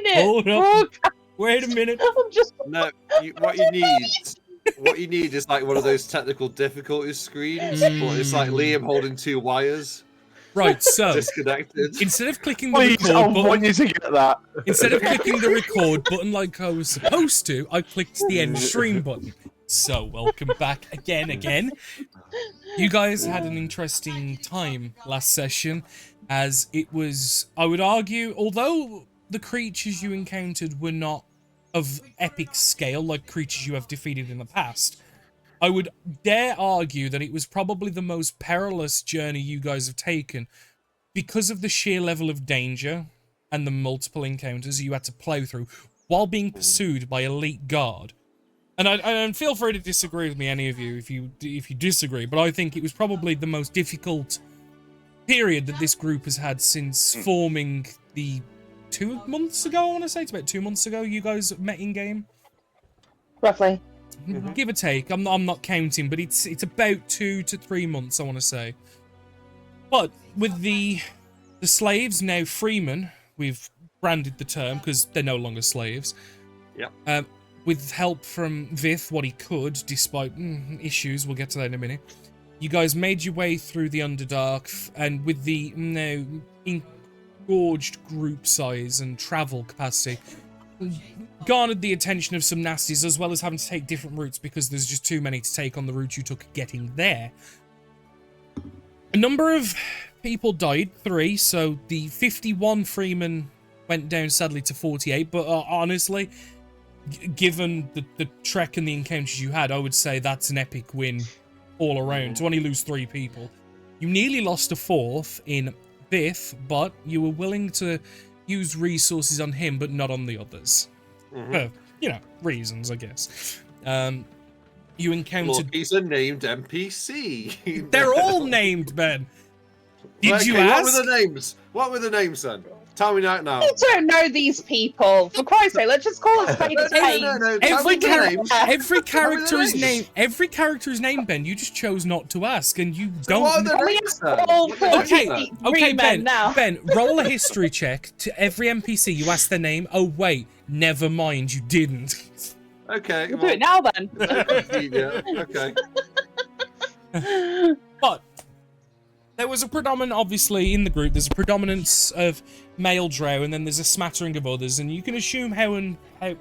minute. Hold up. Oh, Wait a minute. I'm just. No, what you need is like one of those technical difficulty screens, but it's like Liam holding two wires Right, so disconnected. instead of clicking the Please, I record want button, you to get that. instead of clicking the record button like I was supposed to, I clicked the end stream button. So, welcome back again. You guys had an interesting time last session, as it was, I would argue, although the creatures you encountered were not of epic scale like creatures you have defeated in the past, I would dare argue that it was probably the most perilous journey you guys have taken because of the sheer level of danger and the multiple encounters you had to plow through while being pursued by elite guard. And feel free to disagree with me, any of you, if you disagree, but I think it was probably the most difficult period that this group has had since forming the 2 months ago, I want to say. It's about 2 months ago you guys met in game. Roughly. Give or take. I'm not counting, but it's about 2 to 3 months, I want to say. But with the slaves now freemen, we've branded the term because they're no longer slaves. Yep. With help from Vith, what he could, despite issues, we'll get to that in a minute. You guys made your way through the Underdark, and with the now engorged group size and travel capacity, garnered the attention of some nasties, as well as having to take different routes because there's just too many to take on the route you took getting there. A number of people died, 3, so the 51 freemen went down sadly to 48, but honestly, given the trek and the encounters you had, I would say that's an epic win all around. To only lose 3 people. You nearly lost a 4th in Biff, but you were willing to use resources on him, but not on the others. You know, reasons, I guess. You encountered... Look, he's a named NPC. They're all named, Ben. Did you Okay, ask? What were the names? What were the names then? Tell me right now. I don't know these people. For Christ's sake, let's just call it spade a spade. No. Every Tell me the names. character is names. named. Every character is named, Ben. You just chose not to ask, and you So what don't. are the We names then? all What are the Okay, names then? okay, men Ben. now. Ben, roll a history check to every NPC. You ask their name. Oh wait, never mind. You didn't. Okay. We'll do it now then. Yeah, okay. But there was a predominant, obviously, in the group. There's a predominance of male drow, and then there's a smattering of others. And you can assume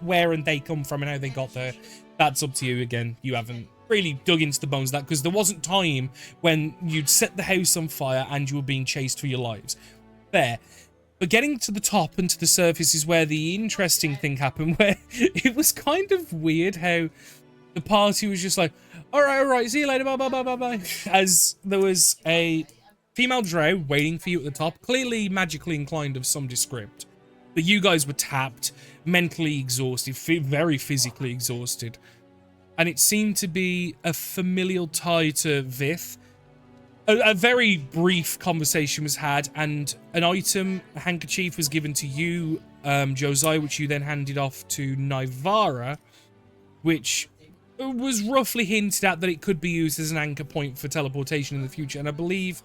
where and they come from and how they got there. That's up to you. Again, you haven't really dug into the bones of that because there wasn't time when you'd set the house on fire and you were being chased for your lives. Fair. But getting to the top and to the surface is where the interesting thing happened, where it was kind of weird how the party was just like, all right, see you later, bye. As there was a female drow waiting for you at the top, clearly magically inclined of some descript. But you guys were tapped, mentally exhausted, very physically exhausted. And it seemed to be a familial tie to Vith. A very brief conversation was had, and an item, a handkerchief, was given to you, Josiah, which you then handed off to Nivara, which was roughly hinted at that it could be used as an anchor point for teleportation in the future. And I believe...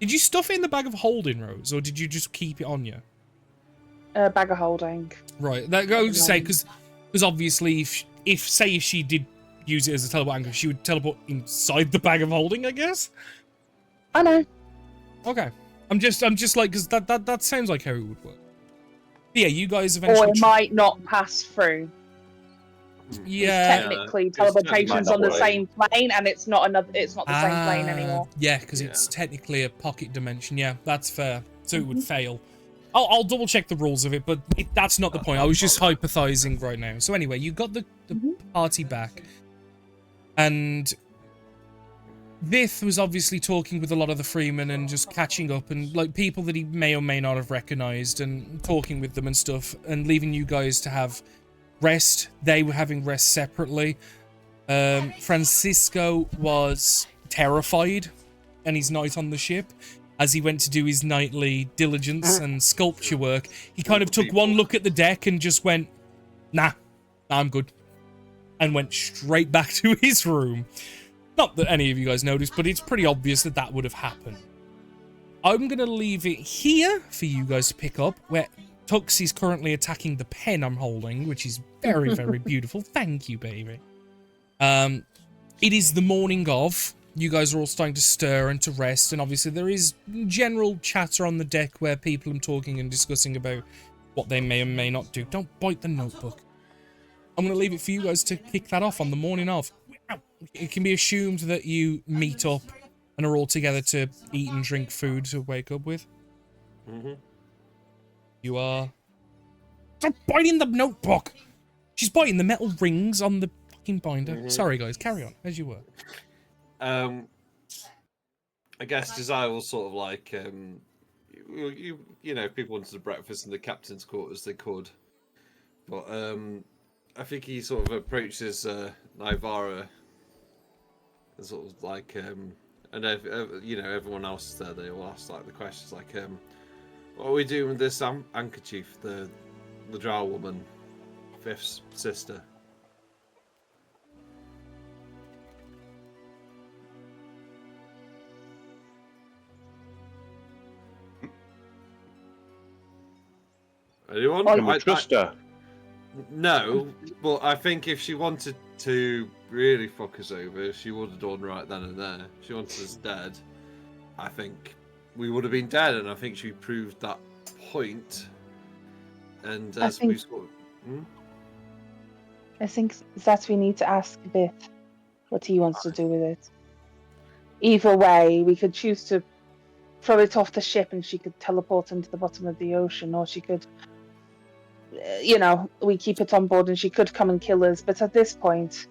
Did you stuff it in the bag of holding, Rose, or did you just keep it on you? Bag of holding. Right, that goes to say, because obviously, if she did use it as a teleport anchor, she would teleport inside the bag of holding, I guess? I know. Okay. I'm just like, because that sounds like how it would work. But yeah, you guys Or eventually... it might not pass through. Yeah. Technically, it's technically teleportation's not on the working. same plane, and it's not the same plane anymore. Yeah, because it's technically a pocket dimension. Yeah, that's fair. So it would fail. I'll double check the rules of it, but that's not the point. I was just hypothesizing right now. So anyway, you got the party back, and Vith was obviously talking with a lot of the freemen and just catching up, and like people that he may or may not have recognized, and talking with them and stuff, and leaving you guys to have rest. They were having rest separately. Francisco was terrified on his night on the ship. As he went to do his nightly diligence and sculpture work, he kind of took one look at the deck and just went, nah, I'm good. And went straight back to his room. Not that any of you guys noticed, but it's pretty obvious that that would have happened. I'm going to leave it here for you guys to pick up, where Tux is currently attacking the pen I'm holding, which is very, very beautiful. Thank you, baby. It is the morning of. You guys are all starting to stir and to rest, and obviously there is general chatter on the deck where people are talking and discussing about what they may or may not do. Don't bite the notebook. I'm going to leave it for you guys to kick that off on the morning of. It can be assumed that you meet up and are all together to eat and drink food to wake up with. Mm-hmm. You are... Stop biting the notebook! She's biting the metal rings on the fucking binder. Mm-hmm. Sorry, guys. Carry on, as you were. I guess Desire will sort of like, you know, if people wanted a breakfast in the captain's quarters, they could. But I think he sort of approaches Nivara and sort of like, and you know, everyone else is there. They all ask like the questions like, what are we doing with this anchor chief, the drow woman, Fifth's sister? Anyone? Can we trust her? No, but I think if she wanted to really fuck us over, she would have done right then and there. If she wanted us dead, I think we would have been dead, and I think she proved that point. And as we sort of... I think that we need to ask Bith what he wants to do with it. Either way, we could choose to throw it off the ship and she could teleport into the bottom of the ocean, or she could, you know, we keep it on board and she could come and kill us. But at this point,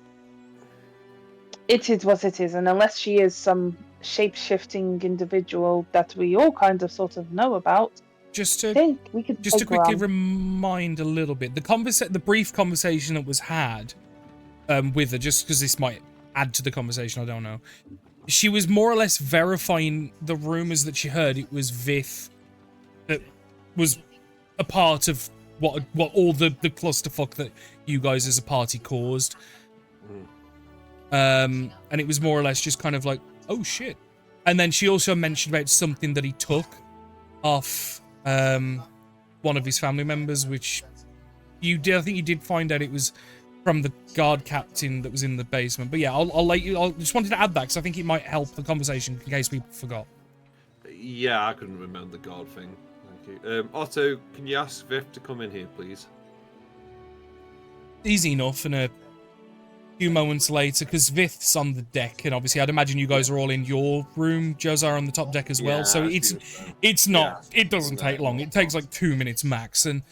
it is what it is, and unless she is some shape-shifting individual that we all kind of sort of know about, Just to I think we could Just to take her quickly on. remind a little bit, the brief conversation that was had with her, just because this might add to the conversation, I don't know. She was more or less verifying the rumors that she heard. It was Vith that was a part of what all the clusterfuck that you guys as a party caused. And it was more or less just kind of like, oh shit. And then she also mentioned about something that he took off one of his family members, which you did. I think you did find out it was from the guard captain that was in the basement. But yeah, I'll let you. I just wanted to add that because I think it might help the conversation in case people forgot. Yeah, I couldn't remember the guard thing. Thank you. Otto, can you ask Viv to come in here, please? Easy enough. And a few moments later, because Vith's on the deck, and obviously I'd imagine you guys are all in your room. Josiah on the top deck as well. Yeah, So it's not. Yeah. It doesn't take long. It takes like 2 minutes max, and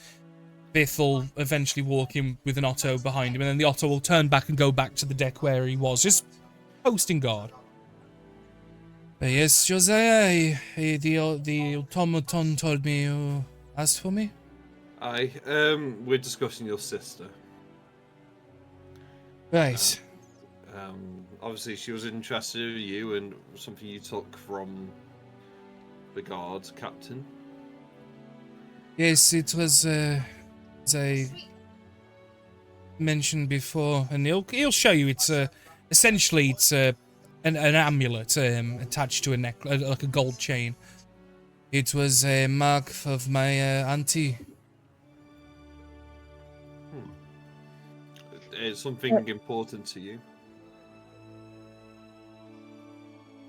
Vith will eventually walk in with an Otto behind him, and then the Otto will turn back and go back to the deck where he was, just posting guard. Yes, Josiah, the automaton told me you asked for me. Aye, we're discussing your sister. Right. Obviously, she was interested in you and something you took from the guard captain. Yes, it was, as I mentioned before, and he'll show you. It's essentially it's an amulet attached to a neck, like a gold chain. It was a mark of my auntie. It's something important to you.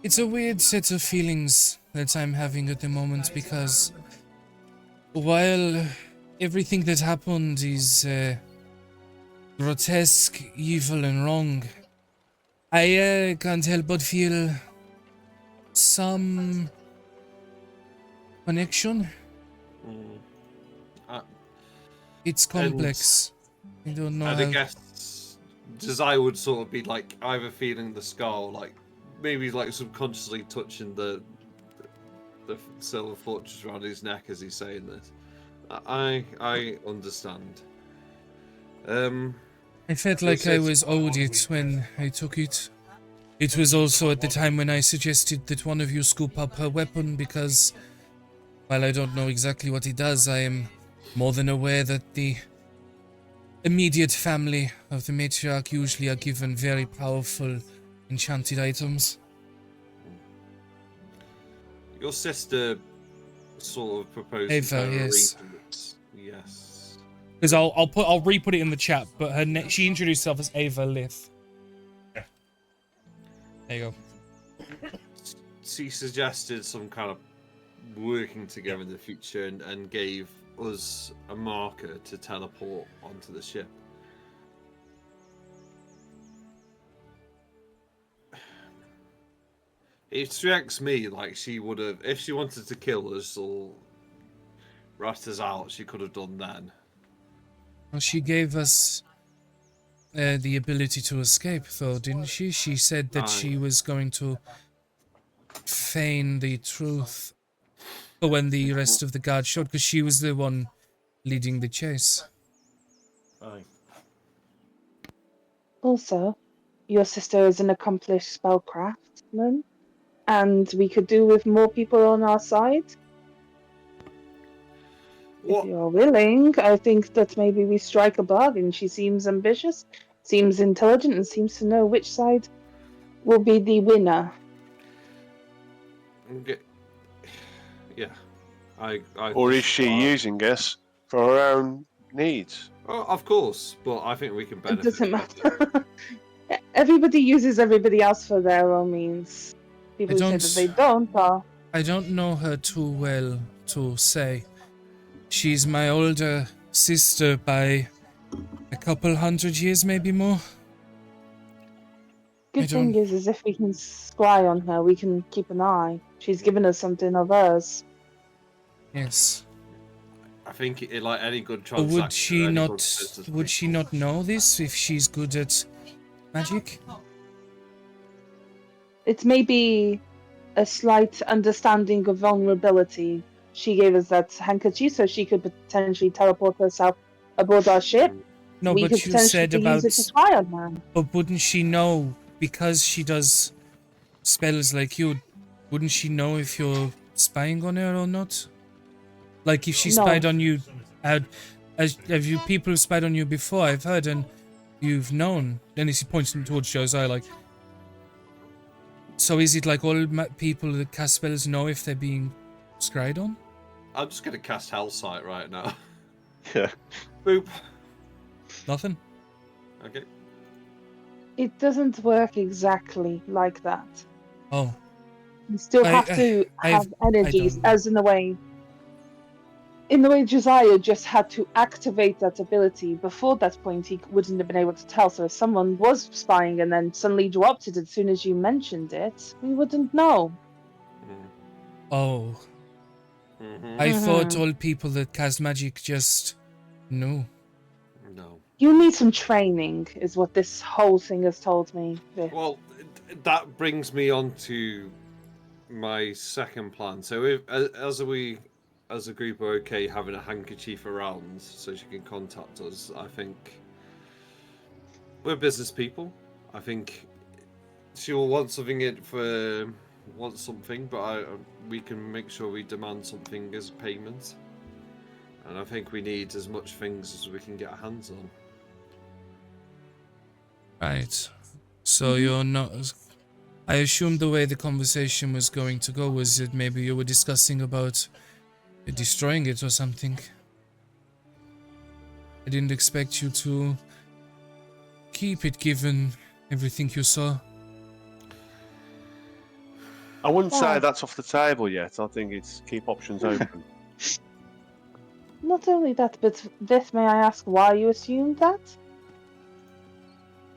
It's a weird set of feelings that I'm having at the moment because while everything that happened is grotesque, evil, and wrong, I can't help but feel some connection. It's complex. I don't know And how... I guess Desire would sort of be like either feeling the scar, or like maybe like subconsciously touching the silver fortress around his neck as he's saying this. I understand. I felt like I was owed it when I took it. It was also at the time when I suggested that one of you scoop up her weapon because, while I don't know exactly what it does, I am more than aware that the immediate family of the matriarch usually are given very powerful enchanted items. Your sister sort of proposed Ava, her yes. arrangements Yes. Because I'll re-put it in the chat. But she introduced herself as Ava Lith. There you go. She suggested some kind of working together in the future and gave us a marker to teleport onto the ship. It strikes me like she would have, if she wanted to kill us or rat us out, she could have done then. Well, she gave us the ability to escape, though, didn't she? She said that she was going to feign the truth for when the rest of the guards showed, because she was the one leading the chase. Aye. Also, your sister is an accomplished spellcraftsman, and we could do with more people on our side. What? If you're willing, I think that maybe we strike a bargain. She seems ambitious, seems intelligent, and seems to know which side will be the winner. Okay. Yeah. Or is she using us for her own needs? Oh, of course, but I think we can It benefit. doesn't matter. Everybody uses everybody else for their own means. People who say that they don't are. I don't know her too well to say. She's my older sister by a couple 100 years, maybe more. Good thing is if we can spy on her, we can keep an eye. She's given us something of hers. Yes. I think like any good But transaction. would she not know this if she's good at magic? It's maybe a slight understanding of vulnerability. She gave us that handkerchief so she could potentially teleport herself aboard our ship. No, we but could you potentially said use about. it to spy on her. But wouldn't she know, because she does spells like you? Wouldn't she know if you're spying on her or not? Like if she spied on you, have you people who spied on you before? I've heard, and you've known. Then he points towards Joe's eye, like. So is it like all people that cast spells know if they're being scryed on? I'm just gonna cast Hellsight right now. Yeah. Boop. Nothing. Okay. It doesn't work exactly like that. Oh. You still have to have energies, as in the way Josiah just had to activate that ability. Before that point, he wouldn't have been able to tell. So if someone was spying and then suddenly dropped it as soon as you mentioned it, we wouldn't know. Oh. I thought all people that cast magic just knew. No. You need some training, is what this whole thing has told me. Well, that brings me on to my second plan. So, if as a group are okay having a handkerchief around so she can contact us, I think we're business people. I think she will want something but we can make sure we demand something as payment. And I think we need as much things as we can get our hands on. Right. So you're not. I assumed the way the conversation was going to go was that maybe you were discussing about destroying it or something. I didn't expect you to keep it given everything you saw. I wouldn't say that's off the table yet. I think it's keep options open. Not only that, but this, may I ask why you assumed that?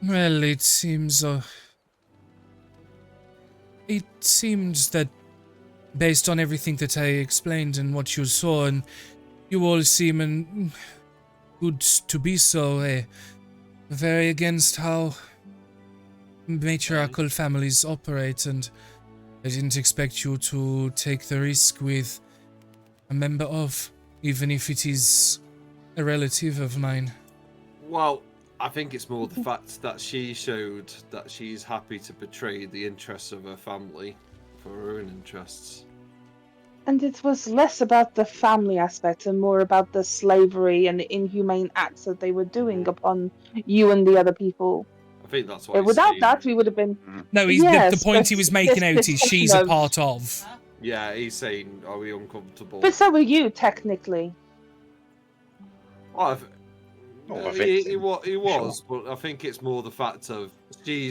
Well, it seems that based on everything that I explained and what you saw, and you all seem good to be so, very against how matriarchal families operate, and I didn't expect you to take the risk with a member of, even if it is a relative of mine. Well, I think it's more the fact that she showed that she's happy to betray the interests of her family for her own interests. And it was less about the family aspect and more about the slavery and the inhumane acts that they were doing upon you and the other people. I think that's what without that, we would have been... No, the point he was making out is she's a part of. Yeah, he's saying, are we uncomfortable? But so were you, technically. Well, Or a he victim, was, but I think it's more the fact of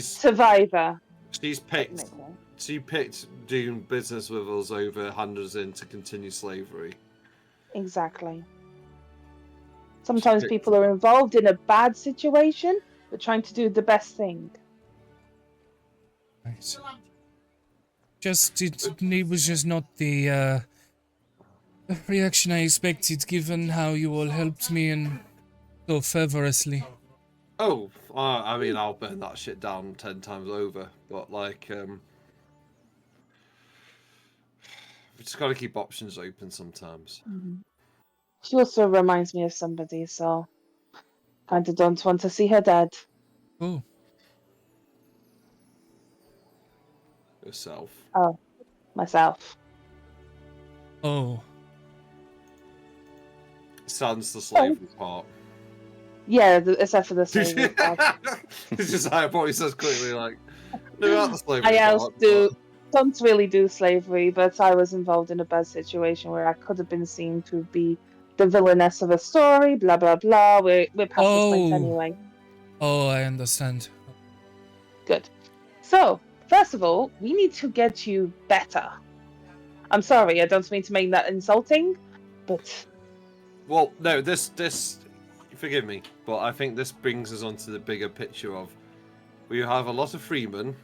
Survivor. she's picked Technically. she picked doing business with us over handing us in to continue slavery. Exactly. Sometimes picked- people are involved in a bad situation, but trying to do the best thing. Right. It was just not the reaction I expected, given how you all helped me and so fervorously. Oh, I mean, I'll burn that shit down 10 times over. But like, we just got to keep options open sometimes. She also reminds me of somebody, so kind of don't want to see her dead. Oh, Yourself. Oh, myself. oh. Sans the slavery part. Yeah, except for the slavery part. It's just how it probably says quickly, like, no, not the slavery I part. also don't really do slavery, but I was involved in a bad situation where I could have been seen to be the villainess of a story, blah, blah, blah. We're past this point anyway. Oh, I understand. Good. So, first of all, we need to get you better. I'm sorry, I don't mean to make that insulting, but... Well, no, this, forgive me, but I think this brings us onto the bigger picture of we have a lot of freemen.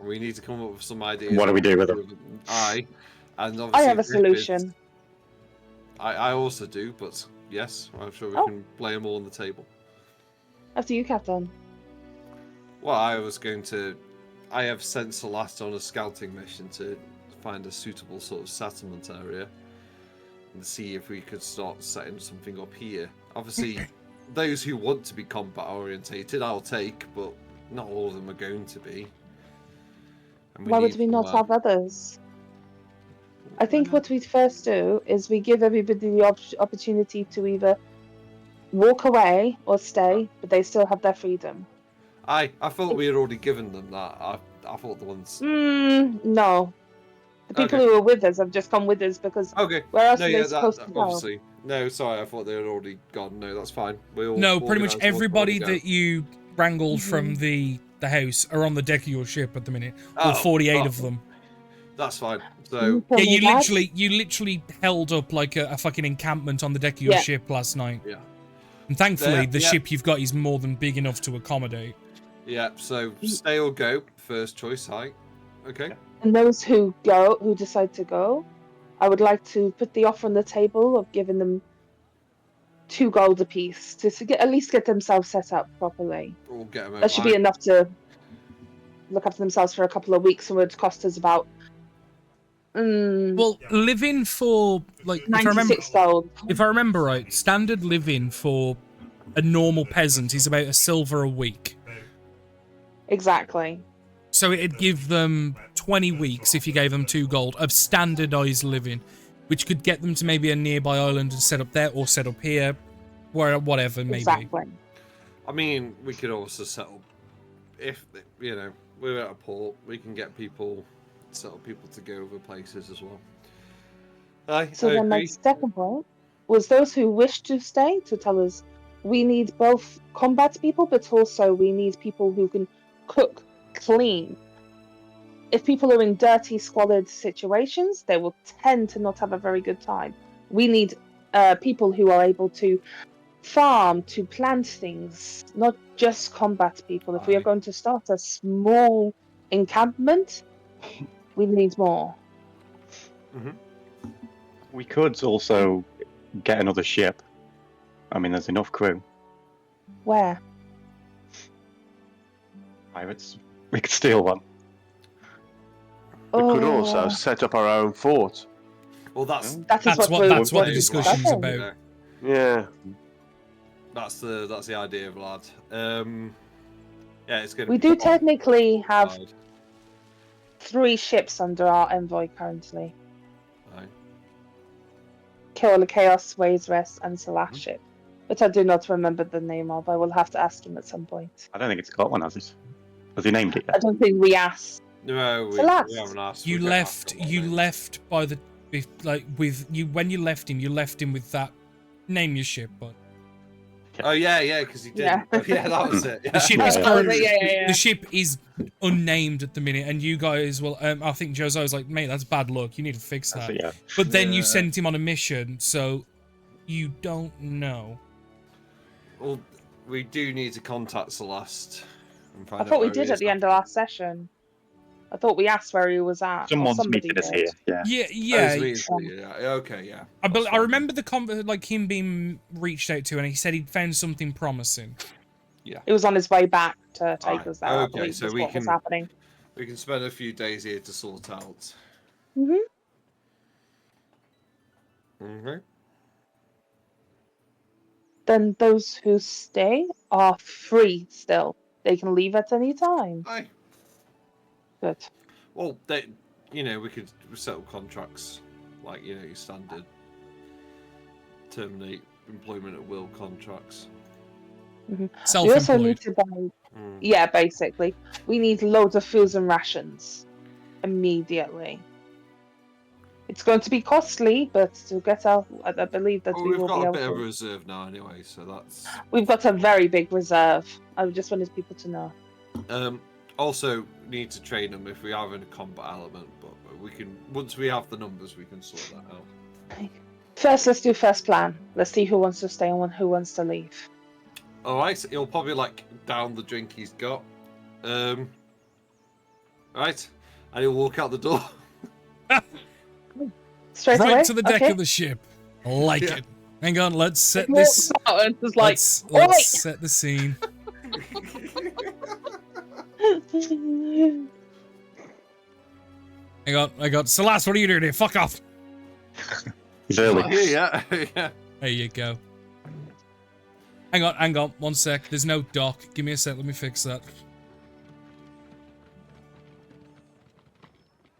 We need to come up with some ideas. What do we do with them? And obviously I have a solution. I also do, but yes, I'm sure we can lay them all on the table. After you, Captain. Well, I have sent Celeste on a scouting mission to find a suitable sort of settlement area and see if we could start setting something up here. Obviously, those who want to be combat orientated, I'll take, but not all of them are going to be. And Why would we not have others? I think what we first do is we give everybody the opportunity to either walk away or stay, but they still have their freedom. I thought we had already given them that. I thought the ones. No. The people who are with us have just come with us because where else are they supposed to go? Obviously. No, sorry, I thought they had already gone. No, that's fine. No, pretty much everybody that you wrangled from the house are on the deck of your ship at the minute. All 48 of them. That's fine. So yeah, you literally held up like a fucking encampment on the deck of your ship last night. Yeah. And thankfully, the ship you've got is more than big enough to accommodate. Yeah, so stay or go, first choice, okay. And those who decide to go, I would like to put the offer on the table of giving them 2 gold apiece to at least get themselves set up properly. We'll get them that should be enough to look after themselves for a couple of weeks and would cost us about well, living for like 96 gold. If I remember right, standard living for a normal peasant is about $1 a week. Exactly. So it'd give them 20 weeks if you gave them 2 gold of standardized living, which could get them to maybe a nearby island and set up there or set up here, whatever maybe. Exactly. I mean, we could also set up if we're at a port, we can get set up people to go other places as well. So then my second point was those who wish to stay to tell us we need both combat people, but also we need people who can cook, clean. If people are in dirty, squalid situations, they will tend to not have a very good time. We need people who are able to farm, to plant things, not just combat people. If we are going to start a small encampment, we need more. We could also get another ship. I mean, there's enough crew. Where? Pirates. We could steal one. We could also set up our own fort. Well, that's what the discussion's about. Yeah. That's the idea, Vlad. Yeah, it's good. We do technically have 3 ships under our envoy currently. Right. Kill the Chaos, Ways Rest, and Salas ship, but I do not remember the name of. I will have to ask him at some point. I don't think it's got one, has it? Has he named it yet? I don't think we asked. No, we haven't asked. You left by the when you left him with that name your ship, but Oh yeah, because he did. Yeah. Oh, yeah, that was it. the ship is Yeah. currently Yeah. the ship is unnamed at the minute, and you guys will. I think Josiah was like, "Mate, that's bad luck. You need to fix That's that." it, yeah. But then you Yeah. sent him on a mission, so you don't know. Well, we do need to contact Celeste. And find I out thought we where he did at is the end of last session. I thought we asked where he was at. or Someone's somebody meeting us did. here. Yeah. Yeah, Oh, yeah. it's Weasley, yeah. Okay, yeah. I That's I fine. remember like him being reached out to, and he said he'd found something promising. He was on his way back to take Alright, us there. I okay, believe so was we what was can- happening. We can spend a few days here to sort out. hmm Okay. Then those who stay are free still. They can leave at any time. Aye. Good. Well, we could settle contracts like your standard terminate employment at will contracts. We also Self-employed. need to buy. Mm. Yeah, basically, we need loads of foods and rations immediately. It's going to be costly, but to get out, I believe that Well, we we've will be got a able bit of a to. reserve now anyway, so that's. We've got a very big reserve. I just wanted people to know. Also, need to train them if we have in a combat element, but we can once we have the numbers, we can sort that out. First, let's do first plan. Let's see who wants to stay and who wants to leave. All right, he'll probably like down the drink he's got. Right, and he'll walk out the door. Straight Right away. to the deck okay. of the ship. Like Yeah. it. Hang on, let's set He this. walks out and just like, Let's set the scene. I got Celeste, what are you doing here? Fuck off. He's early. Yeah, yeah. There you go. Hang on, 1 sec. There's no dock. Give me a sec, let me fix that.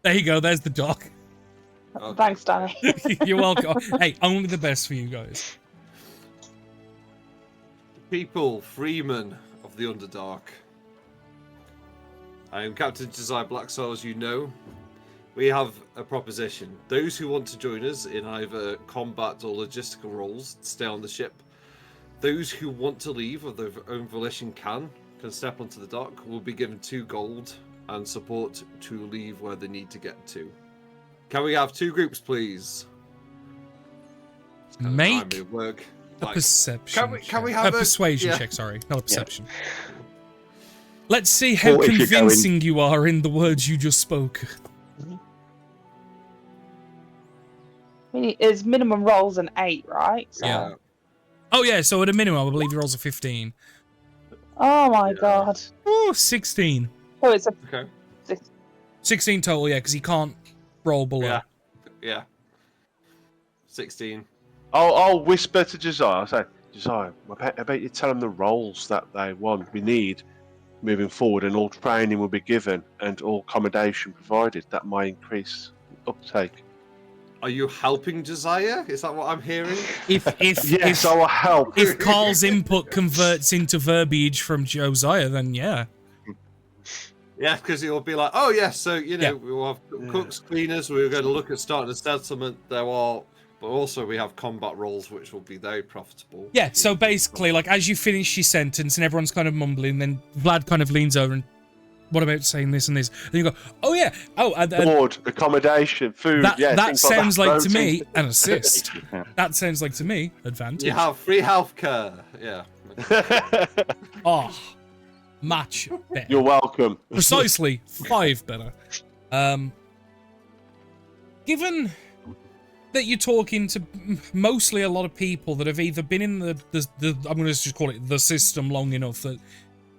There you go, there's the dock. Thanks, Danny. You're welcome. Hey, only the best for you guys. People, freemen of the Underdark. I am Captain Josiah Blacksaw, as you know. We have a proposition. Those who want to join us in either combat or logistical roles stay on the ship. Those who want to leave of their own volition can step onto the dock. Will be given 2 gold and support to leave where they need to get to. Can we have 2 groups, please? It's kind of Make timely of work. a Like, perception. can we check. have a a- persuasion yeah. check? Sorry, not a perception. Let's see how Or if you're going- convincing you are in the words you just spoke. His minimum rolls an 8, right? So- Yeah. Oh yeah, so at a minimum, I believe he rolls a 15. Oh my Yeah. god. Oh, 16. Oh, it's a Okay. 16 total, yeah, because he can't roll below. Yeah. Yeah. 16. I'll whisper to Josiah. I'll say, Josiah, I bet you tell them the roles that they want. We need moving forward, and all training will be given and all accommodation provided. That might increase uptake. Are you helping Josiah? Is that what I'm hearing? If Yes, I will help. if Carl's input converts into verbiage from Josiah, then yeah. Yeah, because he'll be like, oh, yes, so, Yeah. we'll have cooks, cleaners, we're going to look at starting a settlement. There are, but also we have combat roles, which will be very profitable. Yeah, so basically, like, as you finish your sentence and everyone's kind of mumbling, then Vlad kind of leans over and, what about saying this and this? And you go, oh yeah, oh, Board, accommodation, food. that yeah, that things sounds like to protein. me an assist. Yeah. That sounds like to me advantage. You have free healthcare. Yeah. Oh, match better. You're welcome. Precisely 5 better. Given that you're talking to mostly a lot of people that have either been in the I'm going to just call it the system long enough that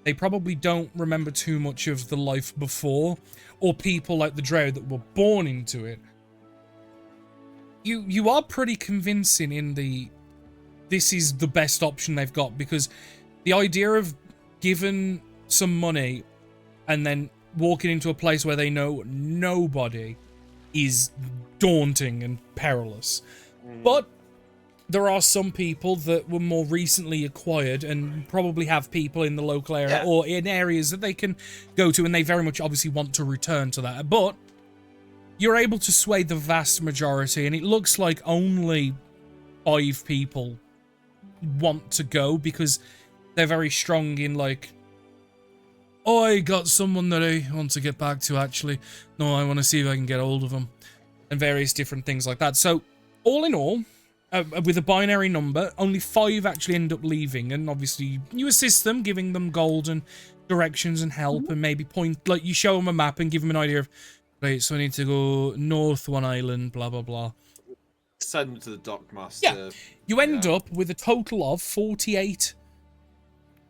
they probably don't remember too much of the life before, or people like the Drow that were born into it. You are pretty convincing in this is the best option they've got, because the idea of giving some money and then walking into a place where they know nobody is daunting and perilous. But there are some people that were more recently acquired and probably have people in the local area or in areas that they can go to, and they very much obviously want to return to that. But you're able to sway the vast majority, and it looks like only 5 people want to go because they're very strong in like, oh, I got someone that I want to get back to actually. No, I want to see if I can get hold of them. And various different things like that. So, all in all, with a binary number, only 5 actually end up leaving. And obviously, you assist them, giving them gold and directions and help, and maybe like you show them a map and give them an idea of, right, so I need to go north one island, blah, blah, blah. Send them to the dockmaster. Yeah. You end up with a total of 48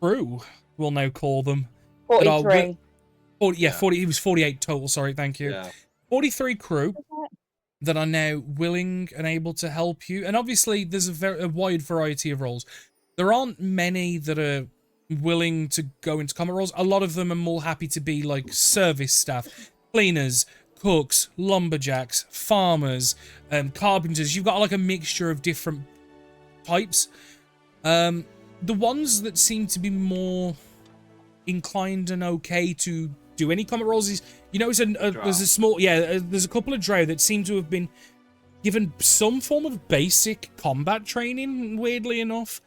crew, we'll now call them. 43. 40, it was 48 total, sorry, thank you. Yeah. 43 crew that are now willing and able to help you. And obviously, there's a wide variety of roles. There aren't many that are willing to go into combat roles. A lot of them are more happy to be like service staff, cleaners, cooks, lumberjacks, farmers, carpenters. You've got like a mixture of different types. The ones that seem to be more inclined and okay to do any combat roles is, you know, there's a small, there's a couple of drow that seem to have been given some form of basic combat training, weirdly enough.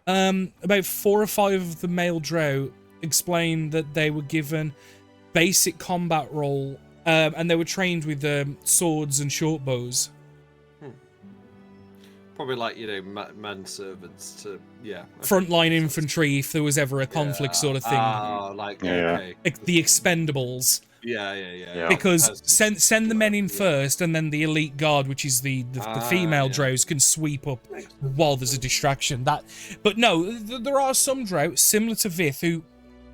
About 4 or 5 of the male drow explained that they were given basic combat role, and they were trained with swords and short bows. Probably like, you know, manservants to, Frontline infantry, if there was ever a conflict sort of thing. Oh, like, okay. Like the Expendables. Yeah. Because send the men in first, and then the elite guard, which is the female drows, can sweep up while there's a distraction. But no, there are some drow similar to Vith who,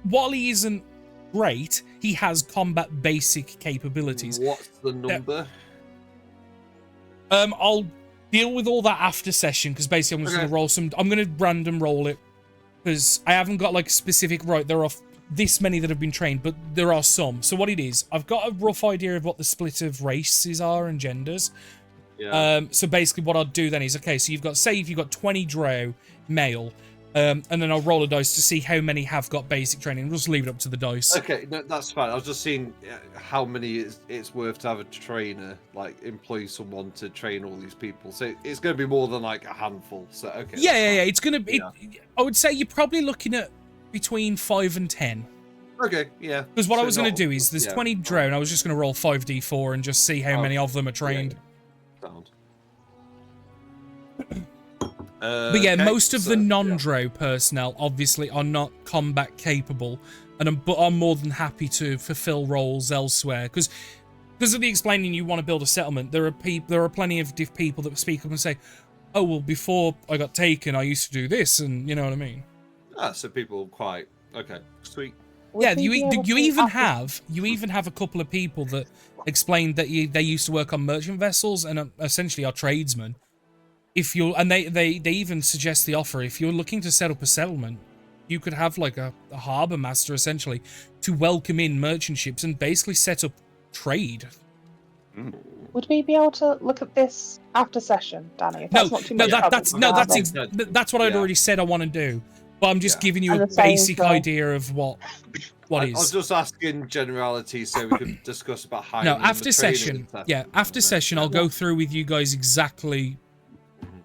while he isn't great, he has combat basic capabilities. What's the number? I'll deal with all that after session, because basically I'm just going to roll some. I'm going to random roll it because I haven't got like specific. Right, there are this many that have been trained, but there are some. So what it is, I've got a rough idea of what the split of races are and genders. So basically what I'll do then is, okay, so you've got, say if you've got 20 drow male, and then I'll roll a dice to see how many have got basic training. We'll just leave it up to the dice. Okay, no, that's fine. I was just seeing how many it's worth to have a trainer, like employ someone to train all these people. So it's going to be more than like a handful. So okay. Yeah. It's going to be. I would say you're probably looking at between 5 and 10. Okay, yeah. Because what I was going to do is, there's 20 drow, and I was just going to roll 5d4 and just see how many of them are trained. Sound. But yeah, most of the non-drow personnel obviously are not combat capable, and but are more than happy to fulfill roles elsewhere. Because of the explaining you want to build a settlement, there are plenty of people that speak up and say, "Oh well, before I got taken, I used to do this," and you know what I mean. So people quite sweet. You even have a couple of people that explained that they used to work on merchant vessels and essentially are tradesmen. If you're, and they even suggest the offer, if you're looking to set up a settlement, you could have like a harbour master essentially to welcome in merchant ships and basically set up trade. Would we be able to look at this after session, Danny? If that's not too much that's what I'd already said I want to do. But I'm just giving you a basic idea of what is. I was just asking generalities so we could discuss about how. No, after session, after session, I'll go through with you guys exactly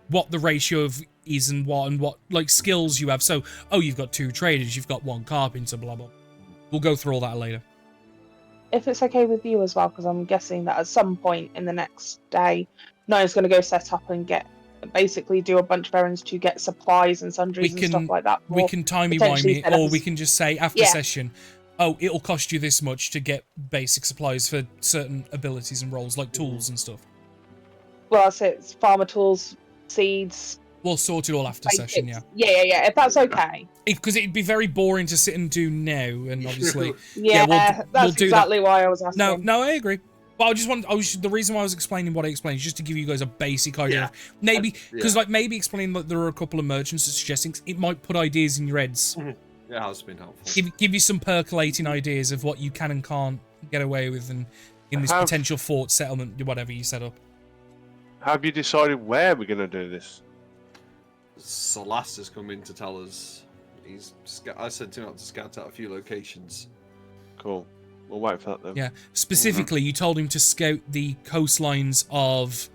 what the ratio of is and what like skills you have. So, you've got 2 traders, you've got 1 carpenter, blah blah. We'll go through all that later. If it's okay with you as well, because I'm guessing that at some point in the next day, Noah's going to go set up and basically do a bunch of errands to get supplies and sundries and stuff like that. We can timey-wimey me, or we can just say after session, it'll cost you this much to get basic supplies for certain abilities and roles, like tools and stuff. Well, that's it. It's farmer tools, seeds. We'll sort it all after session, Yeah, if that's okay. Because it'd be very boring to sit and do now, and obviously... that's exactly why I was asking. No, I agree. But the reason why I was explaining what I explained is just to give you guys a basic idea. Maybe, because maybe explaining that there are a couple of merchants that suggesting it might put ideas in your heads. Yeah, it has been helpful. Give you some percolating ideas of what you can and can't get away with in this potential fort settlement, whatever you set up. Have you decided where we're going to do this? Salas has come in to tell us. I sent him out to scout out a few locations. Cool. We'll wait for that then. Yeah. Specifically, you told him to scout the coastlines of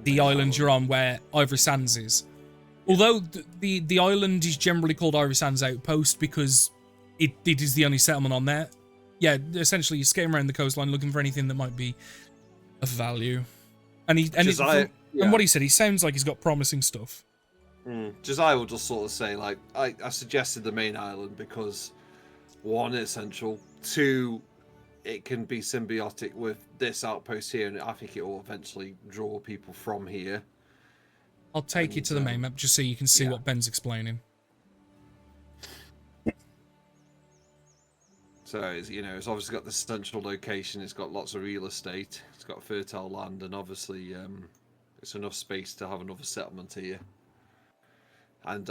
the island you're on, where Ivory Sands is. Although the island is generally called Ivory Sands Outpost because it is the only settlement on there. Yeah, essentially you're skating around the coastline looking for anything that might be of value. And and what he said, he sounds like he's got promising stuff. Josiah will just sort of say, like, I suggested the main island because, one, it's central. Two, it can be symbiotic with this outpost here, and I think it will eventually draw people from here. I'll take you to the main map just so you can see what Ben's explaining. So, it's obviously got the central location. It's got lots of real estate. It's got fertile land, and obviously, it's enough space to have another settlement here. And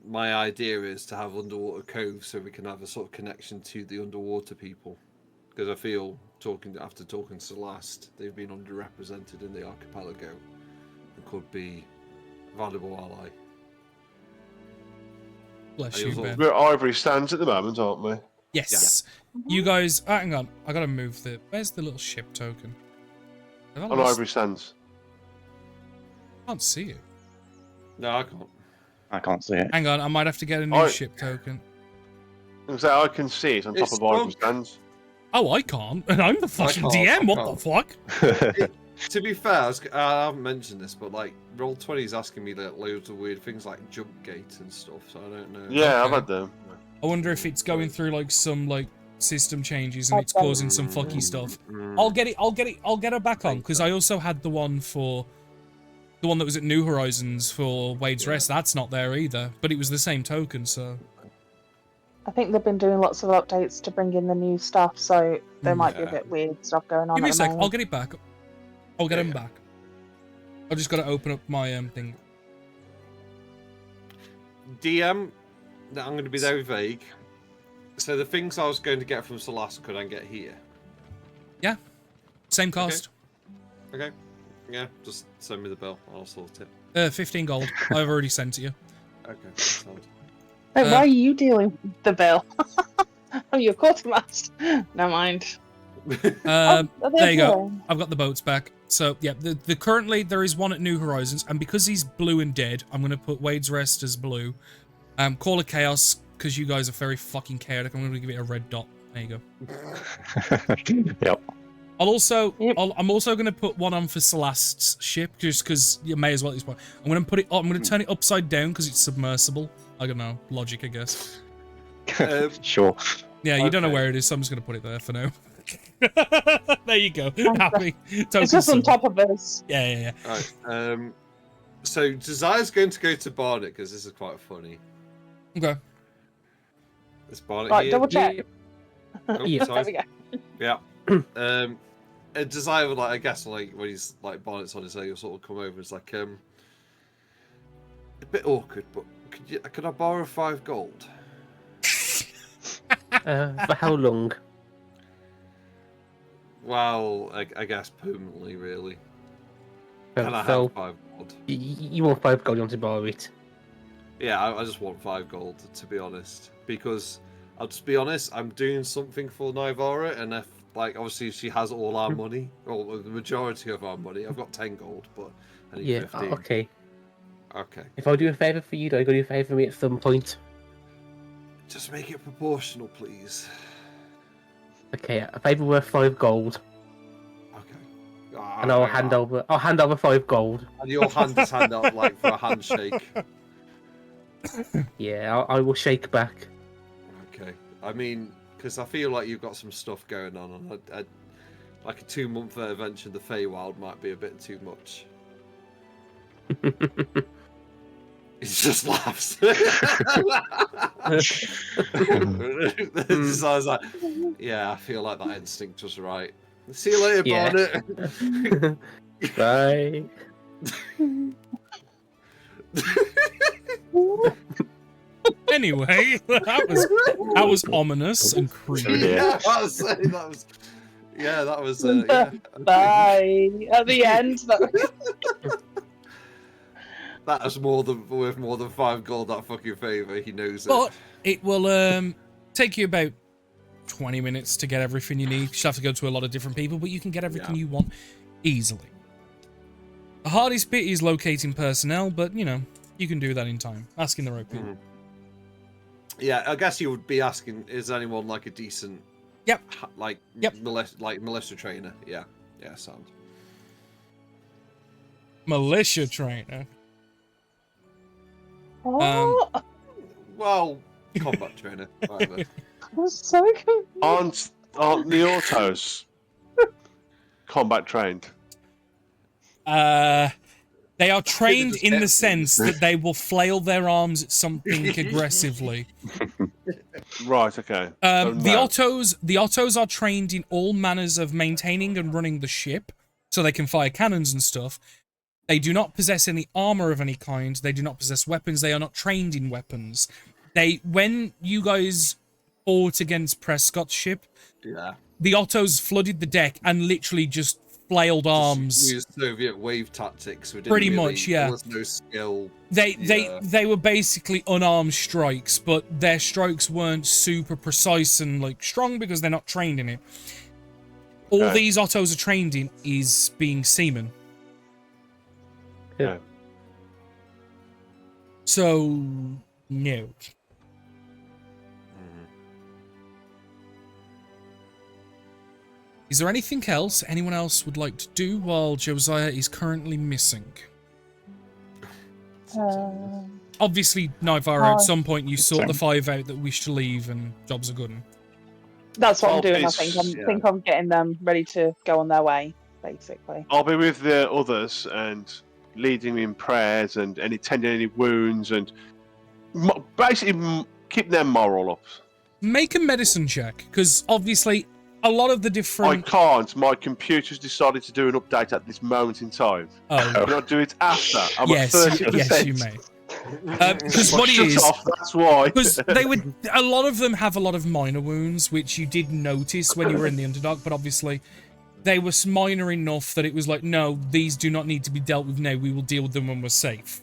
my idea is to have underwater coves so we can have a sort of connection to the underwater people. Because I feel, after talking to Celeste, they've been underrepresented in the archipelago and could be a valuable ally. Bless you, Ben. We're at Ivory Sands at the moment, aren't we? Yes. You guys, hang on. I gotta move where's the little ship token? On Ivory Sands. I can't see it. No, I can't. I can't see it. Hang on, I might have to get a new ship token. I can see it on top of Ivory Sands. Oh, I can't. And I'm the fucking DM. What the fuck? To be fair, I haven't mentioned this, but like Roll20 is asking me like loads of weird things like jump gate and stuff, so I don't know. Yeah, I've had them. I wonder if it's going through like some like system changes and it's causing some fucky stuff. I'll get it back on because I also had the one that was at New Horizons for Wade's Rest. That's not there either, but it was the same token, so. I think they've been doing lots of updates to bring in the new stuff, so there might be a bit weird stuff going on. Give me a sec. moment. I'll get it back. I'll get him back. I just got to open up my thing. DM, I'm going to be very vague. So the things I was going to get from Celeste, could I get here? Yeah. Same cost. Okay. Yeah, just send me the bill. I'll sort it. 15 gold. I've already sent it you. Okay. Sounds... Wait, why are you dealing with the bill? Oh, you're quartermaster. Never mind. There you go. I've got the boats back. So yeah, the currently there is one at New Horizons, and because he's blue and dead, I'm gonna put Wade's Rest as blue. Call it Chaos because you guys are very fucking chaotic. I'm gonna give it a red dot. There you go. Yep. I'm also gonna put one on for Celeste's ship just because you may as well at this point. I'm gonna turn it upside down because it's submersible. I don't know, logic, I guess. Sure. Yeah, you don't know where it is, so I'm just gonna put it there for now. There you go. Happy. It's just on top of us. Yeah. Alright. So Josiah's going to go to Barnet because this is quite funny. Okay. Is Barnet Right, here? double check. Oh, Yeah. sorry. There we go. Yeah. Josiah would I guess when he's like Barnet's on his own, he'll sort of come over. It's like a bit awkward, but could I borrow 5 gold? For how long? Well, I guess permanently, really. Can I So, have 5 gold? you want 5 gold, you want to borrow it. Yeah, I just want 5 gold, to be honest. Because, I'll just be honest, I'm doing something for Nivara, and if, like, obviously she has all our money, or the majority of our money. I've got 10 gold, but I need Yeah, 15. okay. Okay. If I do a favour for you, do I go do a favour for me at some point? Just make it proportional, please. Okay, a favour worth 5 gold, Okay. and I'll hand over 5 gold. And your hand is hand out, like, for a handshake. Yeah, I will shake back. Okay. I mean, because I feel like you've got some stuff going on, and like a 2-month adventure in the Feywild might be a bit too much. He just laughs. I was like, yeah, I feel like that instinct was right. See you later, Yeah. Barnet. Bye. Anyway, that was ominous and creepy. Yeah, I was saying that was. Yeah, that was. Yeah. Bye. At the end. That was worth more than 5 gold. That fucking favour. He knows it. But it will take you about 20 minutes to get everything you need. You just have to go to a lot of different people, but you can get everything you want easily. The hardest bit is locating personnel, but you know, You can do that in time. Asking the right people. Mhm. Yeah, I guess you would be asking, is anyone like a decent, Yep. like Yep. militia trainer? Yeah, sound. Militia trainer. Oh, Well, combat trainer, whatever. I'm so confused. Aren't the autos combat trained? They are trained just in the hit sense that they will flail their arms at something aggressively. Right. Okay. The no. Ottos are trained in all manners of maintaining and running the ship, so they can fire cannons and stuff. They do not possess any armor of any kind. They do not possess weapons. They are not trained in weapons. When you guys fought against Prescott's ship, Yeah. the Ottos flooded the deck and literally just flailed arms. Used Soviet wave tactics. We didn't Pretty really, much, yeah. There was no skill. They were basically unarmed strikes, but their strikes weren't super precise and like strong because they're not trained in it. All Okay. these Ottos are trained in is being seamen. Yeah. So no. Mhm. Is there anything else anyone else would like to do while Josiah is currently missing? Obviously, Nightfire, at some point you sort the 5 out that wish to leave and jobs are good. That's what I'm Well, doing. I it's- think I'm getting them ready to go on their way, basically. I'll be with the others and leading in prayers and tending any wounds and basically keep their moral up. Make a medicine check, because obviously a lot of the I different... can't. My computer's decided to do an update at this moment in time. Oh, Can I do it after? I'm yes, at 30%. yes, you may. Because Well, what it shut is... off, that's why. Because a lot of them have a lot of minor wounds, which you did notice when you were in the Underdark, but obviously they were minor enough that it was like, no, these do not need to be dealt with now. We will deal with them when we're safe.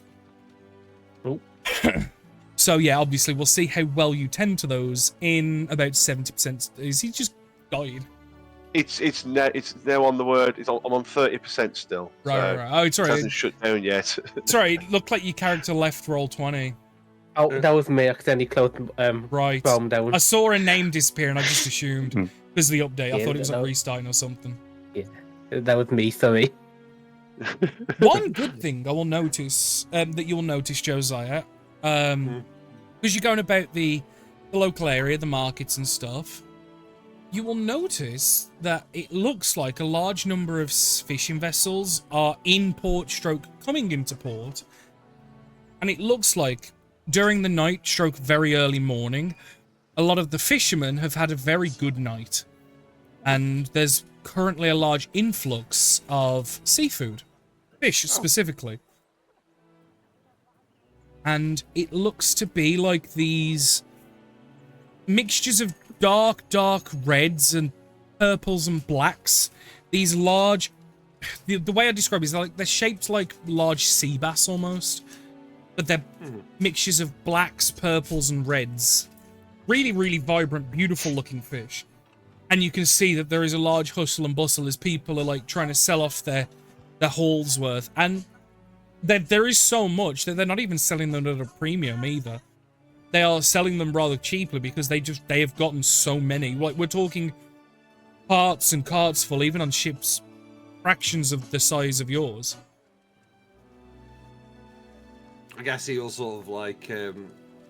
Oh. So yeah, obviously we'll see how well you tend to those in about 70%. Is he just died? It's now on the word. I'm on 30% still. Right. Oh, It sorry. hasn't shut down yet. Sorry, it looked like your character left roll 20. Oh, that was me. I accidentally closed Right. Chrome down. I saw a name disappear and I just assumed because of the update. I Yeah, thought it was like no. restarting or something. That was me. Sorry. One good thing I will notice, that you'll notice, Josiah, because you're going about the local area, the markets and stuff, you will notice that it looks like a large number of fishing vessels are in port stroke coming into port. And it looks like during the night stroke very early morning, a lot of the fishermen have had a very good night. And there's currently a large influx of seafood. Fish, specifically. And it looks to be like these mixtures of dark reds and purples and blacks. These large... The way I describe it is they're shaped like large sea bass almost. But they're mixtures of blacks, purples, and reds. Really, really vibrant, beautiful looking fish. And you can see that there is a large hustle and bustle as people are like trying to sell off their haul's worth. And there is so much that they're not even selling them at a premium either. They are selling them rather cheaply because they have gotten so many. Like, we're talking carts and carts full, even on ships fractions of the size of yours. I guess he'll sort of like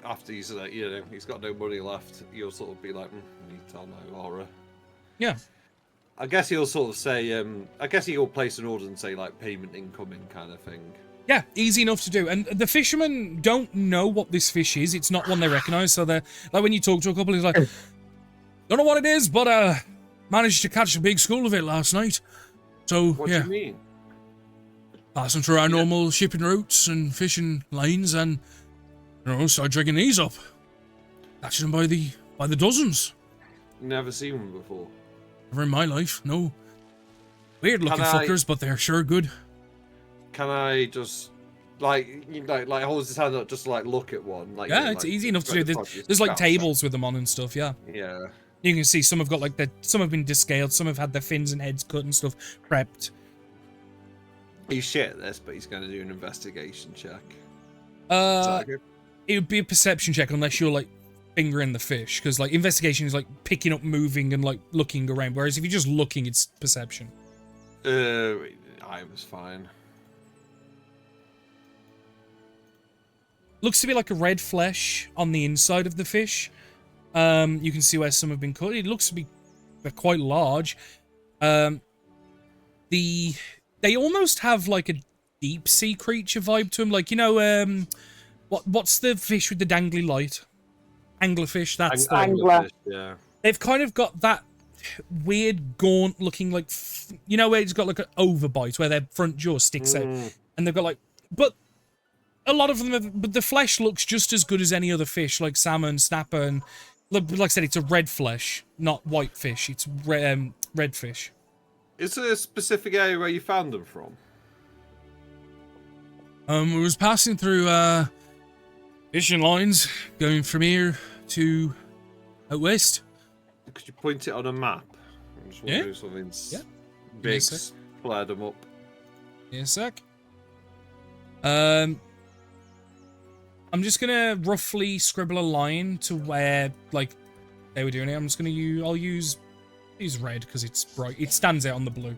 after he's like, he's got no money left. He'll sort of be like, I need to tell my Laura. Yeah. I guess he'll sort of say, I guess he'll place an order and say like payment incoming kind of thing. Yeah, easy enough to do. And the fishermen don't know what this fish is. It's not one they recognize. So they're like, when you talk to a couple, he's like, don't know what it is, but managed to catch a big school of it last night. So What yeah, do you mean? passing through our normal shipping routes and fishing lanes, and start drinking these up, catching them by the dozens. Never seen one before. Never in my life, no. Weird looking Can I- fuckers, but they're sure good. Can I just like holds his hand up just to like look at one? Like Yeah, it's easy enough to do. There's like tables with them on and stuff. Yeah. Yeah. You can see some have got like some have been descaled, some have had their fins and heads cut and stuff prepped. He's shit at this, but he's going to do an investigation check. that okay? It would be a perception check unless you're like fingering the fish, because like investigation is like picking up, moving, and like looking around. Whereas if you're just looking, it's perception. I was fine. Looks to be like a red flesh on the inside of the fish. You can see where some have been cut. It looks to be they're quite large. They almost have like a deep sea creature vibe to them, like you know, what's the fish with the dangly light? Anglerfish. That's the Angler. Yeah. They've kind of got that weird gaunt looking, like you know, where it's got like an overbite where their front jaw sticks out, and they've got like, but a lot of them have, but the flesh looks just as good as any other fish, like salmon, snapper, and like I said, it's a red flesh, not white fish. It's red fish. Is there a specific area where you found them from? We was passing through fishing lines, going from here to out west. Could you point it on a map? I'm just wondering if something's big, Yes, sir. splared them up. Yeah, sec. I'm just gonna roughly scribble a line to where like they were doing it. I'm just gonna I'll use red because it's bright. It stands out on the blue.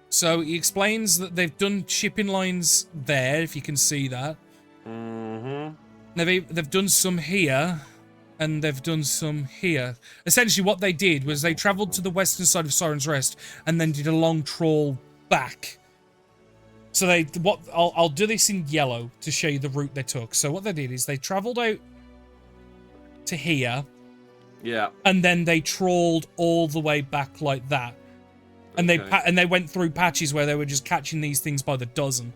So he explains that they've done shipping lines there, if you can see that. Mm-hmm. Now they've done some here, and they've done some here. Essentially, what they did was they travelled to the western side of Siren's Rest, and then did a long trawl back. So I'll do this in yellow to show you the route they took. So what they did is they travelled out to here, Yeah. and then they trawled all the way back like that. And Okay. they went through patches where they were just catching these things by the dozen.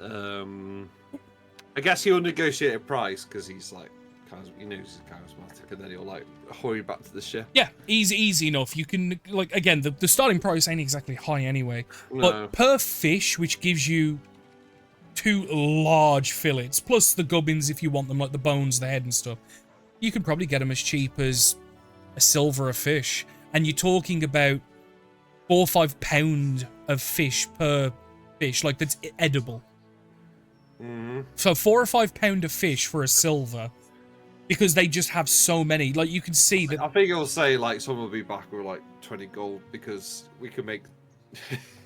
I guess he'll negotiate a price because he's like, he knows he's charismatic, and then he'll like hurry back to the ship. Yeah, easy enough. You can, like, again, the starting price ain't exactly high anyway. No. But per fish, which gives you 2 large fillets, plus the gubbins if you want them, like the bones, the head and stuff, you could probably get them as cheap as a silver a fish. And you're talking about 4 or 5 pound of fish per fish, like that's edible. Mm-hmm. So 4 or 5 pound of fish for a silver, because they just have so many. Like you can see that. I think he'll say like someone will be back with like 20 gold because we can make.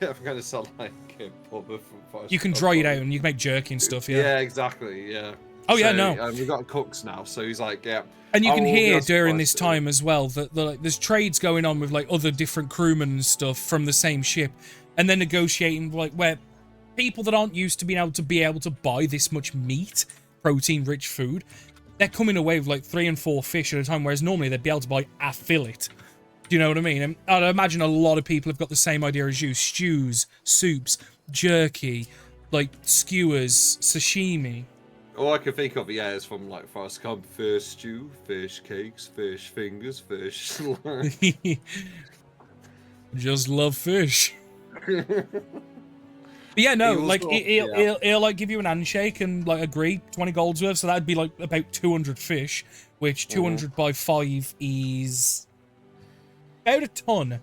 I'm going to sell like a pub for You can dry it out and you can make jerky and stuff. Yeah. exactly. Yeah. Oh yeah, So, no. we've got cooks now, so he's like, yeah. And you can I'll hear organise during price this for time as well that like, there's trades going on with like other different crewmen and stuff from the same ship, and then negotiating like where people that aren't used to being able to buy this much meat, protein-rich food, they're coming away with like 3 and 4 fish at a time, whereas normally they'd be able to buy a fillet. Do you know what I mean? And I'd imagine a lot of people have got the same idea as you: stews, soups, jerky, like skewers, sashimi. All I can think of, is from like Forrest Gump: fish stew, fish cakes, fish fingers, fish. Just love fish. But yeah, no, He was like not- he'll like give you an handshake and like agree 20 gold's worth, so that'd be like about 200 fish, which 200 by 5 is about a ton.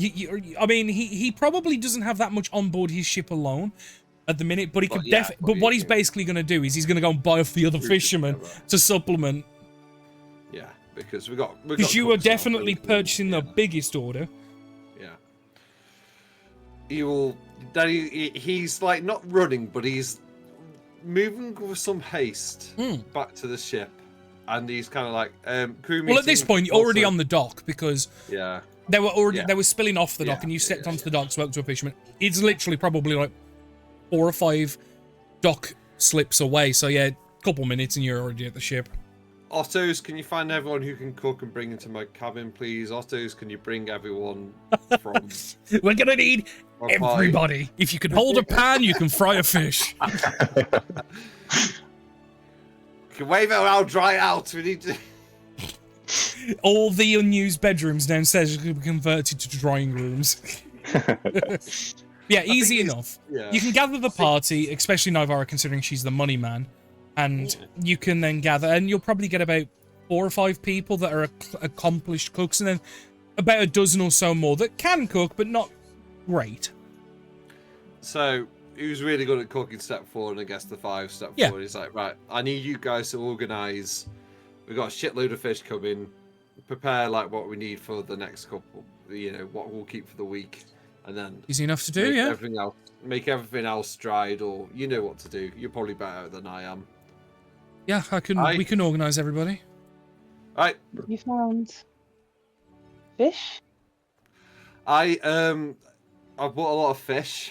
I mean, he probably doesn't have that much on board his ship alone at the minute, but he could but what he's basically going to do is he's going to go and buy off the other fishermen to supplement. Yeah, because we got Because you are cooks now, definitely so- purchasing the biggest order. Yeah. He will. Then he's like not running, but he's moving with some haste back to the ship, and he's kind of like crew Well, at this meeting point, you're already also- on the dock because Yeah. they were already Yeah. they were spilling off the dock, Yeah, and you stepped yeah, onto the dock, spoke to a fisherman. It's literally probably like 4 or 5 dock slips away. So yeah, a couple minutes and you're already at the ship. Otto's, can you find everyone who can cook and bring into my cabin, please? Otto's, can you bring everyone from We're gonna need our party? everybody. If you can hold a pan, you can fry a fish. Can wave it around, dry out. We need to. All the unused bedrooms downstairs will be converted to drying rooms. Yeah, easy it's- enough. yeah. You can gather the party, especially Nivara, considering she's the money man, and you can then gather, and you'll probably get about 4 or 5 people that are accomplished cooks, and then about a dozen or so more that can cook, but not great. So who's really good at cooking, step forward, and I guess the 5 step Yeah. forward. He's like, right, I need you guys to organise. We've got a shitload of fish coming. Prepare like what we need for the next couple. You know what we'll keep for the week, and then Easy enough to do, make yeah. everything else dried, or you know what to do. You're probably better than I am. Yeah, we can organise everybody. Right, You found fish? I bought a lot of fish,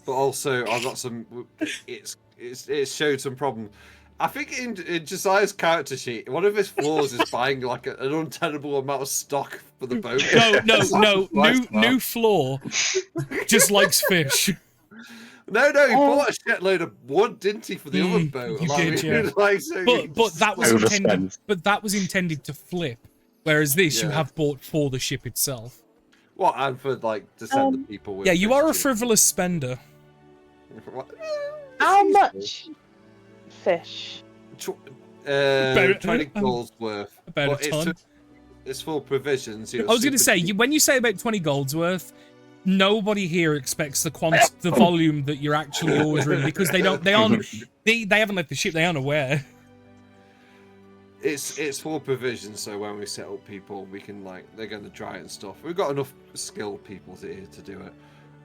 but also I've got some. It's showed some problem. I think in Josiah's character sheet, one of his flaws is buying like an untenable amount of stock for the boat. No. Christ, man. New floor. Just likes fish. No, he bought a shitload of wood, didn't he, for the other boat? You did, yeah. Like, so But that was Overspend. intended. But that was intended to flip, whereas this you Yeah. have bought for the ship itself. What, and for like to send the people with. Yeah, you are a fish, frivolous spender. What? How much fish? 20 gold's worth. About But a ton. It's full provisions. You know, I was going to super say, cheap. when you say about 20 gold's worth, nobody here expects the volume that you're actually ordering because they haven't left the ship. They aren't aware. It's full provisions, so when we set up people, we can they're going to dry it and stuff. We've got enough skilled people here to do it.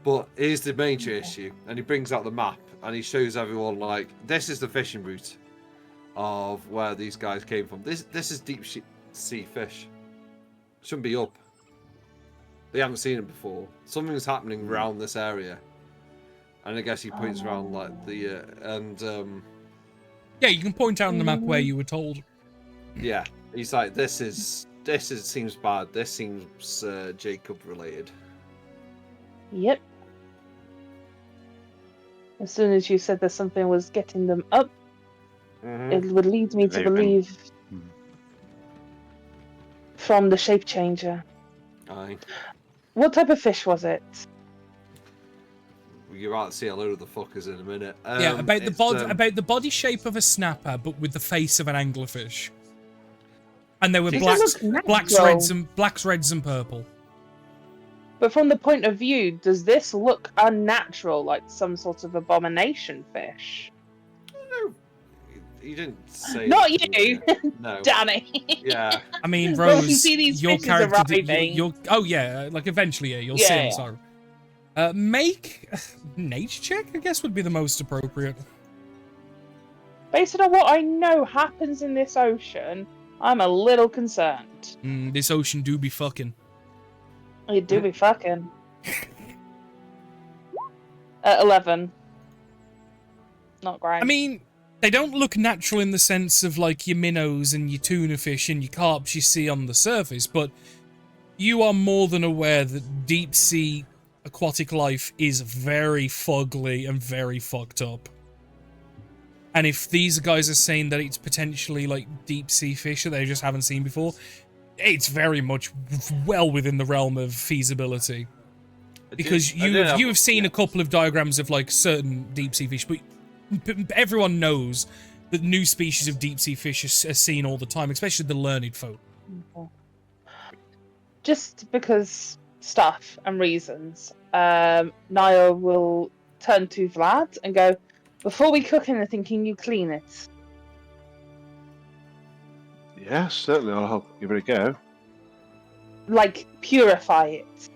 But here's the major issue, and he brings out the map and he shows everyone this is the fishing route of where these guys came from. This is deep sea fish. Shouldn't be up. They haven't seen it before. Something's happening around this area, and I guess he points around Yeah, you can point out on the map where you were told. yeah, he's like, this seems bad. This seems Jacob related. Yep. As soon as you said that something was getting them up, it would lead me to They've been- believe from the shape changer. Aye. What type of fish was it? You're about to see a load of the fuckers in a minute. Yeah, about it's, the body shape of a snapper, but with the face of an anglerfish. And they were It blacks, looks blacks, natural. reds, and purple. But from the point of view, does this look unnatural, like some sort of abomination fish? You didn't say. Not that, you, No. Danny. Yeah. I mean, When we Rose, see these your fishes character, arriving. oh yeah, eventually, yeah, you'll see. Yeah. I'm sorry. Make nature check, I guess, would be the most appropriate. Based on what I know happens in this ocean, I'm a little concerned. This ocean do be fucking. It do be fucking. 11. Not great. I mean, they don't look natural in the sense of like your minnows and your tuna fish and your carps you see on the surface, but you are more than aware that deep sea aquatic life is very fugly and very fucked up. And if these guys are saying that it's potentially like deep sea fish that they just haven't seen before, it's very much well within the realm of feasibility. Because you have seen a couple of diagrams of like certain deep sea fish, but everyone knows that new species of deep sea fish are seen all the time, especially the learned folk. Okay. Just because stuff and reasons, Niall will turn to Vlad and go, before we cook anything, can you clean it? Yes, certainly. I'll give it a go. Like, purify it.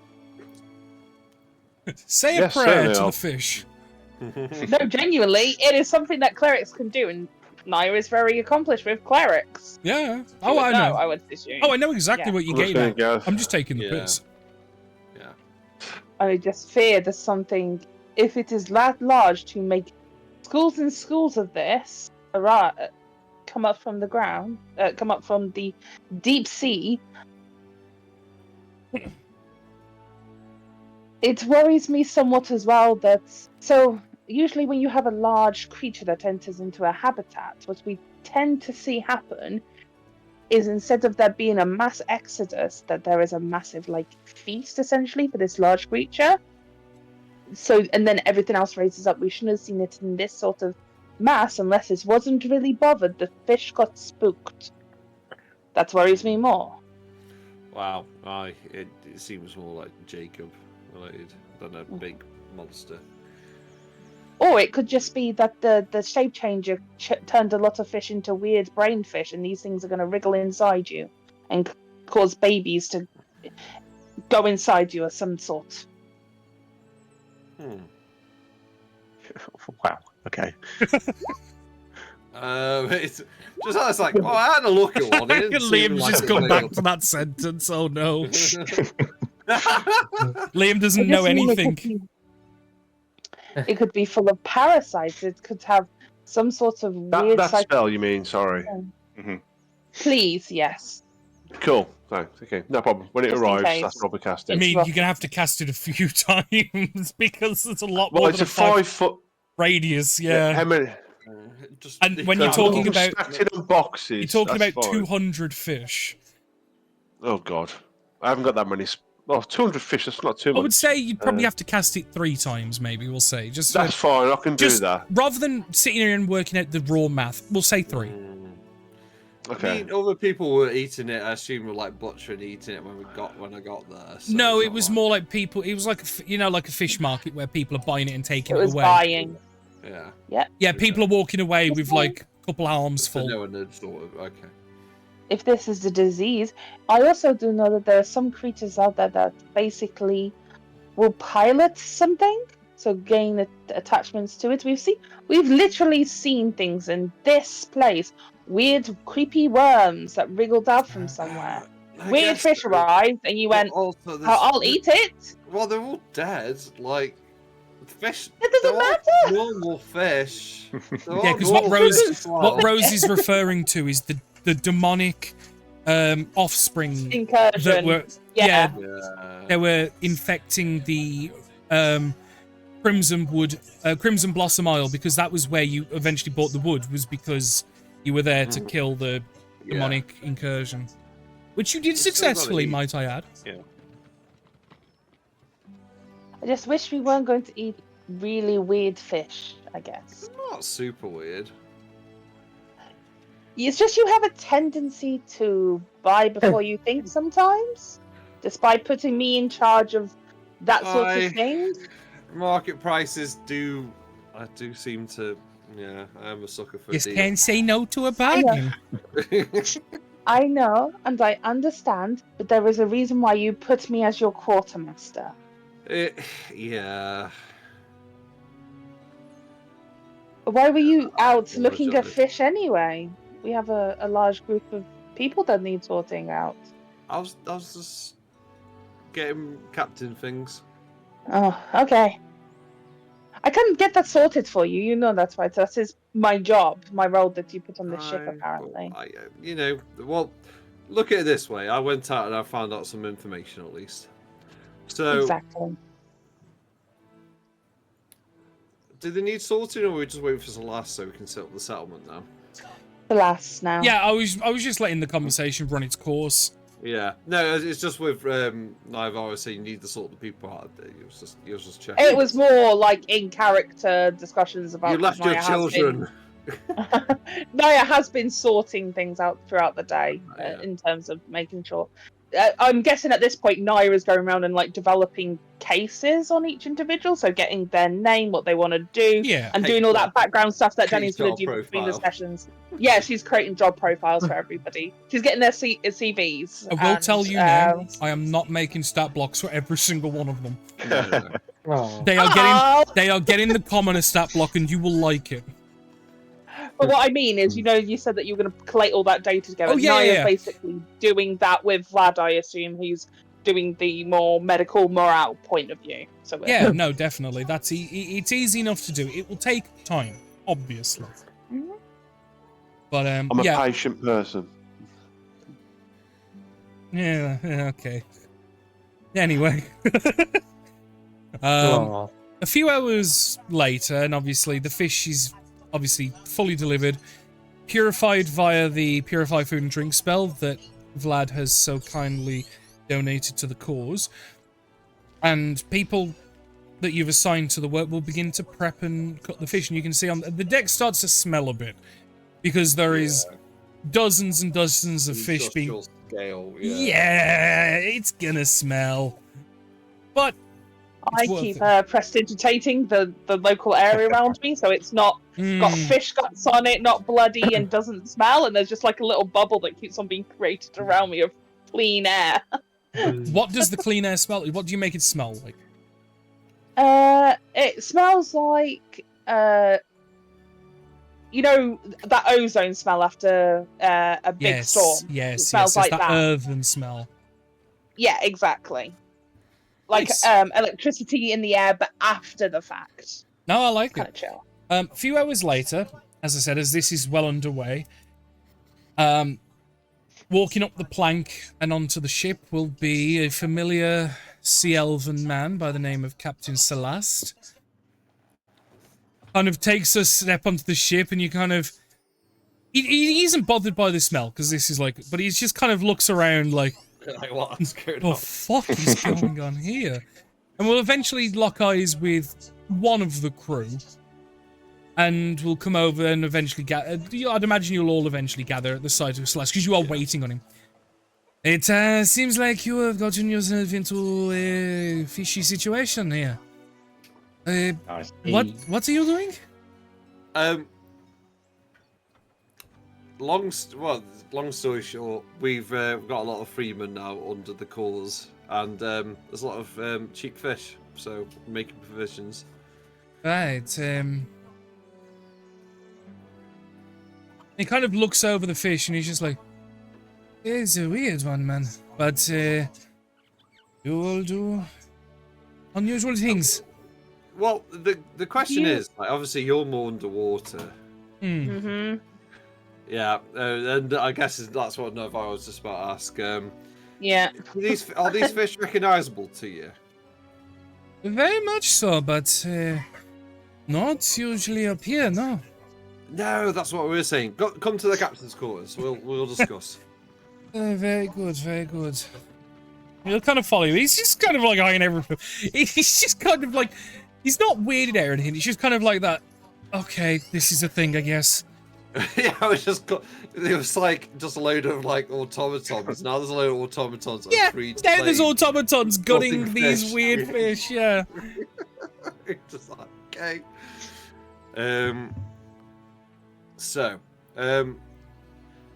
Say a Yes, prayer certainly to I'll- the fish. No, genuinely, it is something that clerics can do, and Naya is very accomplished with clerics. Yeah. She Oh, would I know. I would assume. Oh, I know exactly Yeah. what you're I'm just getting gonna at. go. I'm just taking the Yeah. piss. Yeah. I just fear there's something, if it is that large to make schools and schools of this come up from the ground, come up from the deep sea. It worries me somewhat as well that, so usually when you have a large creature that enters into a habitat, what we tend to see happen is instead of there being a mass exodus, that there is a massive feast essentially for this large creature. So, and then everything else raises up. We shouldn't have seen it in this sort of mass unless it wasn't really bothered. The fish got spooked. That worries me more. Wow. It seems more like Jacob related than a big monster. Or it could just be that the shape changer turned a lot of fish into weird brain fish, and these things are going to wriggle inside you and cause babies to go inside you of some sort. Wow. Okay. It's just I was like, oh, I had a look at one. It didn't seem Liam's like just it come was back real. to that sentence. Oh no. Liam doesn't I know just mean anything. It could be full of parasites. It could have some sort of weird That spell, you mean? Sorry. Please, yes. Cool. Thanks. Okay, no problem. When it Just in arrives, case. that's probably cast I it. mean, rough. you're gonna have to cast it a few times because there's a lot Well, more it's than a a 5 foot. radius. How Yeah. many? Just And when you're So talking I'm about- stacked in boxes. You're talking that's about fine. 200 fish. Oh god, I haven't got that many. 200 fish. That's not too much. I would say you'd probably have to cast it 3 times, maybe. We'll say just That's fine. I can do just that. rather than sitting here and working out the raw math. We'll say 3. Okay. I mean, other people were eating it. I assume were like butchering eating it when I got there. So No, it's it not was like- more like people. It was like like a fish market where people are buying it and taking It it was away. buying. Yeah. Yeah, people are walking away with Just like- like a couple arms So full. no one had sort of okay. If this is the disease, I also do know that there are some creatures out there that basically will pilot something, so gain attachments to it. We've literally seen things in this place. Weird, creepy worms that wriggled out from somewhere. I Weird guess fish so. arrived, and you But went, also "Oh, there's- I'll eat it." Well, they're all dead. Like fish. It doesn't they're all matter. Normal fish. Yeah, because what Rose is referring to is the demonic offspring Incursion. that were Yeah. they were infecting the Crimson Blossom Isle, because that was where you eventually bought the wood, was because you were there to kill the demonic incursion, which you did It's still gotta successfully, eat. might I add. I just wish we weren't going to eat really weird fish, I guess. Not super weird. It's just you have a tendency to buy before you think sometimes, despite putting me in charge of that sort of thing. Market prices do. I do seem to. Yeah, I am a sucker for a Just deal. can't say no to a bargain. I know, and I understand, but there is a reason why you put me as your quartermaster. Yeah. Why were you out looking at Apologise. fish anyway? We have a large group of people that need sorting out. I was just getting captain things. Oh, okay. I can get that sorted for you. You know that's right. That is my job, my role that you put on the ship, apparently. Well, look at it this way. I went out and I found out some information at least. So, Exactly. do they need sorting, or are we just waiting for Celeste so we can set up the settlement now? The last now. Yeah, I was just letting the conversation run its course. Yeah. No, it's just with Naivara saying you need to sort the people out. He was just checking. It was more like in character discussions about. You left your Naya has children. Naya has been sorting things out throughout the day Yeah. in terms of making sure. I'm guessing at this point Naya is going around and like developing cases on each individual, so getting their name, what they want to do, Yeah. and doing all that background stuff that Danny's going job to do between the profile. sessions. Yeah, she's creating job profiles for everybody. She's getting their CVs. I will and, tell you now, I am not making stat blocks for every single one of them. No. Oh. They are Oh! getting the commoner stat block, and you will like it. But what I mean is, you said that you were going to collate all that data together. Oh, yeah, Naya's yeah. basically doing that with Vlad, I assume, who's doing the more medical morale point of view. So Yeah, no, definitely. That's it's easy enough to do. It will take time, obviously. Mhm. But I'm a yeah, patient person. yeah, okay. Anyway, Oh. a few hours later, and obviously the fish is obviously fully delivered, purified via the Purify Food and Drink spell that Vlad has so kindly donated to the cause. And people that you've assigned to the work will begin to prep and cut the fish. And you can see on the deck starts to smell a bit, because there is dozens and dozens of fish being... Industrial scale. Yeah, it's gonna smell. But I worth keep it. prestidigitating the local area around me, so it's not got Mm. fish guts on it, not bloody, and doesn't smell. And there's just like a little bubble that keeps on being created around me of clean air. What does the clean air smell? What do you make it smell like? It smells like you know that ozone smell after a big storm. Yes, It smells yes. like That that. earthen smell. Yeah, exactly. Like Nice. electricity in the air, but after the fact. No, I like Kind it. of chill. A few hours later, as I said, as this is well underway, walking up the plank and onto the ship will be a familiar sea elven man by the name of Captain Celeste. Kind of takes a step onto the ship, and you kind of... He isn't bothered by the smell, because this is like... But he just kind of looks around like, Like, what's going what on? the fuck is going on here? And we'll eventually lock eyes with one of the crew. And we'll come over and eventually gather... I'd imagine you'll all eventually gather at the site of Celeste, because you are waiting on him. It seems like you have gotten yourself into a fishy situation here. Nice. What are you doing? Long story short, we've got a lot of freemen now under the cause, and there's a lot of cheap fish, so making provisions. Right, he kind of looks over the fish and he's just like, it's a weird one, man. But, you all do unusual things. Well, the question Yeah. is, like, obviously you're more underwater. Hmm. Mm-hmm. Yeah, and I guess that's what Nova was just about to ask. Yeah. Are these fish recognisable to you? Very much so, but, not usually up here, no. No, that's what we were saying. Come to the captain's quarters. We'll discuss. Very good, very good. He'll kind of follow you. He's just kind of like eyeing everything. He's just kind of like, he's not weirded out or anything. He's just kind of like that. Okay, this is a thing, I guess. Yeah, it was like just a load of like automatons. Now there's a load of automatons. That Yeah, are free to now there's play. automatons gutting Gutting these fish. weird fish, yeah. Just like, okay. So,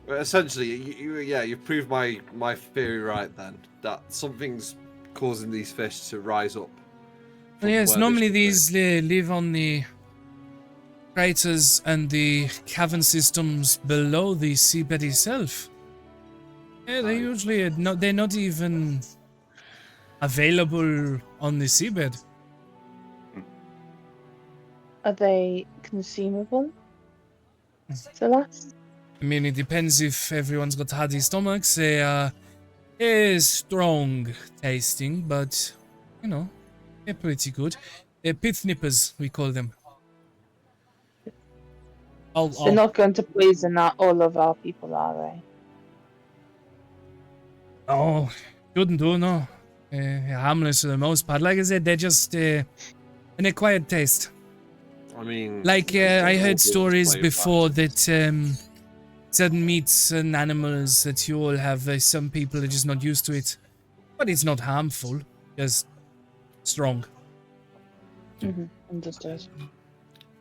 essentially, you proved my theory right then, that something's causing these fish to rise up. from Yes, where they normally should be. these live on the craters and the cavern systems below the seabed itself. Yeah, they usually they're not even available on the seabed. Are they consumable? Celeste? I mean, it depends if everyone's got hearty stomachs. They are strong tasting, but, you know, they're pretty good. They're pith nippers, we call them. They're not going to poison all of our people, are they? Oh, shouldn't do, no. Harmless for the most part. Like I said, they're just an acquired taste. I mean, Like, I heard stories play before back. that certain meats and animals that you all have, some people are just not used to it. But it's not harmful, just strong. Mm-hmm. Understood.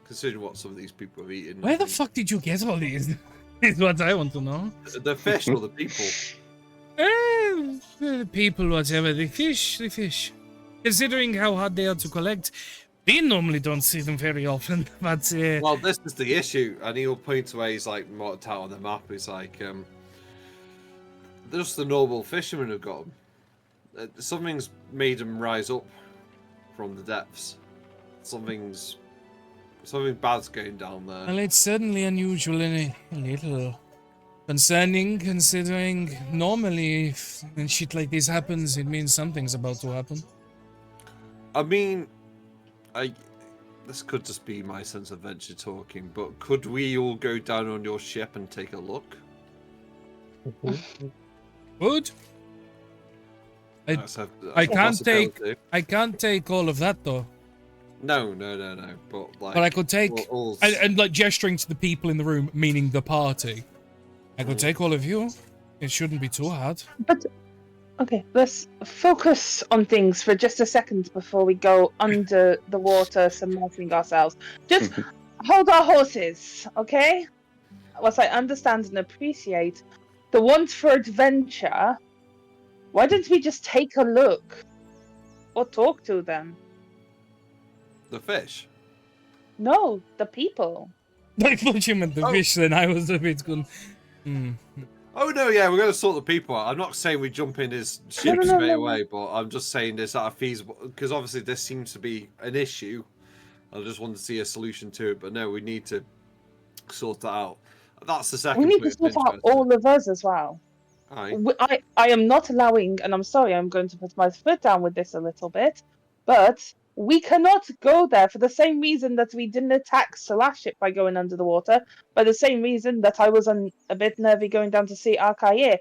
Considering what some of these people have eaten. Where the fuck did you get all these? Is what I want to know. The fish or the people? The people, whatever. The fish. Considering how hard they are to collect, we normally don't see them very often. But Well, this is the issue, and he'll point to where he's like marked out on the map. He's like, just the normal fishermen have got them. Something's made them rise up from the depths. Something bad's going down there. well, it's certainly unusual and a little concerning, considering normally when shit like this happens, it means something's about to happen. I mean, this could just be my sense of adventure talking, but could we all go down on your ship and take a look? Good. I That's a can't take- possibility. I can't take all of that though. No. But like, But I could take all- and like gesturing to the people in the room, meaning the party. I could take all of you. It shouldn't be too hard. But Okay, let's focus on things for just a second before we go under the water, submerging ourselves. Just hold our horses, okay? What I understand and appreciate, the want for adventure. Why don't we just take a look or talk to them? The fish. No, the people. I thought you meant the Oh. fish. Then I was a bit going. Oh no, yeah, we're going to sort the people out. I'm not saying we jump in his ship no, straight no. away, but I'm just saying is that feasible? Because obviously this seems to be an issue. I just want to see a solution to it, but no, we need to sort that out. That's the second. We need to point of sort out interest. all of us as well. Aye. I am not allowing, and I'm sorry, I'm going to put my foot down with this a little bit, but we cannot go there for the same reason that we didn't attack Salash ship by going under the water, by the same reason that I was a bit nervy going down to see Arcaye.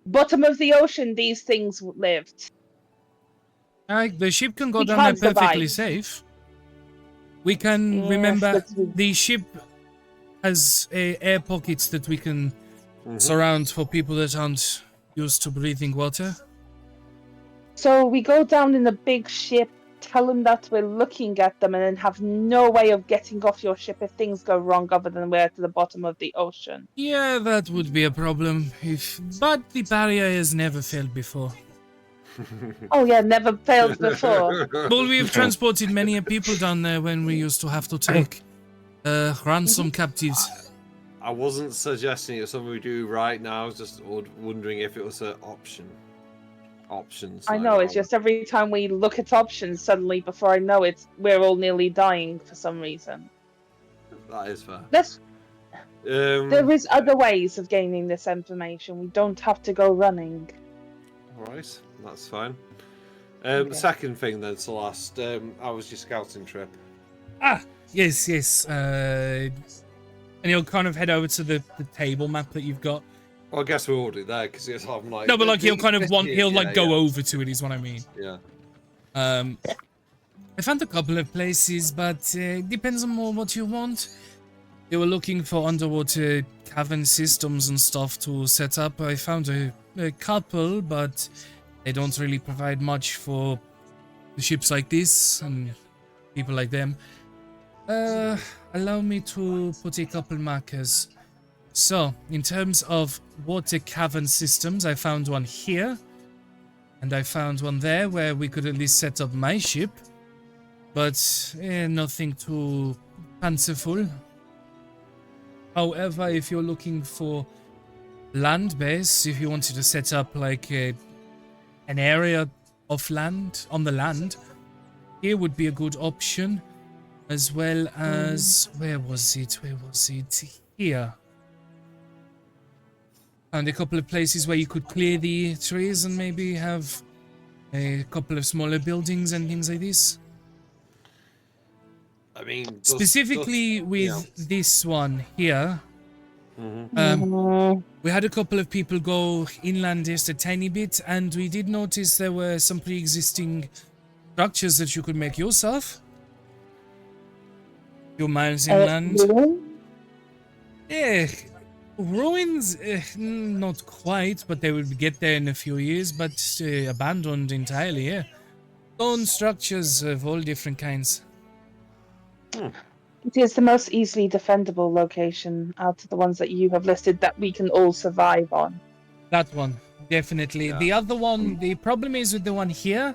Bottom of the ocean, these things lived. The ship can go We down there can't perfectly survive. safe. We can Yes, remember but the ship has air pockets that we can Mhm. surround for people that aren't used to breathing water. So we go down in a big ship, tell them that we're looking at them, and then have no way of getting off your ship if things go wrong other than we're at the bottom of the ocean. Yeah, that would be a problem. But the barrier has never failed before. Oh yeah, never failed before. Well, we've transported many people down there when we used to have to take ransom captives. I wasn't suggesting it's something we do right now. I was just wondering if it was an option. Options. I know, it's just every time we look at options, suddenly before I know it, we're all nearly dying for some reason. That is fair. There is other ways of gaining this information. We don't have to go running. All right, that's fine. Okay. Second thing then, Celeste. How was your scouting trip? Yes. And you'll kind of head over to the table map that you've got. Well, I guess we're already there because it's I'm like. No, but like he'll kind of he'll like go yeah. over to it, is what I mean. Yeah. I found a couple of places, but depends on more what you want. They were looking for underwater cavern systems and stuff to set up. I found a couple, but they don't really provide much for the ships like this and people like them. Allow me to put a couple markers. So, in terms of water cavern systems, I found one here. And I found one there where we could at least set up my ship. But nothing too fanciful. However, if you're looking for land base, if you wanted to set up like an area of land, on the land, here would be a good option. As well as, where was it? Here. Found a couple of places where you could clear the trees and maybe have a couple of smaller buildings and things like this. I mean, Specifically with this one here, Mhm. we had a couple of people go inland just a tiny bit, and we did notice there were some pre-existing structures that you could make yourself. Few miles inland. Yeah, ruins, not quite, but they will get there in a few years, but abandoned entirely, yeah. Stone structures of all different kinds. It is the most easily defendable location out of the ones that you have listed that we can all survive on. That one, definitely. Yeah. The other one, the problem is with the one here,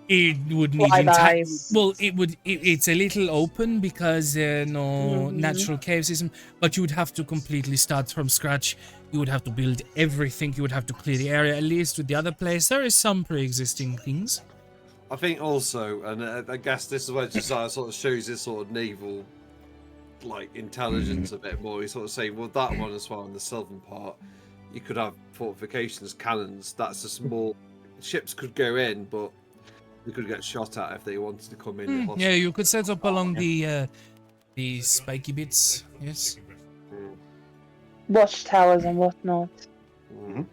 it would need Wide eyes. well, it's a little open because there are no natural cave system, but you would have to completely start from scratch. You would have to build everything. You would have to clear the area. At least with the other place, there is some pre-existing things. I think also, and I guess this is where Josiah sort of shows his sort of naval, like, intelligence a bit more. He's sort of saying, well, that one as well in the southern part, you could have fortifications, cannons. That's a small ships could go in, but they could get shot at if they wanted to come in. Yeah, you could set up along the spiky bits. Yes. Watchtowers and whatnot. Mhm.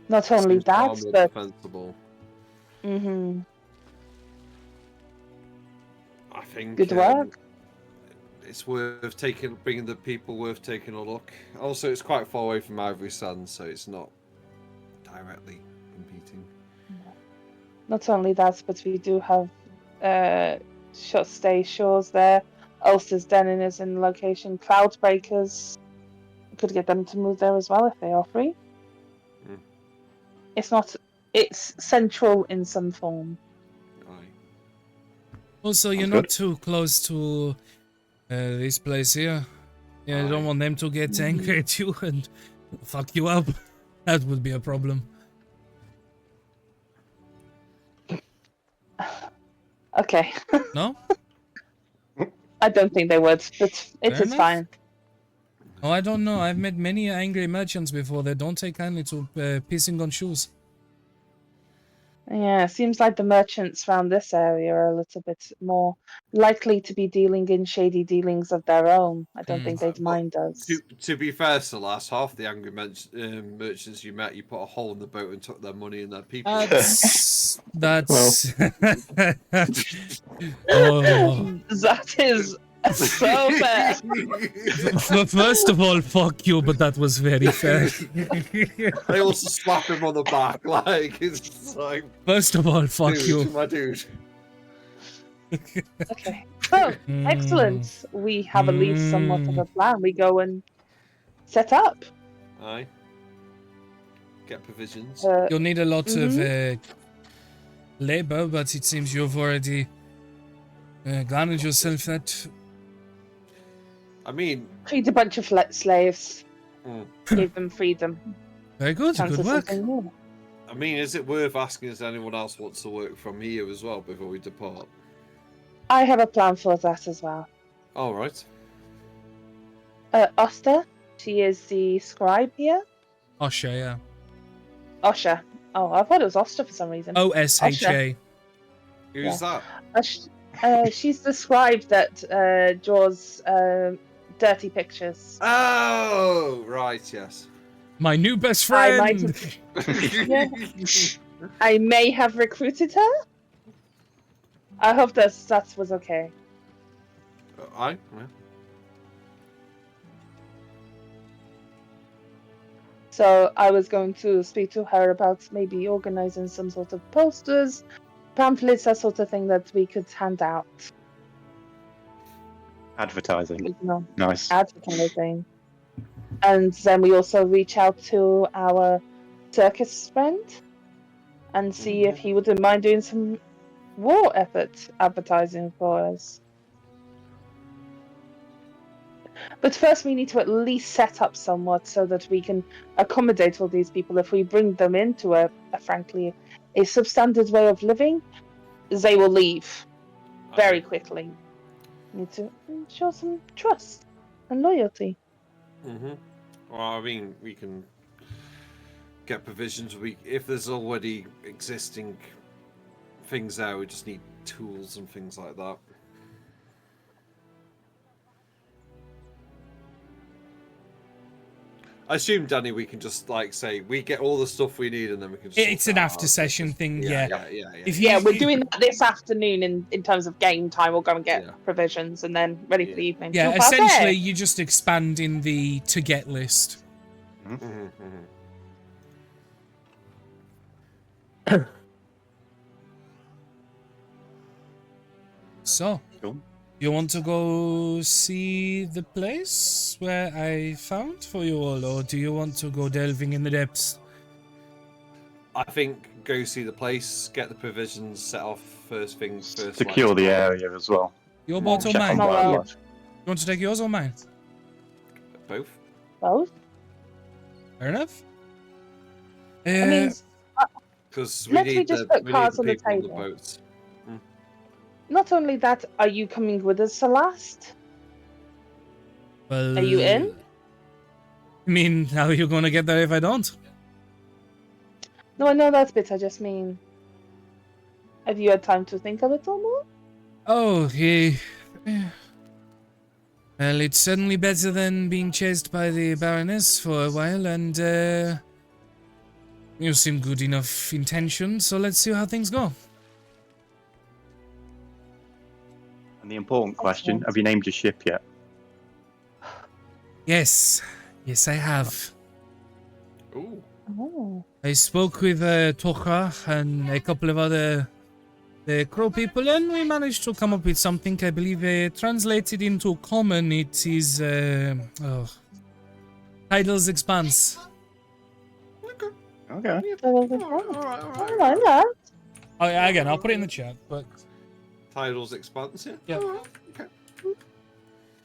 Not only Seems far that, more but defensible. I think Good work. It's worth bringing the people worth taking a look. Also, it's quite far away from Ivory Sands, so it's not directly competing. Not only that, but we do have Stay Shores there. Ulster's Denon is in the location. Cloudbreakers, we could get them to move there as well if they are free. Mm. It's not. It's central in some form. Aye. Also, you're Sounds not good. too close to this place here. Yeah, I don't Aye. want them to get Mhm. angry at you and fuck you up. That would be a problem. Okay, No? I don't think they would, but it Fair is enough. fine. Oh, I don't know. I've met many angry merchants before. They don't take kindly to pissing on shoes. Yeah, seems like the merchants around this area are a little bit more likely to be dealing in shady dealings of their own. I don't Hmm. think they'd But mind us. To be fair, Celeste, half the angry merchants you met, you put a hole in the boat and took their money and their people. That's... Well. Oh. That is so fair. First of all, fuck you, but that was very fair. I also slap him on the back, like it's like, First of all, fuck dude, you. my dude. Okay. So, excellent. We have at least somewhat of a plan. We go and set up. Aye. Get provisions. You'll need a lot of Mhm. labor, but it seems you've already garnered yourself that. I mean, Freed a bunch of slaves. Mm. Gave them freedom. Very good, Chance good of work. something more. I mean, is it worth asking if anyone else wants to work from here as well before we depart? I have a plan for that as well. All right. Oster, she is the scribe here. Osha, yeah. Osha. Oh, I thought it was Oster for some reason. OSHA. Who's that? She's the scribe that draws dirty pictures. Oh, right, yes. My new best I might friend. I may have recruited her. I hope that was okay. Aye. Yeah. So I was going to speak to her about maybe organizing some sort of posters, pamphlets, that sort of thing that we could hand out. Advertising. You know, Nice. advertising. And then we also reach out to our circus friend and see if he wouldn't mind doing some war effort advertising for us. But first we need to at least set up somewhat so that we can accommodate all these people. If we bring them into a frankly, a substandard way of living, they will leave very quickly. We need to show some trust and loyalty. Mm-hmm. Well, I mean, we can get provisions. If there's already existing things there, we just need tools and things like that. I assume, Danny, we can just like say we get all the stuff we need, and then we can. It's sort an that after out. session thing, yeah. Yeah. If you, Yeah, we're doing that this afternoon in terms of game time. We'll go and get Yeah. provisions and then ready for the evening. Yeah, Two party. essentially, you just expand in the to get list. Mm-hmm, mm-hmm. So, Cool. you want to go see the place where I found for you all, or do you want to go delving in the depths? I think go see the place, get the provisions set off first things first. Secure like, the tomorrow. area as well. Your boat or Check mine? on You Well, wildlife. want to take yours or mine? Both. Both. Fair enough. I mean, Because we Let me need just the, put we need cards the on the people on the table. boats. not only that, are you coming with us, Celeste? Well, Are you in? I mean, how are you going to get there if I don't? No, I know that bit. I just mean, have you had time to think a little more? Oh, he. Well, it's certainly better than being chased by the Baroness for a while, and you seem good enough intentioned, so let's see how things go. And the important question, Excellent. have you named your ship yet? Yes, yes, I have. Ooh. Oh. I spoke with Tocha and a couple of other crow people, and we managed to come up with something. I believe translated into common, it is Tidal's Expanse. Okay. Oh, I like that. Oh, yeah, again, I'll put it in the chat. But Titles expanse, yeah. Yeah. Alright, okay.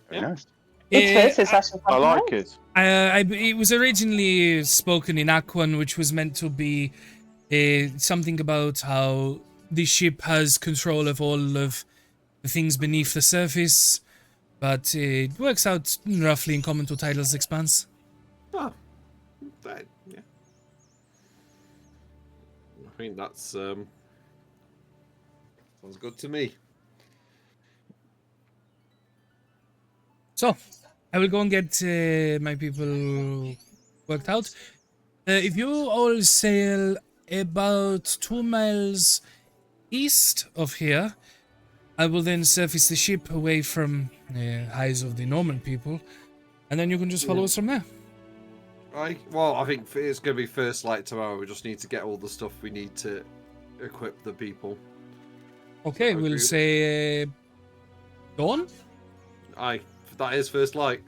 Very nice. It's first, it's actually I quite like nice. it. it was originally spoken in Aquan, which was meant to be something about how the ship has control of all of the things beneath the surface, but it works out roughly in common to Tidal's Expanse. Oh, yeah. I think that's sounds good to me. So, I will go and get my people worked out. If you all sail about 2 miles east of here, I will then surface the ship away from the eyes of the Norman people, and then you can just follow us from there. I think it's going to be first light tomorrow. We just need to get all the stuff we need to equip the people. Okay, I we'll agree. say dawn. That is first light.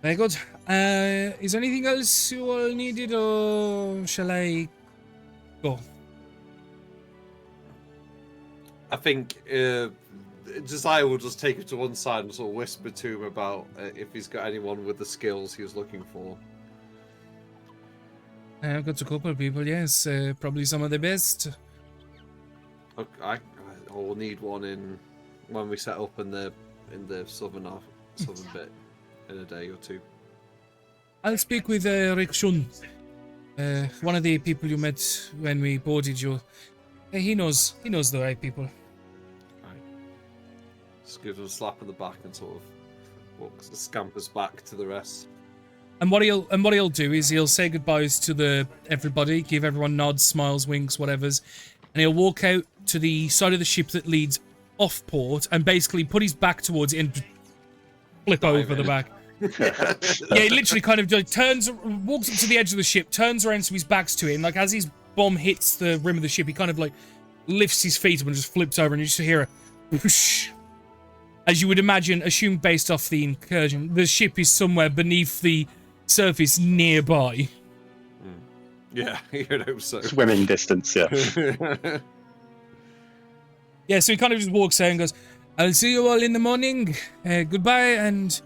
Very good. Is there anything else you all needed, or shall I go? I think Josiah will just take him to one side and sort of whisper to him about if he's got anyone with the skills he was looking for. I've got a couple of people, yes. Probably some of the best. Okay, I will need one in when we set up in the southern bit in a day or two. I'll speak with Rick Shun, one of the people you met when we boarded you. He knows the right people. Right. Just give him a slap on the back and sort of scampers back to the rest. And what he'll do is he'll say goodbyes to everybody, give everyone nods, smiles, winks, whatevers, and he'll walk out to the side of the ship that leads off port and basically put his back towards it and flip over the back. Yeah, he literally kind of like walks up to the edge of the ship, turns around so his back's to it, and like as his bomb hits the rim of the ship, he kind of like lifts his feet up and just flips over, and you just hear a whoosh. As you would imagine, assumed based off the incursion, the ship is somewhere beneath the surface nearby. Yeah, you'd hope so. Swimming distance, yeah. Yeah, so he kind of just walks out and goes, I'll see you all in the morning. Goodbye and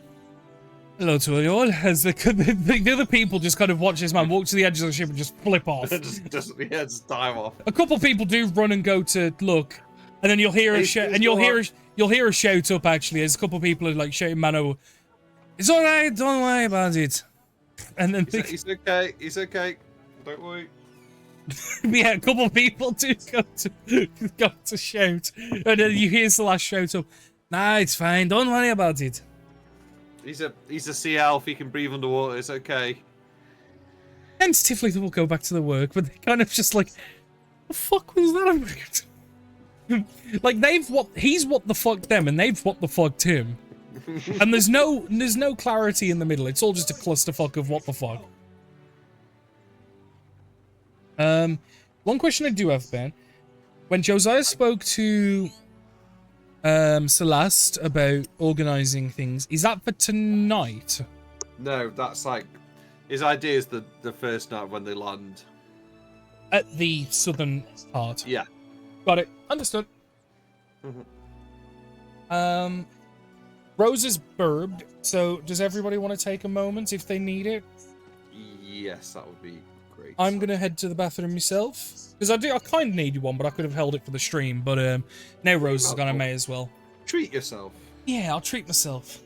hello to you all. As the other people just kind of watch this man walk to the edge of the ship and just flip off. just dive off. A couple of people do run and go to look, and then you'll hear a shout, and you'll hear a shout up actually as a couple of people are like shouting, "Mano, it's all right, don't worry about it." And then He's okay. He's okay. Don't worry. yeah, a couple of people do go to shout, and then you hear the last shout up. Nah, it's fine. Don't worry about it. He's a sea elf. He can breathe underwater. It's okay. Tentatively, they will go back to the work, but they kind of just like, the fuck was that about? Like he's what the fucked them, and they've what the fucked him, and there's no clarity in the middle. It's all just a clusterfuck of what the fuck. One question I do have, Ben. When Josiah spoke to Celeste about organizing things, is that for tonight? No, that's like his idea is the first night when they land. At the southern part. Yeah. Got it. Understood. Rose is burbed, so does everybody want to take a moment if they need it? Yes, that would be great. I'm gonna head to the bathroom myself because I kind of needed one, but I could have held it for the stream. But now Rose is gonna may as well. Treat yourself. Yeah, I'll treat myself.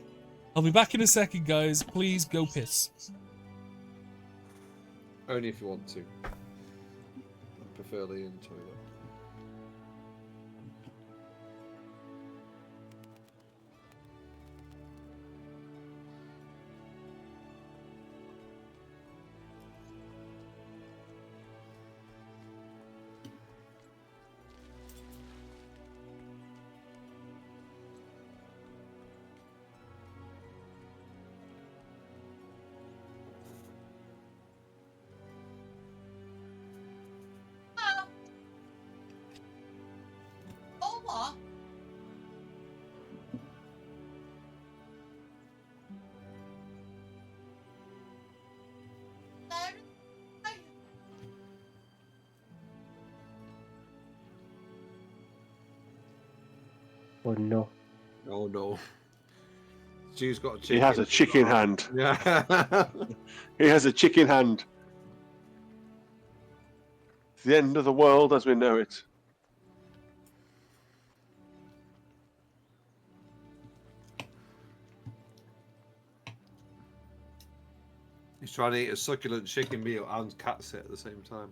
I'll be back in a second, guys. Please go piss. Only if you want to. I prefer the in toilet. Oh no. Oh no. Stu's got a chicken. He has a chicken hand. Yeah. He has a chicken hand. It's the end of the world as we know it. He's trying to eat a succulent chicken meal and cat sit at the same time.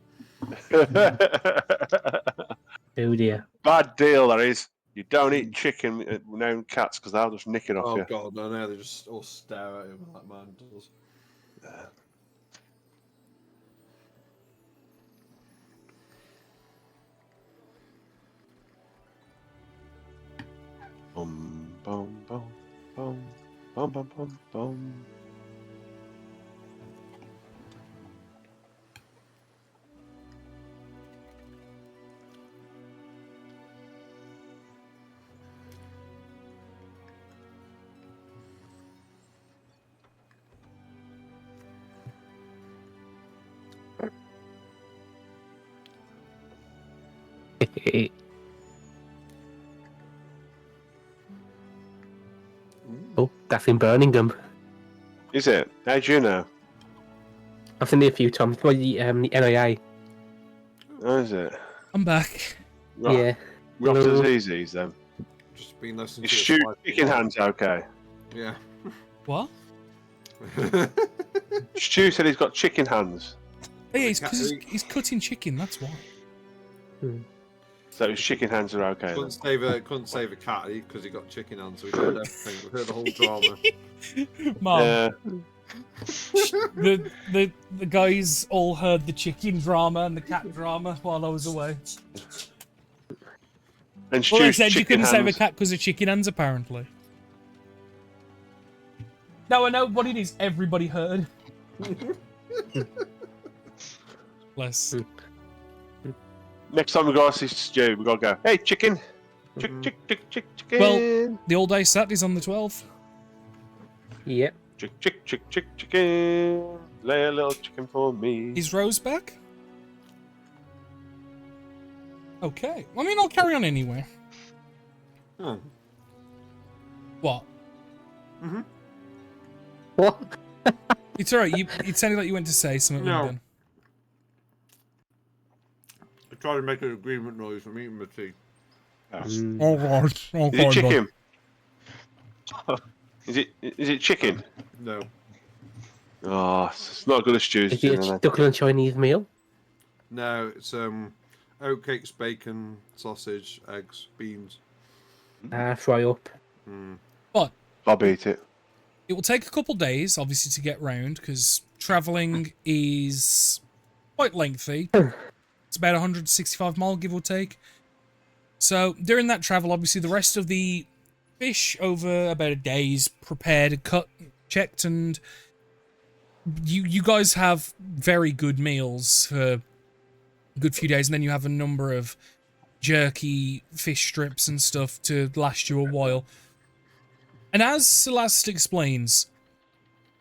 Oh dear. Bad deal, that is. You don't eat chicken with known cats because they'll just nick it off Oh you. god, no, no, they just all stare at him like man does. Bum, bum, bum, bum, bum, bum, bum, bum. Oh, that's in Birmingham. Is it? How do you know? I've seen it a few times by the NIA. Oh, is it? I'm back. Right. Yeah. We're off to Hello. Zzz's then. Just been listening Is to Stu a chicken hands okay? Yeah. What? Stu said he's got chicken hands. Oh, yeah, because he's cutting chicken, that's why. So his chicken hands are okay. couldn't save a cat because he got chicken hands. So we heard everything. We heard the whole drama. Mom, Yeah. the guys all heard the chicken drama and the cat drama while I was away. And Well, they Stu's said you chicken couldn't save a hands. cat because of chicken hands, apparently. No, I know what it is. Everybody heard. Bless. Next time we go see Stu, we gotta go. Hey, chicken. Chicken. Well, the all-day Saturday's on the 12th. Yep. Chicken. Lay a little chicken for me. Is Rose back? Okay. I mean, I'll carry on anyway. Hmm. What? What? It's alright. It sounded like you went to say something. No. Then. I tried to make an agreement noise from eating my tea. Oh God. Oh Is it chicken? Is it chicken? No. Oh, it's not good as Stu's. Is it a duckling Chinese meal? No, it's oatcakes, bacon, sausage, eggs, beans. Fry up. But I'll beat it. it will take a couple days, obviously, to get round because traveling is quite lengthy. It's about 165 mile, give or take. So during that travel, obviously, the rest of the fish over about a day is prepared and cut, checked, and you guys have very good meals for a good few days, and then you have a number of jerky fish strips and stuff to last you a while. And as Celeste explains,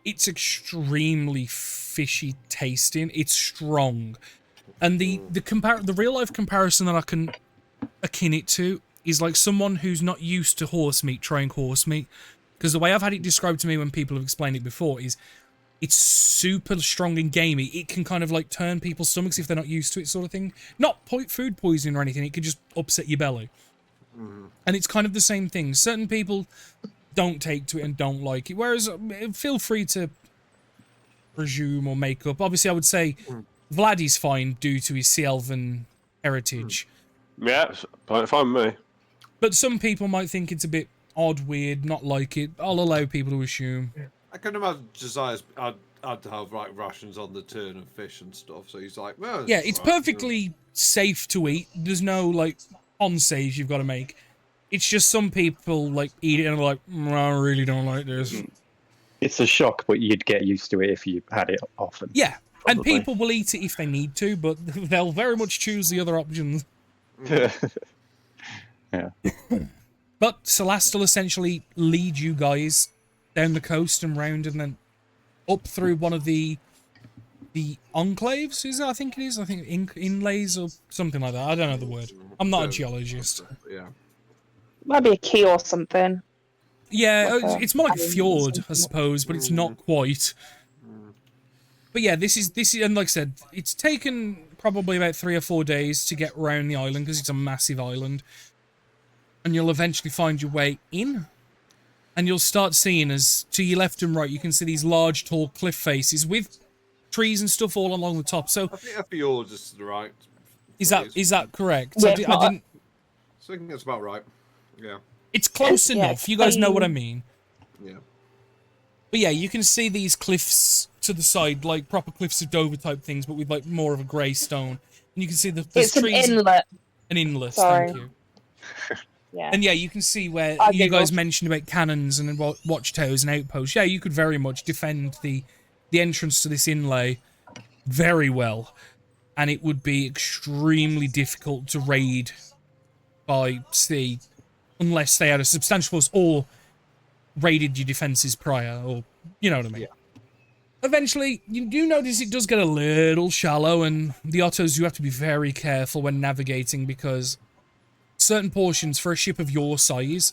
it's extremely fishy tasting. It's strong. And the real life comparison that I can akin it to is like someone who's not used to horse meat trying horse meat. Because the way I've had it described to me when people have explained it before is it's super strong and gamey. It can kind of like turn people's stomachs if they're not used to it, sort of thing. Not food poisoning or anything. It could just upset your belly. And it's kind of the same thing. Certain people don't take to it and don't like it. Whereas, feel free to presume or make up. Obviously, I would say Vladdy's fine due to his Sea Elven heritage. Yeah, it's fine with me. But some people might think it's a bit odd, weird, not like it. I'll allow people to assume. I can imagine Josiah's had to have like rations on the turn of fish and stuff, so he's like, well, Yeah, it's right, perfectly safe to eat. There's no, like, on-saves you've got to make. It's just some people, like, eat it and are like, I really don't like this. It's a shock, but you'd get used to it if you had it often. Yeah, and Probably. people will eat it if they need to, but they'll very much choose the other options. Yeah. But Celeste will essentially lead you guys down the coast and round and then up through one of the enclaves, is it? I think it is. I think inlays or something like that. I don't know the word. I'm not a geologist. Yeah. Might be a key or something. Yeah, Like a it's more like a canyon or fjord, I something. suppose, but it's not quite. But yeah, this is, and like I said, it's taken probably about 3 or 4 days to get around the island because it's a massive island. And you'll eventually find your way in. And you'll start seeing, as to your left and right, you can see these large, tall cliff faces with trees and stuff all along the top. So I think a fjord is the right. is phrase. that correct? Yeah, I, it's I not didn't. I think that's about right. Yeah. It's close Yeah, enough. You guys know what I mean. Yeah. But yeah, you can see these cliffs to the side, like proper cliffs of Dover type things, but with like more of a grey stone. And you can see there's It's an trees. inlet. An inlet. Sorry. Thank you. Yeah. And yeah, you can see where I you guys giggled. mentioned about cannons and watchtowers and outposts. Yeah, you could very much defend the entrance to this inlay very well, and it would be extremely difficult to raid by sea unless they had a substantial force or raided your defenses prior, or you know what I mean. Yeah. Eventually, you do notice it does get a little shallow, and the Ottos, you have to be very careful when navigating because certain portions for a ship of your size,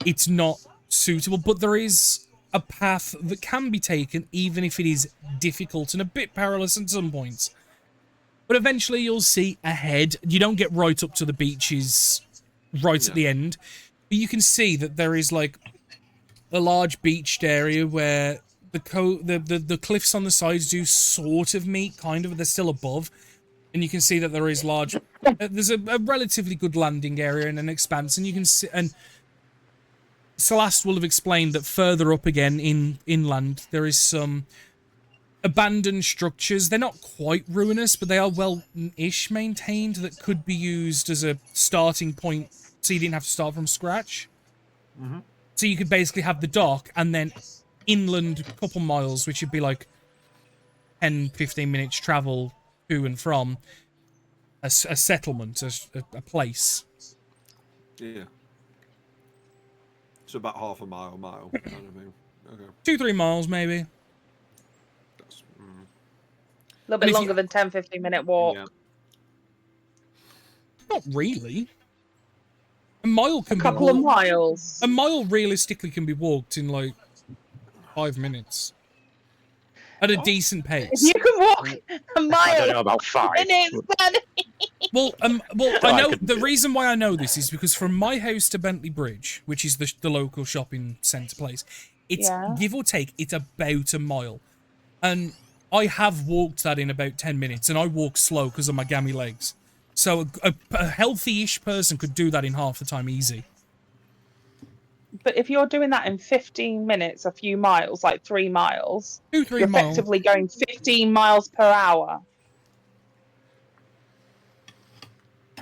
it's not suitable, but there is a path that can be taken even if it is difficult and a bit perilous at some points. But eventually you'll see ahead. You don't get right up to the beaches right at the end, but you can see that there is like a large beached area where the cliffs on the sides do sort of meet, kind of, but they're still above. And you can see that there is large. There's a relatively good landing area and an expanse, and you can see. And Celeste will have explained that further up again inland there is some abandoned structures. They're not quite ruinous, but they are well-ish maintained. That could be used as a starting point, so you didn't have to start from scratch. So you could basically have the dock and then inland a couple miles, which would be like 10-15 minutes travel to and from a settlement, a place. Yeah. So about half a mile, kind of thing. Okay. 2-3 miles, maybe. That's, A little bit if you- longer than 10-15 minute walk. yeah. Not really. A mile can A couple of be walked. miles. A mile realistically can be walked in like 5 minutes. At a decent If pace. you can walk a I don't mile know about 5. minutes, then Well, I I know could the do it. reason why I know this is because from my house to Bentley Bridge, which is the local shopping centre place, it's Yeah. give or take, it's about a mile, and I have walked that in about 10 minutes, and I walk slow because of my gammy legs. So a healthy-ish person could do that in half the time, easy. but if you're doing that in 15 minutes, a few miles, like 3 miles, 2-3 you're miles. effectively going 15 miles per hour.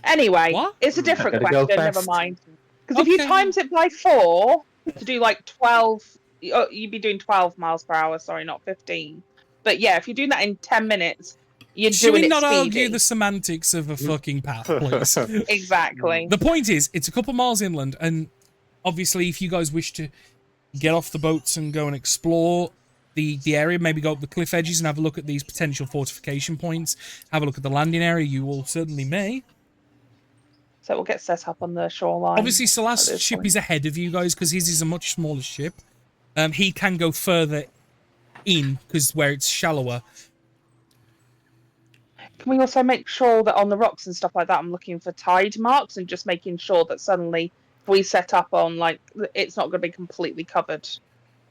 Anyway, What? it's a different Gotta go question. Never fast. mind. Because if you Okay. times it by 4 to do like 12, you'd be doing 12 miles per hour. Sorry, not 15. But yeah, if you're doing that in 10 minutes, you're Should doing we it not speedy. argue the semantics of a fucking path, please? Exactly. The point is, it's a couple miles inland, and obviously, if you guys wish to get off the boats and go and explore the area, maybe go up the cliff edges and have a look at these potential fortification points, have a look at the landing area, you all certainly may. So we'll get set up on the shoreline. Obviously, at Celeste's this ship point. is ahead of you guys because his is a much smaller ship. He can go further in because where it's shallower. Can we also make sure that on the rocks and stuff like that, I'm looking for tide marks and just making sure that suddenly if we set up on, like, it's not going to be completely covered.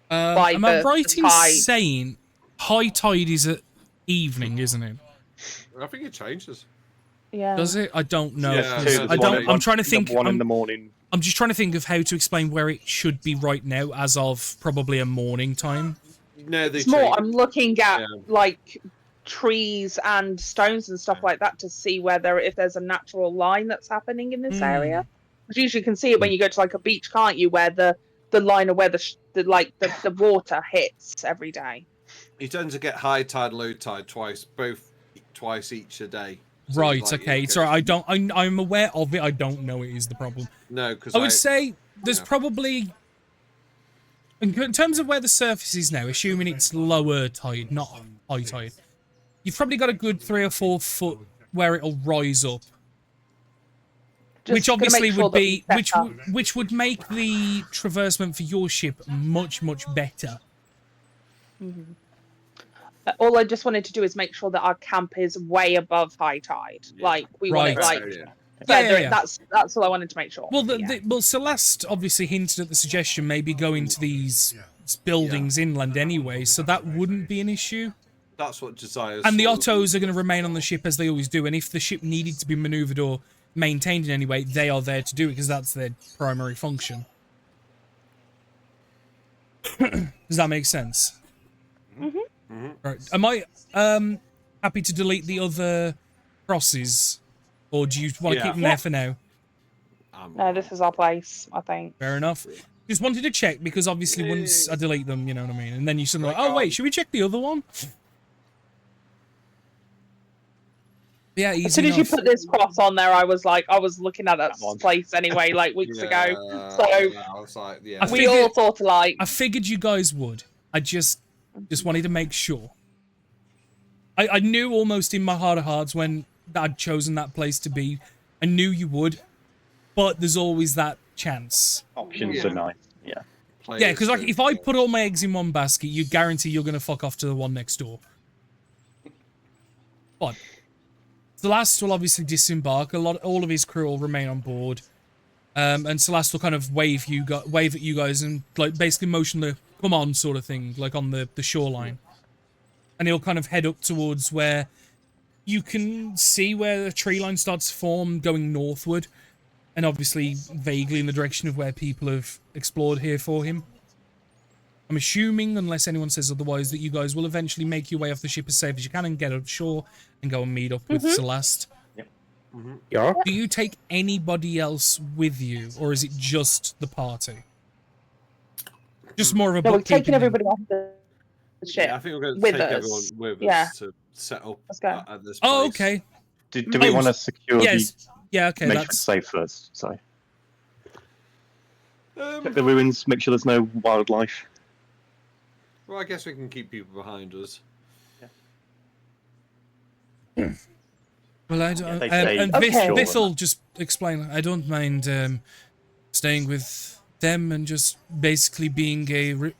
By Am I the right in tide. saying high tide is at evening, isn't it? I think it changes. Yeah. Does it? I don't know. Yeah, 'cause there's I one don't. at- I'm trying to think. One in I'm, the morning. I'm just trying to think of how to explain where it should be right now, as of probably a morning time. No, they It's more, change. I'm looking at Yeah. like trees and stones and stuff like that to see whether if there's a natural line that's happening in this Hmm. area. Because you usually can see it when you go to like a beach, can't you? Where the line of where the water hits every day. You tend to get high tide, low tide twice each a day. So Right. like, Okay. it Sorry. goes- I'm aware of it. I don't know it is the problem. No, because I would say there's yeah. probably, in terms of where the surface is now, assuming it's lower tide, not high tide, you've probably got a good 3 or 4 foot where it'll rise up. Just Which gonna obviously make sure would that be we set up- which would make the traversement for your ship much better. Mhm. All I just wanted to do is make sure that our camp is way above high tide. Yeah. Like we want it Right. like Yeah. further. Yeah. That's all I wanted to make sure. Well, Yeah. well, Celeste obviously hinted at the suggestion maybe going to these buildings inland anyway, so that wouldn't be an issue. That's what Josiah's. And the sort of- Ottos are going to remain on the ship as they always do, and if the ship needed to be maneuvered or maintained in any way, they are there to do it because that's their primary function. Does that make sense? Right. Am I happy to delete the other crosses, or do you want to Yeah. keep them Yeah. there for now? No, this is our place. I think. Fair enough. Just wanted to check because obviously once I delete them, you know what I mean, and then you suddenly like, oh wait, should we check the other one? Yeah, easy As soon as you enough. put this cross on there, I was looking at that one. place anyway, like weeks ago. Yeah, So yeah, I was like, yeah. I we figured- all thought alike. I figured you guys would. I just wanted to make sure. I knew almost in my heart of hearts when I'd chosen that place to be. I knew you would, but there's always that chance. Options Yeah. are nice. Yeah. Yeah, because like if I put all my eggs in one basket, you guarantee you're gonna fuck off to the one next door. But Celeste will obviously disembark. All of his crew will remain on board, and Celeste will kind of wave at you guys and like basically motion the come on sort of thing, like on the shoreline, and he'll kind of head up towards where you can see where the tree line starts to form going northward. And obviously, vaguely in the direction of where people have explored here for him. I'm assuming, unless anyone says otherwise, that you guys will eventually make your way off the ship as safe as you can and get ashore and go and meet up with Celeste. Yeah. Do you take anybody else with you, or is it just the party? Just more of a No, we're bookkeeping taking thing? everybody off the ship. Yeah, I think we're going to with take us. everyone with Yeah. us to set up Let's go. at this place. Oh, okay. Do we Oh, want to secure Yes. Yeah, okay, the make sure it's that's... safe first? Sorry. Check the Um, ruins. Make sure there's no wildlife. well, I guess we can keep people behind us. Well, I don't... they and say Okay. Vith'll just explain. I don't mind staying with them and just basically being a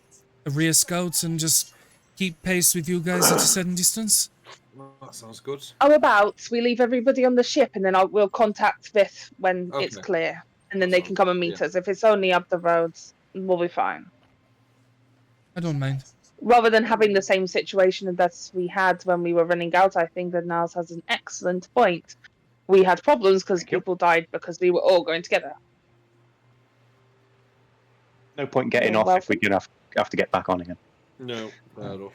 rear scout and just keep pace with you guys at a certain distance. Well, that sounds good. How about we leave everybody on the ship and then we'll contact Vith when it's Okay. clear, and then That they can sounds come and good, meet yeah. us. If it's only up the roads, we'll be fine. I don't mind. Rather than having the same situation that we had when we were running out, I think that Niles has an excellent point. We had problems because Thank you. people died because we were all going together. No point getting Yeah, off well- if we're gonna have to get back on again. No, fair enough.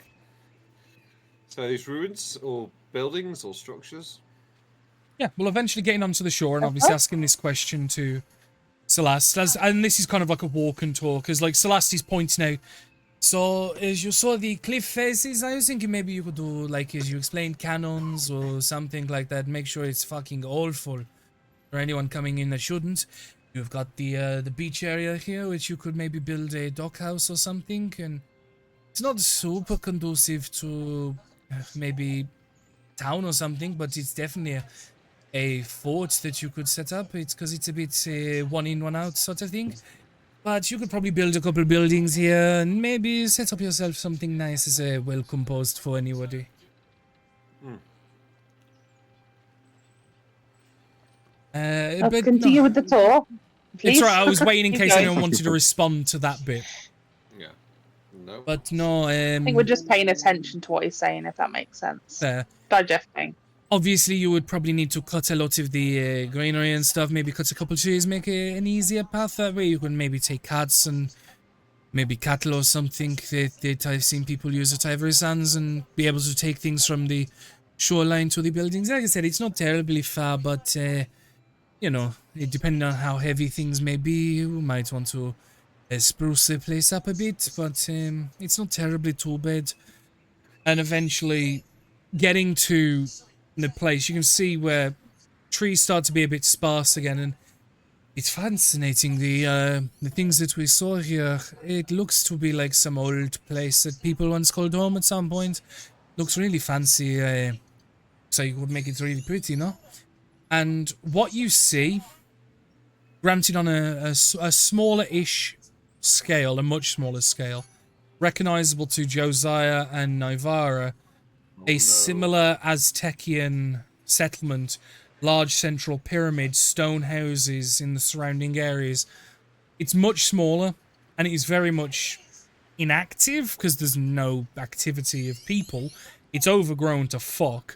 So these ruins or buildings or structures? Yeah, well, eventually getting onto the shore and obviously asking this question to Celeste, and this is kind of like a walk and talk, because like Celeste is pointing out. So, as you saw the cliff faces, I was thinking maybe you could do, like, as you explained, cannons or something like that. Make sure it's fucking awful for anyone coming in that shouldn't. You've got the beach area here, which you could maybe build a dockhouse or something, and it's not super conducive to maybe town or something, but it's definitely a fort that you could set up. It's because it's a bit one in, one out sort of thing. But you could probably build a couple buildings here and maybe set up yourself something nice as a well composed for anybody. Let's But continue no, with the tour. it's Please. right. I was waiting in Keep case going. anyone wanted to respond to that bit. Yeah. No. But no, I think we're just paying attention to what he's saying, if that makes sense. fair. Digesting. Obviously, you would probably need to cut a lot of the greenery and stuff. Maybe cut a couple trees, make an easier path that way. You can maybe take cats and maybe cattle or something that I've seen people use at Ivory Sands and be able to take things from the shoreline to the buildings. Like I said, it's not terribly far, but you know, depending on how heavy things may be, you might want to spruce the place up a bit. But it's not terribly too bad. And eventually, getting to the place, you can see where trees start to be a bit sparse again, and it's fascinating. The things that we saw here, it looks to be like some old place that people once called home at some point. Looks really fancy, so you would make it really pretty, no? And what you see granted on a smaller-ish scale, a much smaller scale, recognizable to Josiah and Nivara, a similar Aztecian settlement, large central pyramids, stone houses in the surrounding areas. It's much smaller, and it is very much inactive because there's no activity of people. It's overgrown to fuck.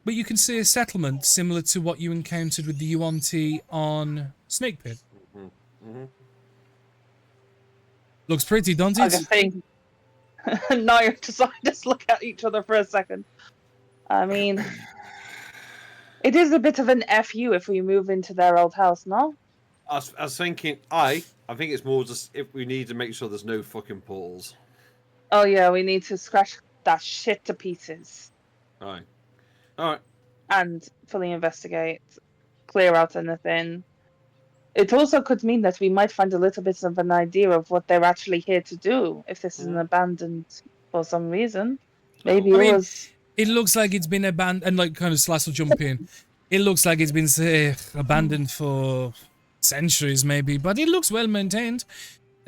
But you can see a settlement similar to what you encountered with the Yuan-Ti on Snake Pit. Looks pretty, don't I it? think Naya decided to look at each other for a second. I mean, it is a bit of an FU if we move into their old house, no? I was thinking, I think it's more just if we need to make sure there's no fucking portals. Oh yeah, we need to scratch that shit to pieces All right. and fully investigate, clear out anything. It also could mean that we might find a little bit of an idea of what they're actually here to do, if this is an abandoned for some reason. Maybe I it mean, was... it looks like it's been abandoned, and like kind of Slash will jump in. It looks like it's been, say, abandoned for centuries, maybe, but it looks well maintained,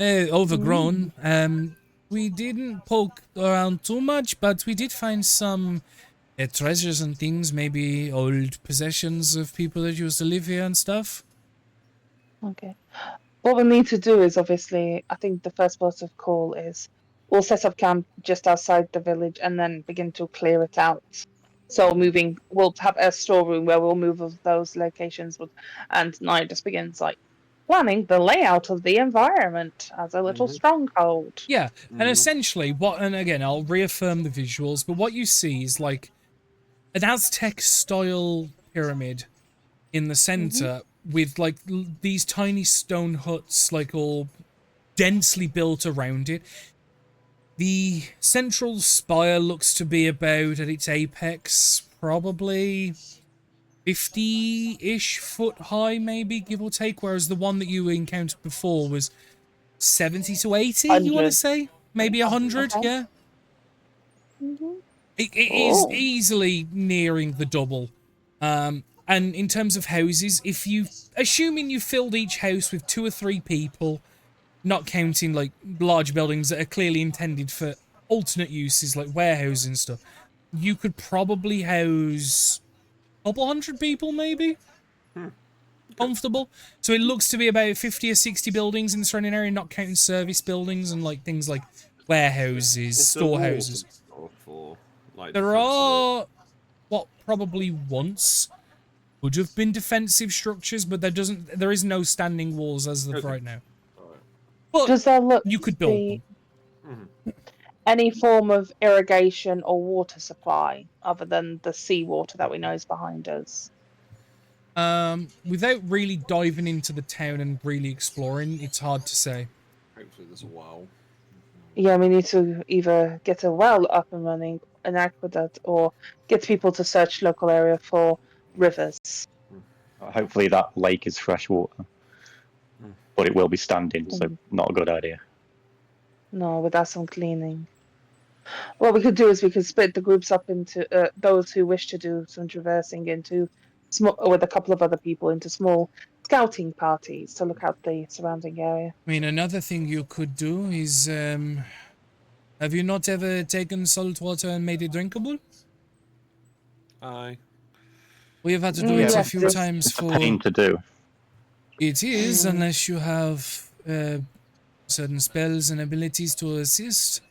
overgrown. We didn't poke around too much, but we did find some treasures and things, maybe old possessions of people that used to live here and stuff. Okay. What we need to do is obviously, I think the first port of call is we'll set up camp just outside the village and then begin to clear it out. So we'll have a storeroom where we'll move of those locations, and Naya just begins like planning the layout of the environment as a little stronghold. Yeah, and essentially and again, I'll reaffirm the visuals, but what you see is like an Aztec-style pyramid in the center with like these tiny stone huts, like all densely built around it. The central spire looks to be about at its apex, probably 50-ish foot high, maybe, give or take, whereas the one that you encountered before was 70 to 80, you want to 100. say? Maybe 100, Okay. yeah? It is easily nearing the double. And in terms of houses, assuming you filled each house with 2 or 3 people, not counting like large buildings that are clearly intended for alternate uses like warehouses and stuff, you could probably house a couple hundred people, maybe? Comfortable. So it looks to be about 50 or 60 buildings in the surrounding area, not counting service buildings and like things like warehouses, storehouses. There are what probably once would have been defensive structures, but there is no standing walls as of right now. But Does there look you could to build be them. any form of irrigation or water supply other than the seawater that we know is behind us? Without really diving into the town and really exploring, it's hard to say. Hopefully there's a well. Yeah, we need to either get a well up and running, an aqueduct, or get people to search local area for rivers. Hopefully that lake is fresh water. But it will be standing, so not a good idea. No, without some cleaning. What we could do is we could split the groups up into those who wish to do some traversing into with a couple of other people into small scouting parties to look out the surrounding area. I mean, another thing you could do is, have you not ever taken salt water and made it drinkable? Aye. We have had to do it a Yes, few it's times It's a for... pain to do. It is, unless you have certain spells and abilities to assist.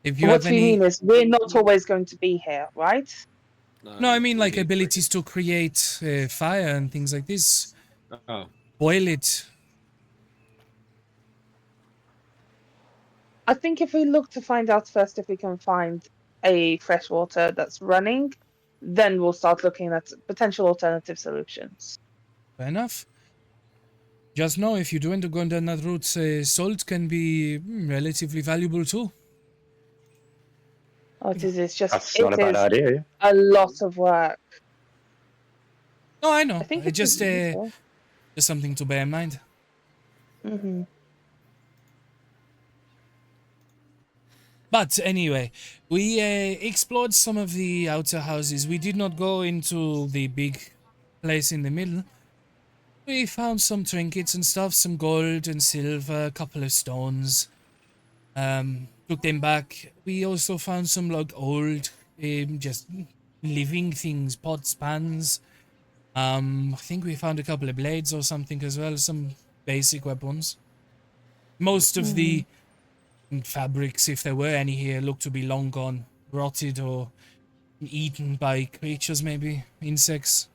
If you What have we any... mean is we're not always going to be here, right? No, I mean we like need abilities to create fire and things like this. Oh. Boil it. I think if we look to find out first if we can find a freshwater that's running, then we'll start looking at potential alternative solutions. Fair enough. Just know if you do end up going down that route, salt can be relatively valuable too. Oh, it is just That's not a bad is idea. Yeah? a lot of work. No, I know. I think It's just something to bear in mind. Mm-hmm. But anyway, we explored some of the outer houses. We did not go into the big place in the middle. We found some trinkets and stuff, some gold and silver, a couple of stones. Took them back. We also found some like old, just living things, pots, pans. I think we found a couple of blades or something as well, some basic weapons. Most of the fabrics, if there were any here, look to be long gone, rotted or eaten by creatures, maybe insects.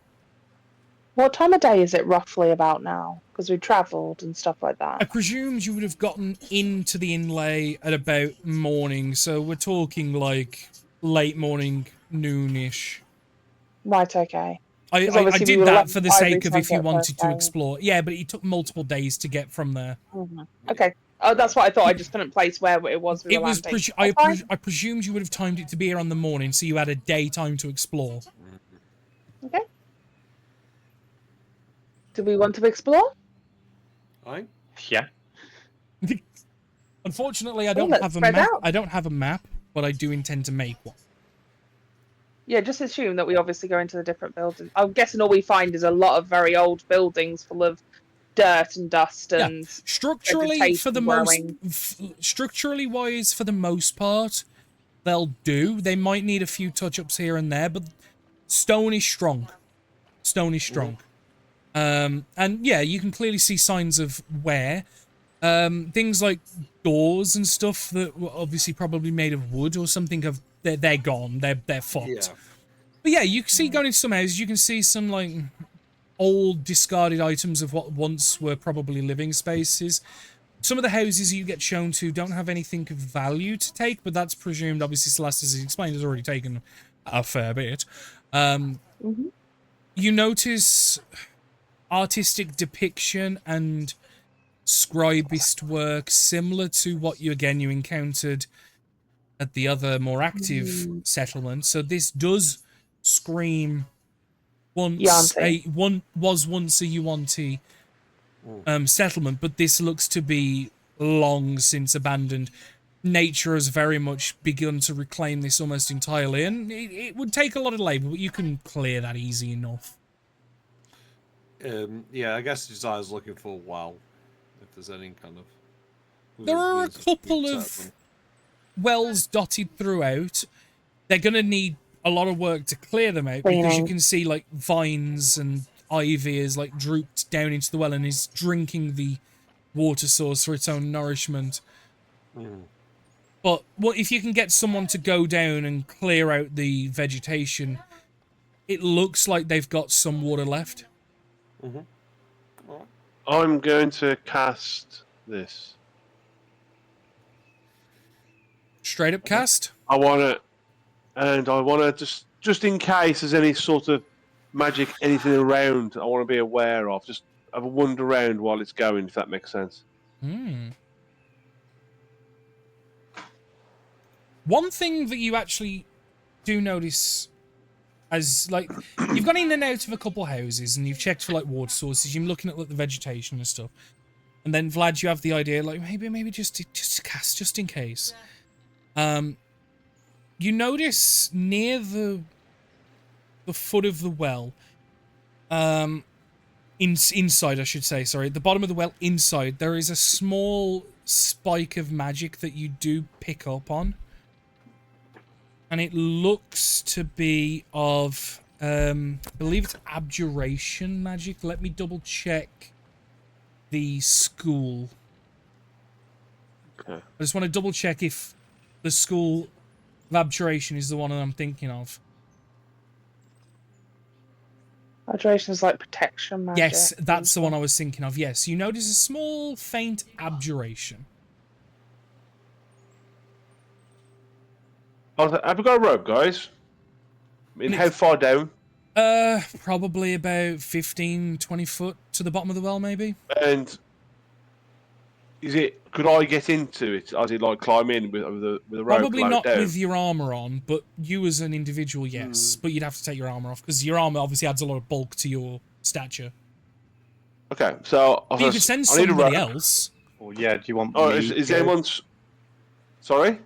What time of day is it roughly about now? Because we travelled and stuff like I that. presumed you would have gotten into the inlay at about morning, so we're talking like late morning, noonish. Right, okay. I 'Cause obviously we did were that left for the Ivory sake of if you Sunset wanted first to day. explore. Yeah, but it took multiple days to get from there. Okay. Oh, that's what I thought. I just couldn't place where it was we It were was. landing. I That's fine. presumed you would have timed it to be here on the morning, so you had a day time to explore. Okay. Do we want to explore? Aye. Yeah. Unfortunately, I Well, don't let's have a spread map. out. I don't have a map, but I do intend to make one. Yeah, just assume that we obviously go into the different buildings. I'm guessing all we find is a lot of very old buildings full of dirt and dust Yeah. and Structurally, for the vegetation structurally wise, for the most part, they'll do. They might need a few touch-ups here and there, but stone is strong. Stone is strong. And yeah, you can clearly see signs of wear. Things like doors and stuff that were obviously probably made of wood or something have they're gone. They're fucked. Yeah. But yeah, you can see going into some houses, you can see some like old discarded items of what once were probably living spaces. Some of the houses you get shown to don't have anything of value to take, but that's presumed. Obviously, Celeste, as he explained, has already taken a fair bit. You notice artistic depiction and scribist work similar to what you encountered at the other more active settlement. So this does scream was once a Yuan-Ti settlement, but this looks to be long since abandoned. Nature has very much begun to reclaim this almost entirely, and it would take a lot of labor, but you can clear that easy enough. Yeah, I guess Josiah's looking for well, if there's any kind of. There are a means of couple good of settlement. wells dotted throughout. They're going to need a lot of work to clear them out, because you can see like vines and ivy is like drooped down into the well and is drinking the water source for its own nourishment. But if you can get someone to go down and clear out the vegetation, it looks like they've got some water left. I'm going to cast this. Straight up cast? I want to just in case there's any sort of magic, anything around, I want to be aware of. Just have a wander around while it's going, if that makes sense. One thing that you actually do notice, as like you've gone in and out of a couple houses and you've checked for like water sources, you're looking at like the vegetation and stuff, and then Vlad, you have the idea like maybe just cast just in case. You notice near the foot of the well, inside I should say, sorry, at the bottom of the well inside, there is a small spike of magic that you do pick up on. And it looks to be of, I believe it's abjuration magic. Let me double check the school. Okay. I just want to double check if the school of abjuration is the one that I'm thinking of. Abjuration is like protection magic. Yes, that's the one I was thinking of. Yes, you notice a small, faint abjuration. Have we got a rope, guys? I mean, how far down? Probably about 15, 20 foot to the bottom of the well, maybe. And could I get into it? As in, like, climb in with a rope? Probably low not down? with your armor on, but you as an individual, yes. But you'd have to take your armor off, because your armor obviously adds a lot of bulk to your stature. Okay, so But you could send I need a somebody rope. else. Well, yeah. Do you want? Oh, me is to go- anyone's? Sorry.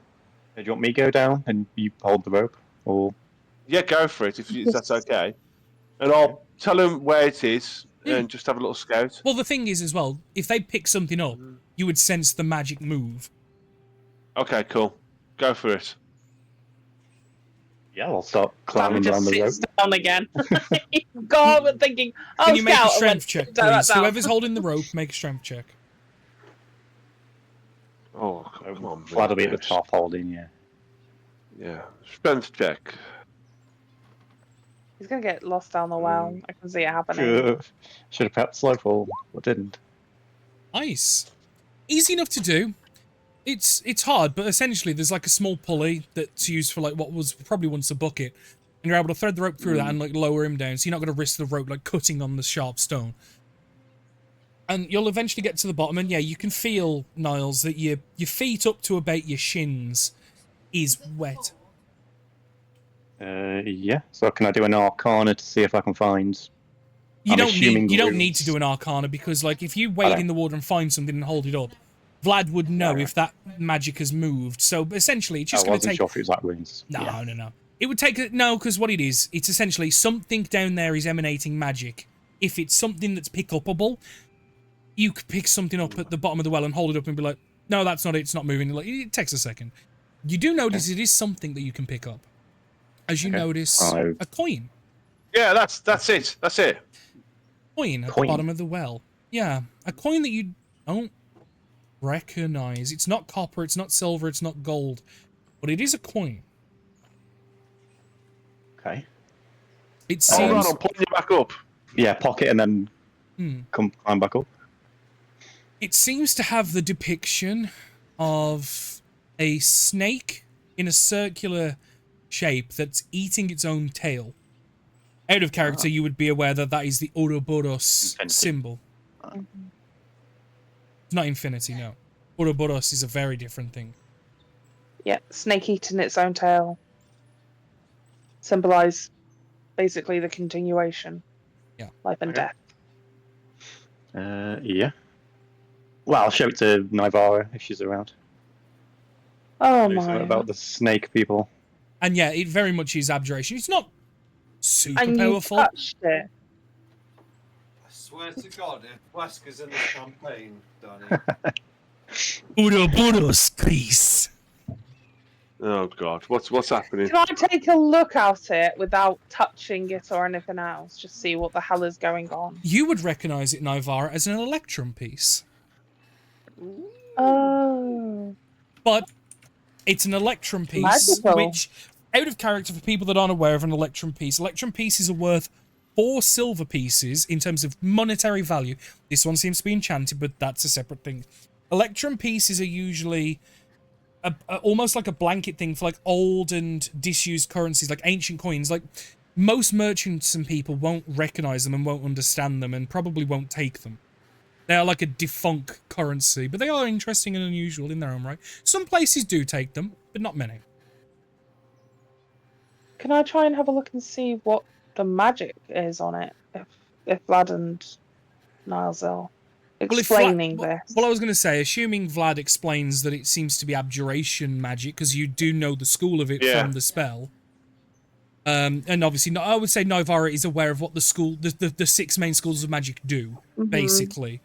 Do you want me to go down and you hold the rope, or? Yeah, go for it if that's okay. and I'll tell them where it is and just have a little scout. Well, the thing is as well, if they pick something up, you would sense the magic move. Okay, cool. Go for it. Yeah, I'll start Simon climbing down just the rope. sits down again. God, I'm thinking, oh, Can you make a Scout, and strength went, check, "Sit down, please? down." Whoever's holding the rope, make a strength check. Oh, come on. Vlad will be at the bitch. top holding, yeah. Yeah. Strength check. He's gonna get lost down the well. I can see it happening. Should have prepped slow fall, but didn't. Nice. Easy enough to do. It's hard, but essentially there's like a small pulley that's used for like what was probably once a bucket, and you're able to thread the rope through that and like lower him down, so you're not going to risk the rope like cutting on the sharp stone. And you'll eventually get to the bottom, and yeah, you can feel, Niles, that your feet up to about your shins is wet. Yeah. So can I do an Arcana to see if I can find? You I'm don't assuming need runes. to do an Arcana, because like if you wade in the water and find something and hold it up, Vlad would know if that magic has moved. So essentially, it's just I going to wasn't take. sure if it was like runes. No, Yeah. no. It would take no, because what it is, it's essentially something down there is emanating magic. If it's something that's pick upable, you could pick something up at the bottom of the well and hold it up and be like, "No, that's not it. It's not moving." Like, it takes a second. You do notice it is something that you can pick up, as you notice a coin. Yeah, that's it. That's it. Coin at the bottom of the well. Yeah, a coin that you don't recognize. It's not copper. It's not silver. It's not gold, but it is a coin. Okay. It Hold seems. on, I'm pulling you back up. Yeah, pocket and then climb back up. It seems to have the depiction of a snake in a circular shape that's eating its own tail. Out of character, you would be aware that that is the Ouroboros symbol. It's not infinity, no. Ouroboros is a very different thing. Yeah, snake eating its own tail. Symbolise basically the continuation. Yeah. Life and death. Yeah. Well, I'll show it to Nivara if she's around. Oh Do something my. about the snake people. And yeah, it very much is abjuration. It's not super And you powerful. touched it. I swear to God, if Wesker's in this campaign, Danny. Ouroboros, Chris. Oh God, what's happening? Can I take a look at it without touching it or anything else? Just see what the hell is going on. You would recognize it, Nivara, as an electrum piece. Oh. But it's an electrum piece, Magical. which, out of character for people that aren't aware of an electrum pieces are worth 4 silver pieces in terms of monetary value. This one seems to be enchanted, but that's a separate thing. Electrum pieces are usually almost like a blanket thing for like old and disused currencies, like ancient coins. Like most merchants and people won't recognize them and won't understand them and probably won't take them. They are like a defunct currency, but they are interesting and unusual in their own right. Some places do take them, but not many. Can I try and have a look and see what the magic is on it? If Vlad and Niles are explaining this. Well, I was going to say, assuming Vlad explains that it seems to be abjuration magic, because you do know the school of it from the spell. And obviously, I would say Nivara is aware of what the 6 main schools of magic do, basically.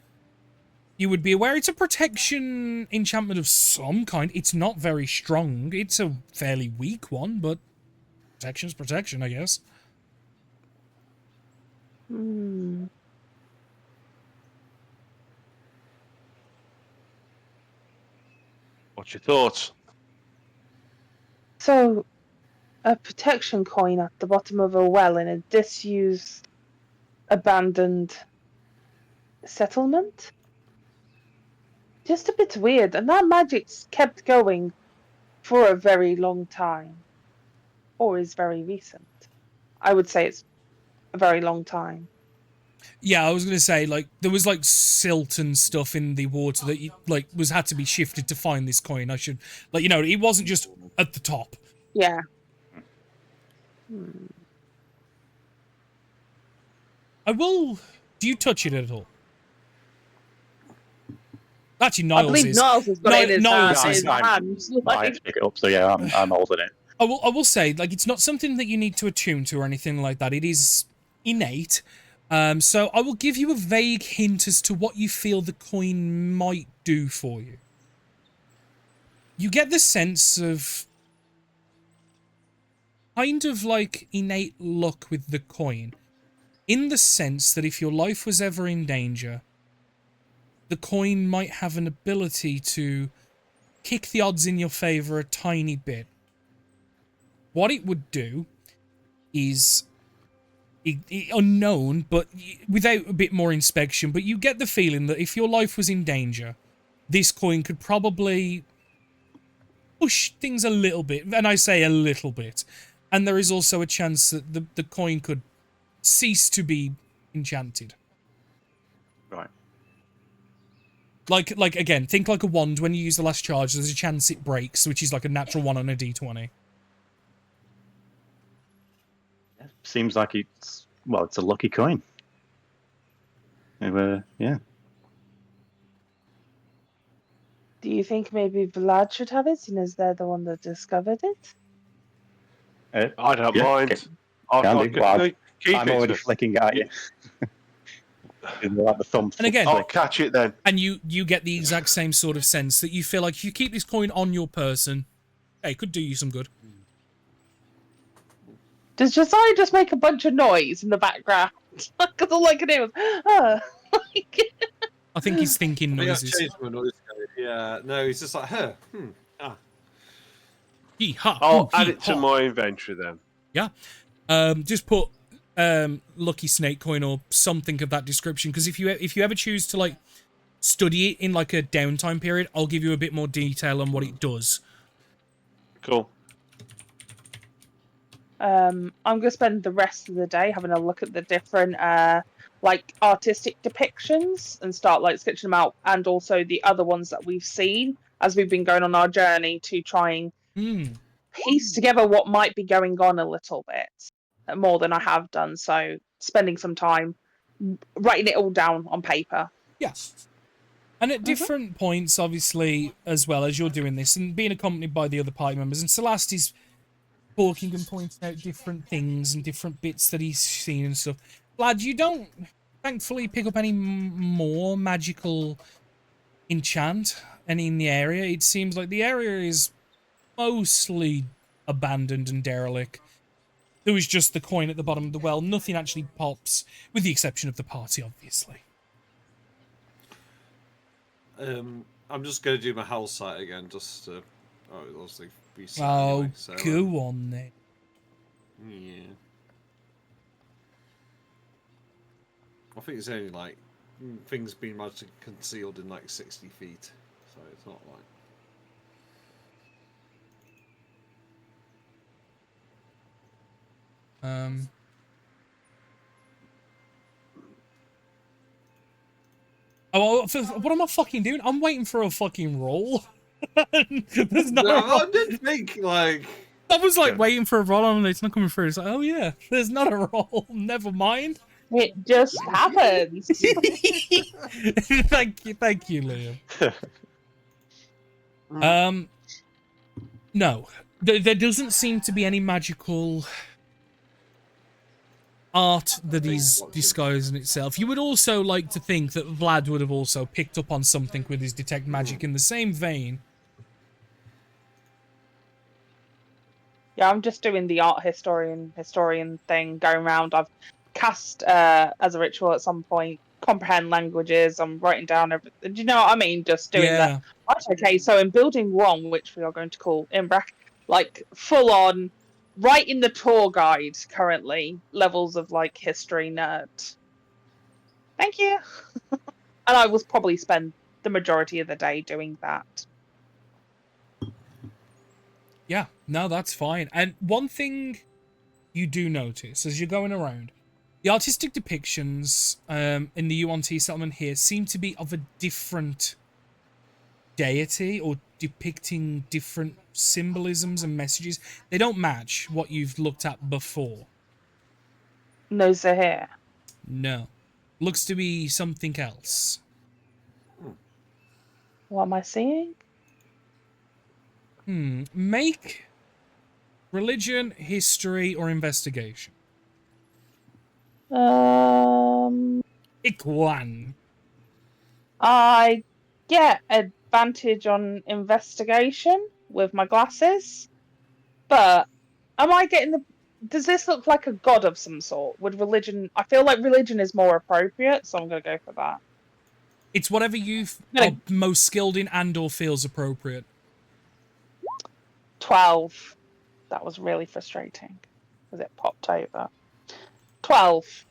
You would be aware it's a protection enchantment of some kind. It's not very strong. It's a fairly weak one, but protection's protection, I guess. What's your thoughts? So, a protection coin at the bottom of a well in a disused, abandoned settlement? Just a bit weird, and that magic's kept going for a very long time. Or is very recent. I would say it's a very long time. Yeah, I was gonna say, like, there was like silt and stuff in the water that had to be shifted to find this coin. I should, like, you know, it wasn't just at the top. Yeah. I will. Do you touch it at all? Actually, I Niles believe is. Niles has got it in his Niles hand. is. I have to pick it up, so yeah, I'm holding it. I will say, like, it's not something that you need to attune to or anything like that. It is innate. So I will give you a vague hint as to what you feel the coin might do for you. You get the sense of kind of like innate luck with the coin, in the sense that if your life was ever in danger, the coin might have an ability to kick the odds in your favor a tiny bit. What it would do is unknown, but without a bit more inspection, but you get the feeling that if your life was in danger, this coin could probably push things a little bit, and I say a little bit. And there is also a chance that the coin could cease to be enchanted. Right. Like again, think like a wand. When you use the last charge, there's a chance it breaks, which is like a natural 1 on a d20. Seems like it's a lucky coin. Yeah. Do you think maybe Vlad should have it, seeing as they're the one that discovered it? I don't Yeah, mind. okay. I'll Can do. Well, keep I'm it. already flicking at you. Like the thumb. And again, I'll catch it then. and you get the exact same sort of sense that you feel like if you keep this coin on your person, hey, it could do you some good. Does Josiah just make a bunch of noise in the background? Because all I can hear was, ah. I think he's thinking I think I've noises. changed my noise code. Yeah, no, he's just like, huh, Yee-haw, I'll hoo, add it to hee-haw. my inventory then. Yeah. Just put lucky snake coin or something of that description, because if you ever choose to like study it in like a downtime period, I'll give you a bit more detail on what it does. Cool. I'm going to spend the rest of the day having a look at the different like artistic depictions and start like sketching them out, and also the other ones that we've seen as we've been going on our journey to try and piece together what might be going on a little bit more than I have done. So spending some time writing it all down on paper. Yes. And at different points, obviously, as well as you're doing this and being accompanied by the other party members, and Celeste is talking and pointing out different things and different bits that he's seen and stuff. Lad, you don't, thankfully, pick up any more magical enchant in the area. It seems like the area is mostly abandoned and derelict. There was just the coin at the bottom of the well. Nothing actually pops, with the exception of the party, obviously. I'm just going to do my house site again, just to obviously be set Oh, anyway, so, go on then. yeah. I think it's only like things being magically concealed in like 60 feet, so it's not like. Oh, what am I fucking doing? I'm waiting for a fucking roll. There's not a No, roll. I didn't think like. I was like waiting for a roll and it's not coming through. It's like, oh yeah, there's not a roll. Never mind. It just happens. Thank you, Liam. No, there doesn't seem to be any magical art that is disguising itself. You would also like to think that Vlad would have also picked up on something with his detect magic in the same vein. Yeah, I'm just doing the art historian thing, going around. I've cast as a ritual at some point, comprehend languages. I'm writing down everything. Do you know what I mean? Just doing that. Right, okay, so in building 1, which we are going to call in bracket, like full on, right in the tour guide currently, levels of like history nerd. Thank you. And I will probably spend the majority of the day doing that. Yeah, no, that's fine. And one thing you do notice as you're going around, the artistic depictions in the Yuan-Ti settlement here seem to be of a different deity or depicting different symbolisms and messages. They don't match what you've looked at before. No Zahir. No. Looks to be something else. What am I seeing? Make religion, history, or investigation. Ikwan. I get advantage on investigation with my glasses, but am I getting the? Does this look like a god of some sort? Would religion? I feel like religion is more appropriate, so I'm gonna go for that. It's whatever you Yeah. are most skilled in and/or feels appropriate. 12. That was really frustrating because it popped over. 12.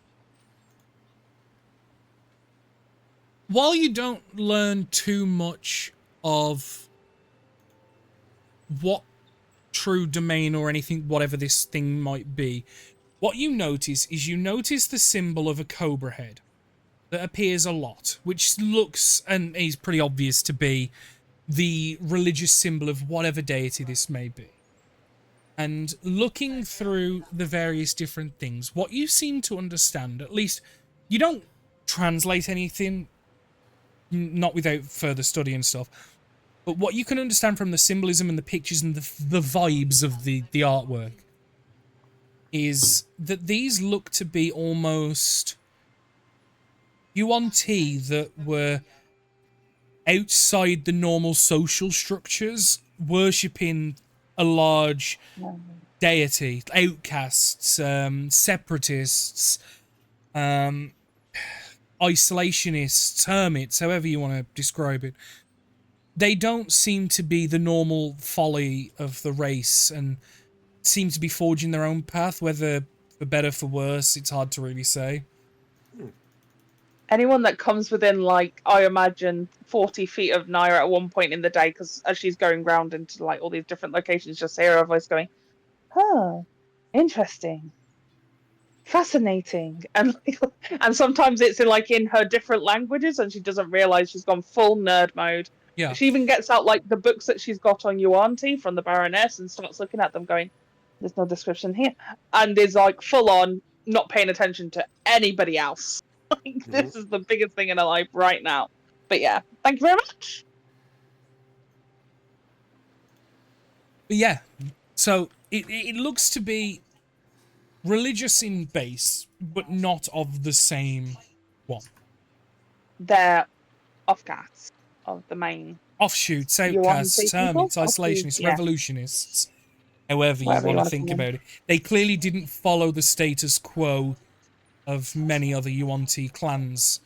While you don't learn too much of what true domain or anything, whatever this thing might be, what you notice is you notice the symbol of a cobra head that appears a lot, which looks and is pretty obvious to be the religious symbol of whatever deity this may be. And looking through the various different things, what you seem to understand, at least you don't translate anything, not without further study and stuff, but what you can understand from the symbolism and the pictures and the vibes of the artwork is that these look to be almost Yuan-Ti that were outside the normal social structures, worshipping a large deity, outcasts, separatists, isolationists, hermits, however you want to describe it. They don't seem to be the normal folly of the race and seem to be forging their own path, whether for better, for worse, it's hard to really say. Anyone that comes within, like, I imagine 40 feet of Naira at one point in the day, because as she's going round into like all these different locations, just hear her voice going, "Huh, interesting, fascinating," and and sometimes it's in her different languages, and she doesn't realize she's gone full nerd mode. Yeah. She even gets out like the books that she's got on Yuan-Ti from the Baroness and starts looking at them, going, "There's no description here," and is like full on not paying attention to anybody else. Like, this is the biggest thing in her life right now. But yeah, thank you very much. But yeah, so it looks to be religious in base, but not of the same one. They're offcasts of the main Offshoots, You want to say outcasts, people? hermits, Offshoots, isolationists, yeah. revolutionists, however you Whatever you want to wanna think call them. about it. They clearly didn't follow the status quo of many other Yuan-Ti clans,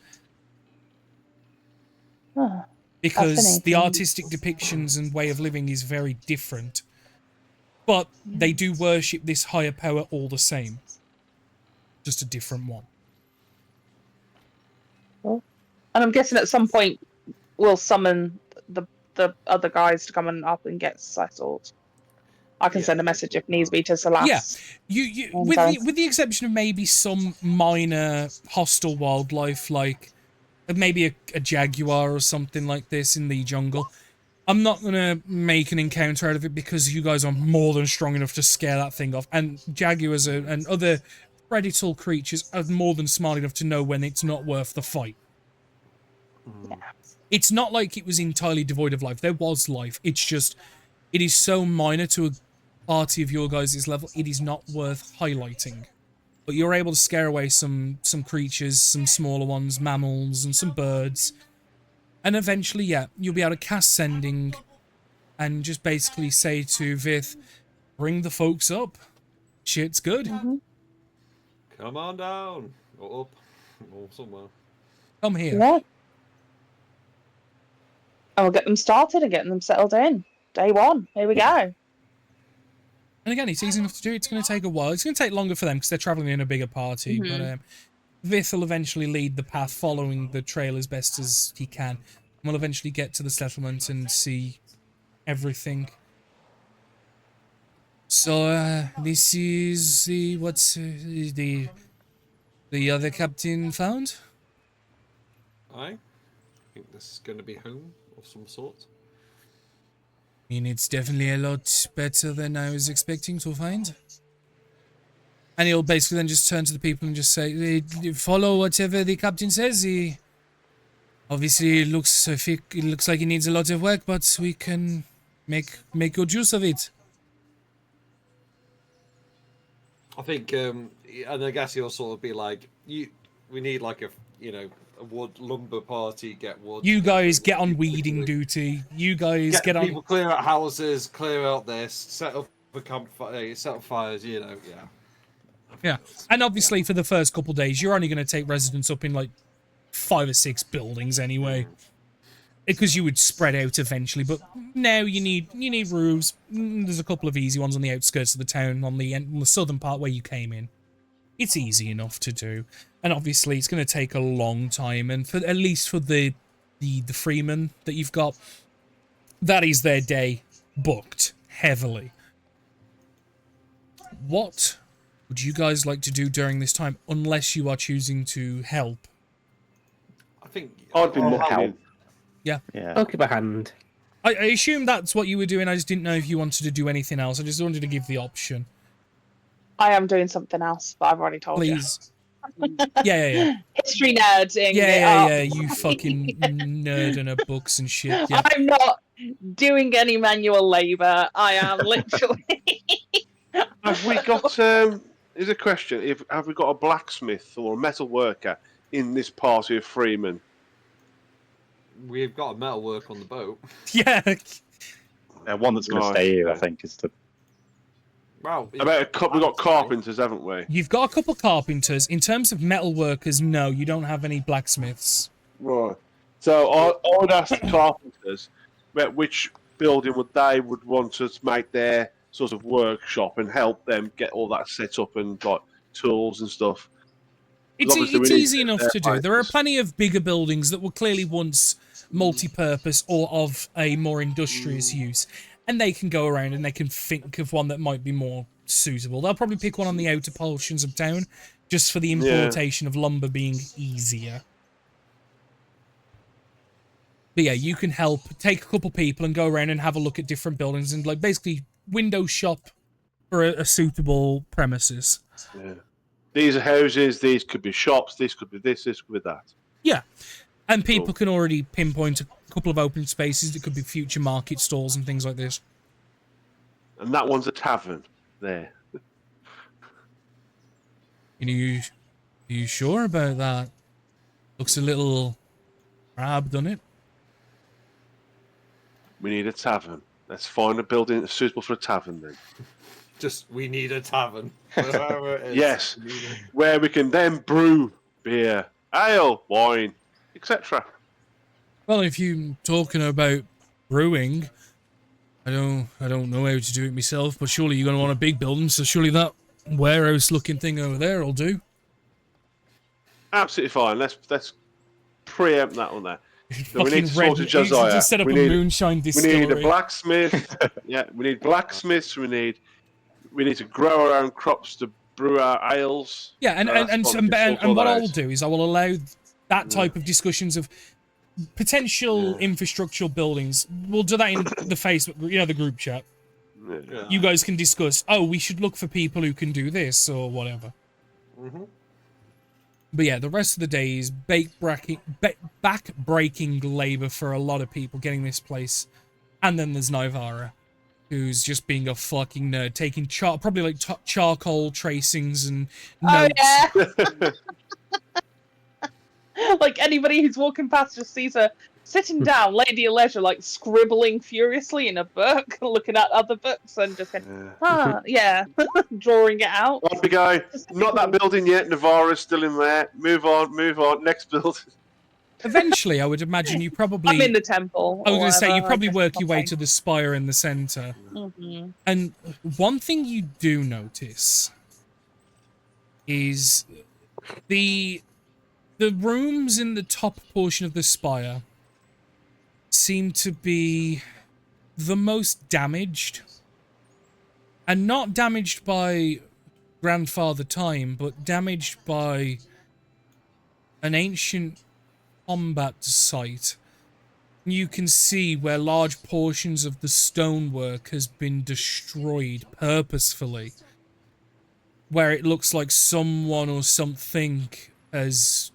Huh. because the Fascinating. artistic depictions and way of living is very different. But they do worship this higher power all the same. Just a different one. And I'm guessing at some point we'll summon the other guys to come and up and get settled. I can Yeah, send a message if needs be to Salas. Yeah, you And with the exception of maybe some minor hostile wildlife, like maybe a jaguar or something like this in the jungle. I'm not gonna make an encounter out of it because you guys are more than strong enough to scare that thing off, and jaguars and other predatory creatures are more than smart enough to know when it's not worth the fight. It's not like it was entirely devoid of life. There was life. It's just, it is so minor to a party of your guys' level, it is not worth highlighting. But you're able to scare away some creatures, some smaller ones, mammals, and some birds. And eventually, yeah, you'll be able to cast Sending and just basically say to Vith, bring the folks up. Shit's good. Come on down. Or up. Or somewhere. Come here. Yeah. And we'll get them started and getting them settled in. Day one. Here we go. And again, it's easy enough to do. It's going to take a while. It's going to take longer for them because they're traveling in a bigger party. But Vith will eventually lead the path, following the trail as best as he can. And we'll eventually get to the settlement and see everything. So, this is the... What's the other captain found? I think this is going to be home of some sort. I mean, it's definitely a lot better than I was expecting to find. And he'll basically then just turn to the people and just say, follow whatever the captain says. He obviously looks like he needs a lot of work, but we can make good use of it. I think, and I guess he'll sort of be like, we need like a wood lumber party. Get wood. You guys get on weeding duty. You guys get on. people clear out houses, clear out this, set up a campfire, set up fires. Yeah, and obviously for the first couple days, you're only going to take residents up in like 5 or 6 buildings anyway, because you would spread out eventually. But now you need roofs. There's a couple of easy ones on the outskirts of the town, on the southern part where you came in. It's easy enough to do, and obviously it's going to take a long time. And for at least for the freemen that you've got, that is their day booked heavily. What would you guys like to do during this time, unless you are choosing to help? I think I'd be more help. Yeah. I'll give a hand. I assume that's what you were doing. I just didn't know if you wanted to do anything else. I just wanted to give the option. I am doing something else, but I've already told Please. Yeah. History nerding. Yeah. You fucking nerd in her books and shit. Yeah. I'm not doing any manual labour. I am literally. Have we got? Here's a question: have we got a blacksmith or a metal worker in this party of freemen? We've got a metal work on the boat. Yeah. One that's going to Right. stay here, I think, is the. Wow. We've got carpenters, haven't we? You've got a couple carpenters. In terms of metal workers, no, you don't have any blacksmiths. Right. So I would ask the carpenters which building would want us to make their sort of workshop and help them get all that set up and like tools and stuff. It's Obviously, we need easy enough to do. There are plenty of bigger buildings that were clearly once multi-purpose or of a more industrious use, and they can go around and they can think of one that might be more suitable. They'll probably pick one on the outer portions of town, just for the importation of lumber being easier. But yeah, you can help take a couple people and go around and have a look at different buildings and like basically window shop for a suitable premises. Yeah. These are houses. These could be shops. This could be this. This could be that. Yeah. And people can already pinpoint a couple of open spaces that could be future market stalls and things like this. And that one's a tavern there. Are you sure about that? Looks a little crab, doesn't it? We need a tavern. Let's find a building that's suitable for a tavern then. We need a tavern. Wherever it is. Yes. We need it. Where we can then brew beer, ale, wine, etc. Well, if you're talking about brewing, I don't know how to do it myself, but surely you're going to want a big building, so surely that warehouse-looking thing over there will do. Absolutely fine. Let's preempt that on there. So we Fucking need to red. sort of Josiah. Just set up we a need, moonshine we distillery. need a blacksmith. Yeah, we need blacksmiths. We need to grow our own crops to brew our ales. Yeah, and Sort what that I'll out. do is I will allow that type of discussions of potential infrastructural buildings. We'll do that in the Facebook, the group chat. Yeah. You guys can discuss, we should look for people who can do this or whatever. Mm-hmm. But yeah, the rest of the day is back-breaking labor for a lot of people getting this place. And then there's Nivara, who's just being a fucking nerd, taking probably like charcoal tracings and notes. Oh, yeah. Like anybody who's walking past just sees her sitting down, lady of leisure, like scribbling furiously in a book, looking at other books and just going, drawing it out. On we go. Not that building yet. Navarra's still in there. Move on. Next building. Eventually, I would imagine you probably... I'm in the temple. I was going to say, you whatever, probably I work guess your way I'll to the spire in the center. Mhm. And one thing you do notice is the rooms in the top portion of the spire seem to be the most damaged. And not damaged by Grandfather Time, but damaged by an ancient combat site. You can see where large portions of the stonework has been destroyed purposefully. Where it looks like someone or something has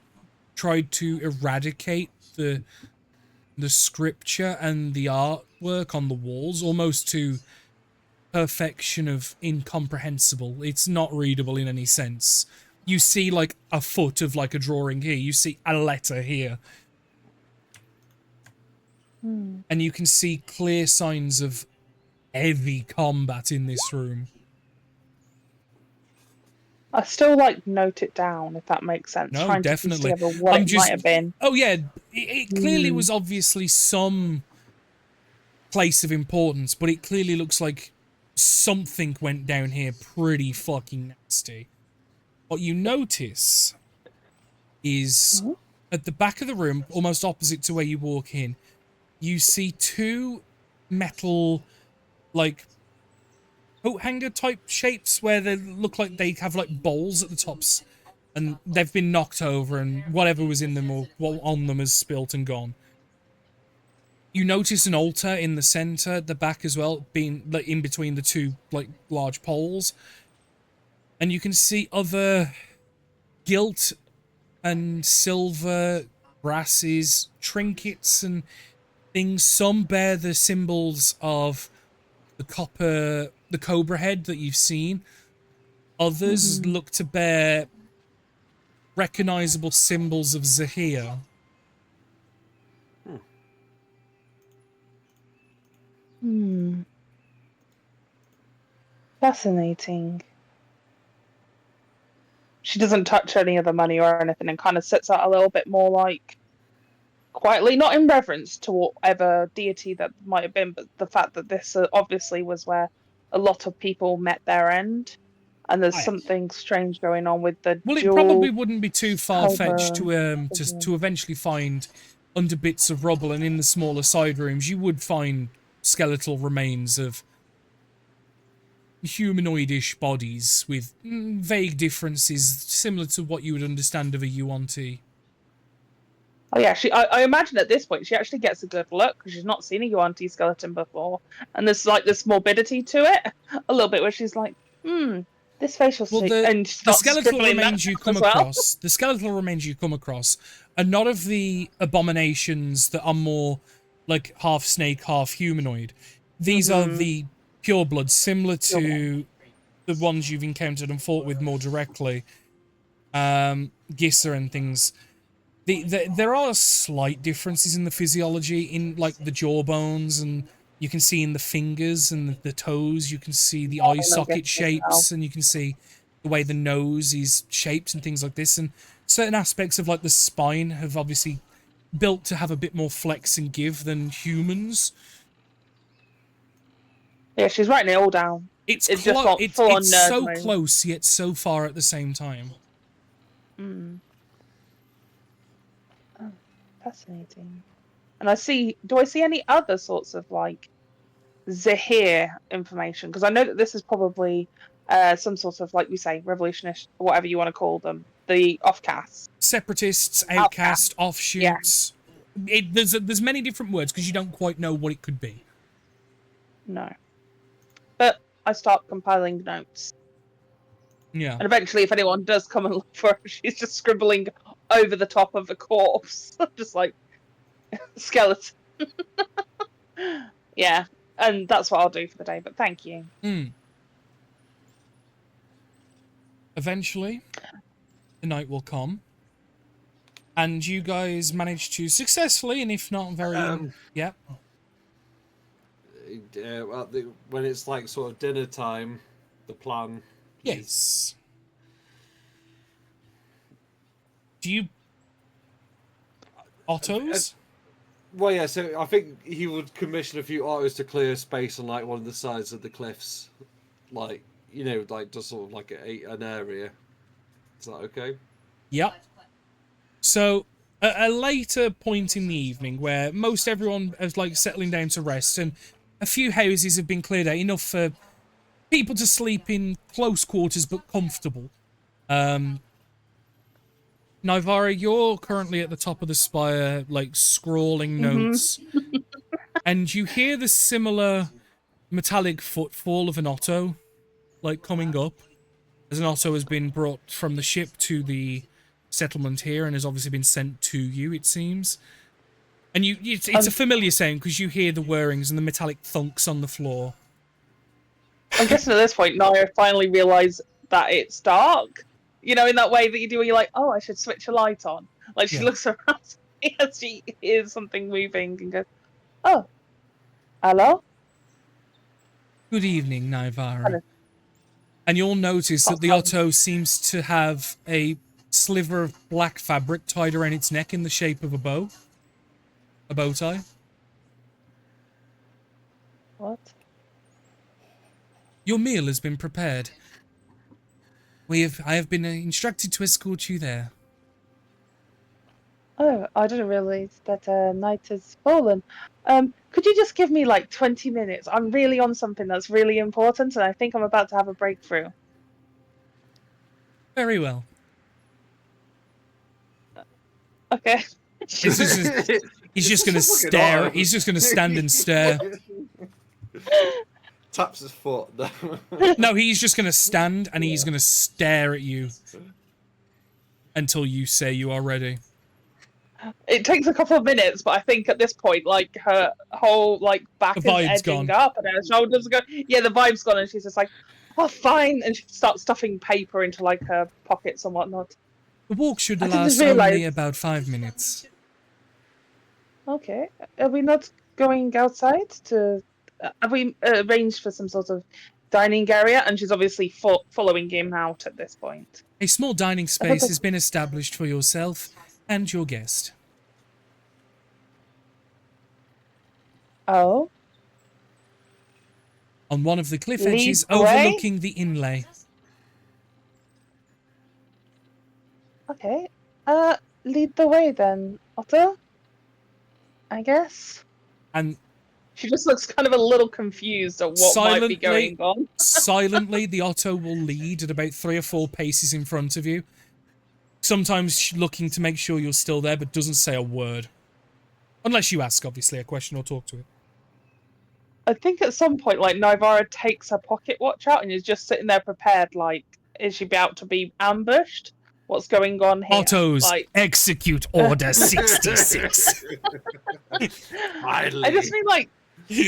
tried to eradicate the scripture and the artwork on the walls, almost to perfection of incomprehensible. It's not readable in any sense. you see like a foot of like a drawing here. You see a letter here. And you can see clear signs of heavy combat in this room. I still like note it down if that makes sense. No, Trying definitely. to piece together what it might have been. Oh yeah, it clearly was obviously some place of importance, but it clearly looks like something went down here pretty fucking nasty. What you notice is at the back of the room, almost opposite to where you walk in, you see two metal, like, coat hanger type shapes where they look like they have like bowls at the tops, and they've been knocked over and whatever was in them or what on them has spilt and gone. You notice an altar in the center at the back as well, being like in between the two like large poles, and you can see other gilt and silver brasses, trinkets and things. Some bear the symbols of the cobra head that you've seen. Others look to bear recognizable symbols of Zahir. Fascinating. She doesn't touch any of the money or anything and kind of sits out a little bit more like quietly, not in reverence to whatever deity that might have been, but the fact that this obviously was where a lot of people met their end, and there's something strange going on with the Well, it dual probably wouldn't be too far-fetched cobra to eventually find under bits of rubble and in the smaller side rooms, you would find skeletal remains of humanoidish bodies with vague differences similar to what you would understand of a Yuan-Ti. Oh yeah, I imagine at this point she actually gets a good look because she's not seen a Yuan-Ti skeleton before, and there's like this morbidity to it a little bit where she's like, this facial Well, and the skeletal remains you come across, the skeletal remains you come across are not of the abominations that are more like half snake, half humanoid. These are the purebloods, similar to the ones you've encountered and fought with more directly, Gissa and things. There are slight differences in the physiology, in like the jawbones, and you can see in the fingers and the toes, you can see the eye socket shapes, and you can see the way the nose is shaped and things like this. And certain aspects of like the spine have obviously built to have a bit more flex and give than humans. Yeah, she's writing it all down. It's just like it's full-on nerd so mode. close yet so far at the same time. Fascinating. And do I see any other sorts of like Zahir information? Because I know that this is probably some sort of, like we say, revolutionist, or whatever you want to call them, the offcasts. Separatists, outcast, offshoots. There's many different words because you don't quite know what it could be. No. But I start compiling notes. Yeah. And eventually, if anyone does come and look for her, she's just scribbling over the top of the corpse. Just like, skeleton. Yeah. And that's what I'll do for the day, but thank you. Eventually, the night will come. And you guys manage to successfully, and if not very... Well, when it's like sort of dinner time, the plan. Yes. Do you... Autos? Well, yeah, so I think he would commission a few autos to clear space on like one of the sides of the cliffs. Like, you know, like just sort of like an area. Is that okay? Yep. So, a later point in the evening where most everyone is like settling down to rest and a few houses have been cleared out, enough for people to sleep in close quarters but comfortable. Nivara, you're currently at the top of the spire, like scrawling notes, and you hear the similar metallic footfall of an Otto, like coming up, as an Otto has been brought from the ship to the settlement here and has obviously been sent to you, it seems. And it's a familiar sound because you hear the whirrings and the metallic thunks on the floor. I'm guessing at this point, Naya finally realised that it's dark. You know, in that way that you do when you're like, oh, I should switch a light on. Like she Yeah. looks around as she hears something moving and goes, oh, hello? Good evening, Naivara. Hello. And you'll notice that the Otto seems to have a sliver of black fabric tied around its neck in the shape of a bow. A bow tie. What? Your meal has been prepared. I have been instructed to escort you there. Oh, I didn't realize that night has fallen. Could you just give me like 20 minutes? I'm really on something that's really important, and I think I'm about to have a breakthrough. Very well. Okay. He's just gonna stare. He's just gonna stand and stare. Taps his foot. No, he's just gonna stand and he's gonna stare at you until you say you are ready. It takes a couple of minutes, but I think at this point, like her whole like back The is vibe's edging gone. up, and her shoulders go. Yeah, the vibe's gone, and she's just like, "Oh, fine," and she starts stuffing paper into like her pockets and whatnot. The walk should I didn't last realise- only about 5 minutes. Okay, are we not going outside to? Have we arranged for some sort of dining area? And she's obviously following him out at this point. A small dining space has been established for yourself and your guest. Oh, On one of the cliff Lead edges the way? overlooking the inlay. okay. Lead the way then, Otto. I guess. And She just looks kind of a little confused at what might be going on. silently, the Otto will lead at about 3 or 4 paces in front of you. Sometimes looking to make sure you're still there, but doesn't say a word. Unless you ask, obviously, a question or talk to it. I think at some point, like, Naivara takes her pocket watch out and is just sitting there prepared, like, is she about to be ambushed? What's going on here? Otto's Like, execute order 66. I just mean, like,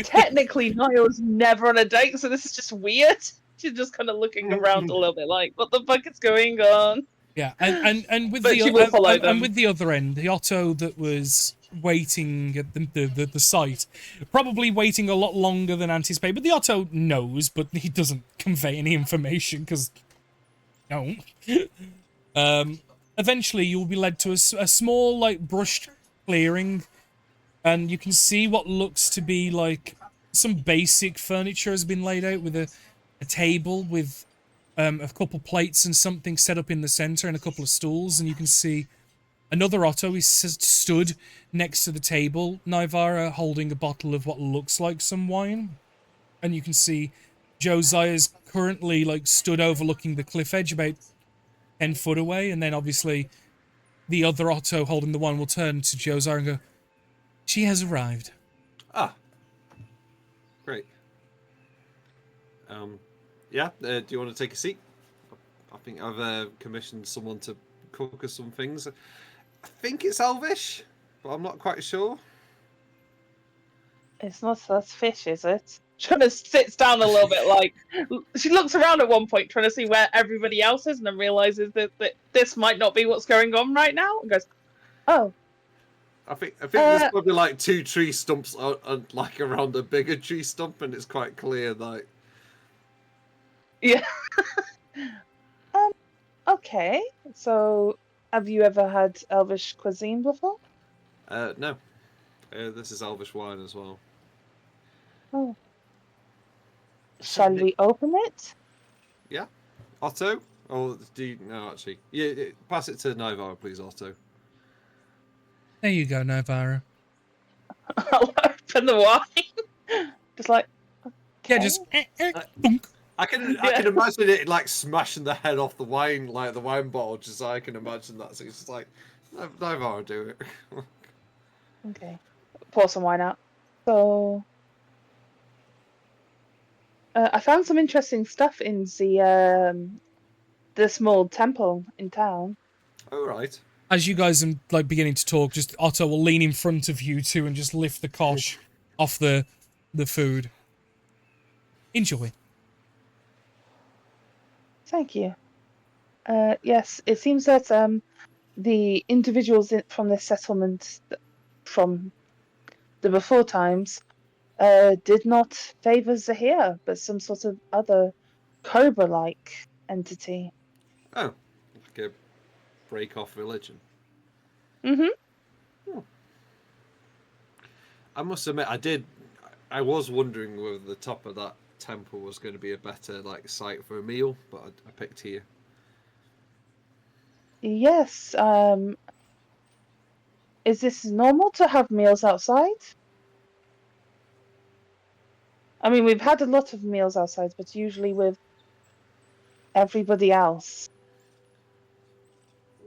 technically, Niall's never on a date, so this is just weird. She's just kind of looking around a little bit like, what the fuck is going on? Yeah, and with But she will follow and them. with the other end, the Otto that was waiting at the site, probably waiting a lot longer than anticipated. But the Otto knows, but he doesn't convey any information because no. Eventually, you'll be led to a small, like, brushed clearing, and you can see what looks to be like some basic furniture has been laid out with a table with a couple plates and something set up in the center and a couple of stools, and you can see another Otto is stood next to the table, Naivara holding a bottle of what looks like some wine, and you can see Josiah's currently like stood overlooking the cliff edge about 10 foot away, and then obviously the other Otto holding the wine will turn to Josiah and go, "She has arrived." Ah, great. Yeah. Do you want to take a seat? I think I've commissioned someone to cook us some things. I think it's Elvish, but I'm not quite sure. It's not that's fish, is it? She kind of sits down a little bit, like she looks around at one point, trying to see where everybody else is, and then realizes that this might not be what's going on right now, and goes, "Oh, I think there's probably like 2 tree stumps like around a bigger tree stump, and it's quite clear like. yeah." Okay. So, have you ever had Elvish cuisine before? No. This is Elvish wine as well. Oh. Shall we open it? Yeah. Otto? Or do you... No, actually. Yeah, pass it to Naivara, please, Otto. There you go, Naivara. I'll open the wine. Just like. Yeah, okay. just thunk. I can imagine it like smashing the head off the wine, like the wine bottle, just I can imagine that. So it's just like, Naivara, do it. Okay. Pour some wine out. So. I found some interesting stuff in the small temple in town. All right. As you guys are like beginning to talk, just Otto will lean in front of you two and just lift the kosh off the food. Enjoy. Thank you. Yes, it seems that the individuals from the settlement from the before times did not favor Zahir, but some sort of other cobra-like entity. Oh, like a break off religion. Mm-hmm. I must admit, I was wondering whether the top of that temple was going to be a better like site for a meal, but I picked here. Yes. Is this normal to have meals outside? I mean, we've had a lot of meals outside, but usually with everybody else.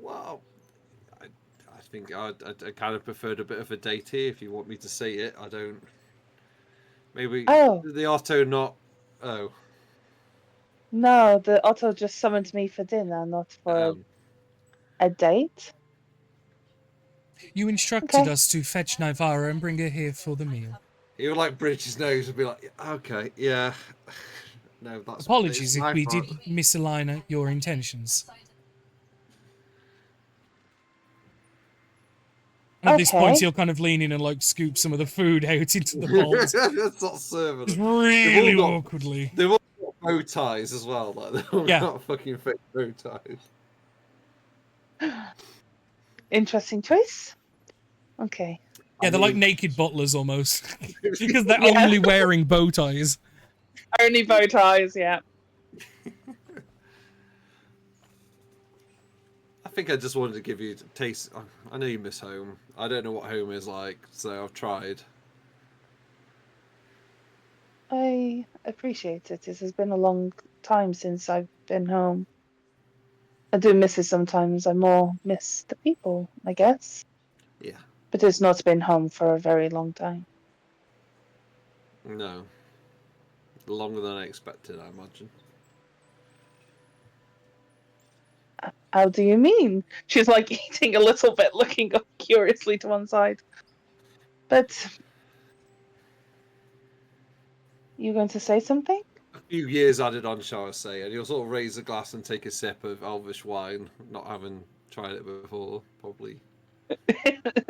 Well, I think I kind of preferred a bit of a date here. If you want me to say it, I don't. Maybe Oh. the Otto not. Oh. No, the Otto just summoned me for dinner, not for a date. You instructed Okay. us to fetch Nivara and bring her here for the meal. He would like bridge his nose and be like, okay, yeah. No, that's Apologies if my we fault. did misalign your intentions. And at this point, Okay. he'll kind of lean in and like scoop some of the food out into the bowls. That's not serving Just them. really got- awkwardly. They've all got bow ties as well. Like they've all Yeah. got fucking fake bow ties. Interesting choice. Okay. Yeah, they're like mean- naked butlers almost. Because they're Yeah. only wearing bow ties. Only bow ties, yeah. I think I just wanted to give you a taste. I know you miss home. I don't know what home is like, so I've tried. I appreciate it. It has been a long time since I've been home. I do miss it sometimes. I more miss the people, I guess. Yeah. But it's not been home for a very long time. No. Longer than I expected, I imagine. How do you mean? She's like eating a little bit, looking up curiously to one side. But you going to say something? A few years added on, shall I say, and he'll sort of raise a glass and take a sip of Elvish wine, not having tried it before, probably.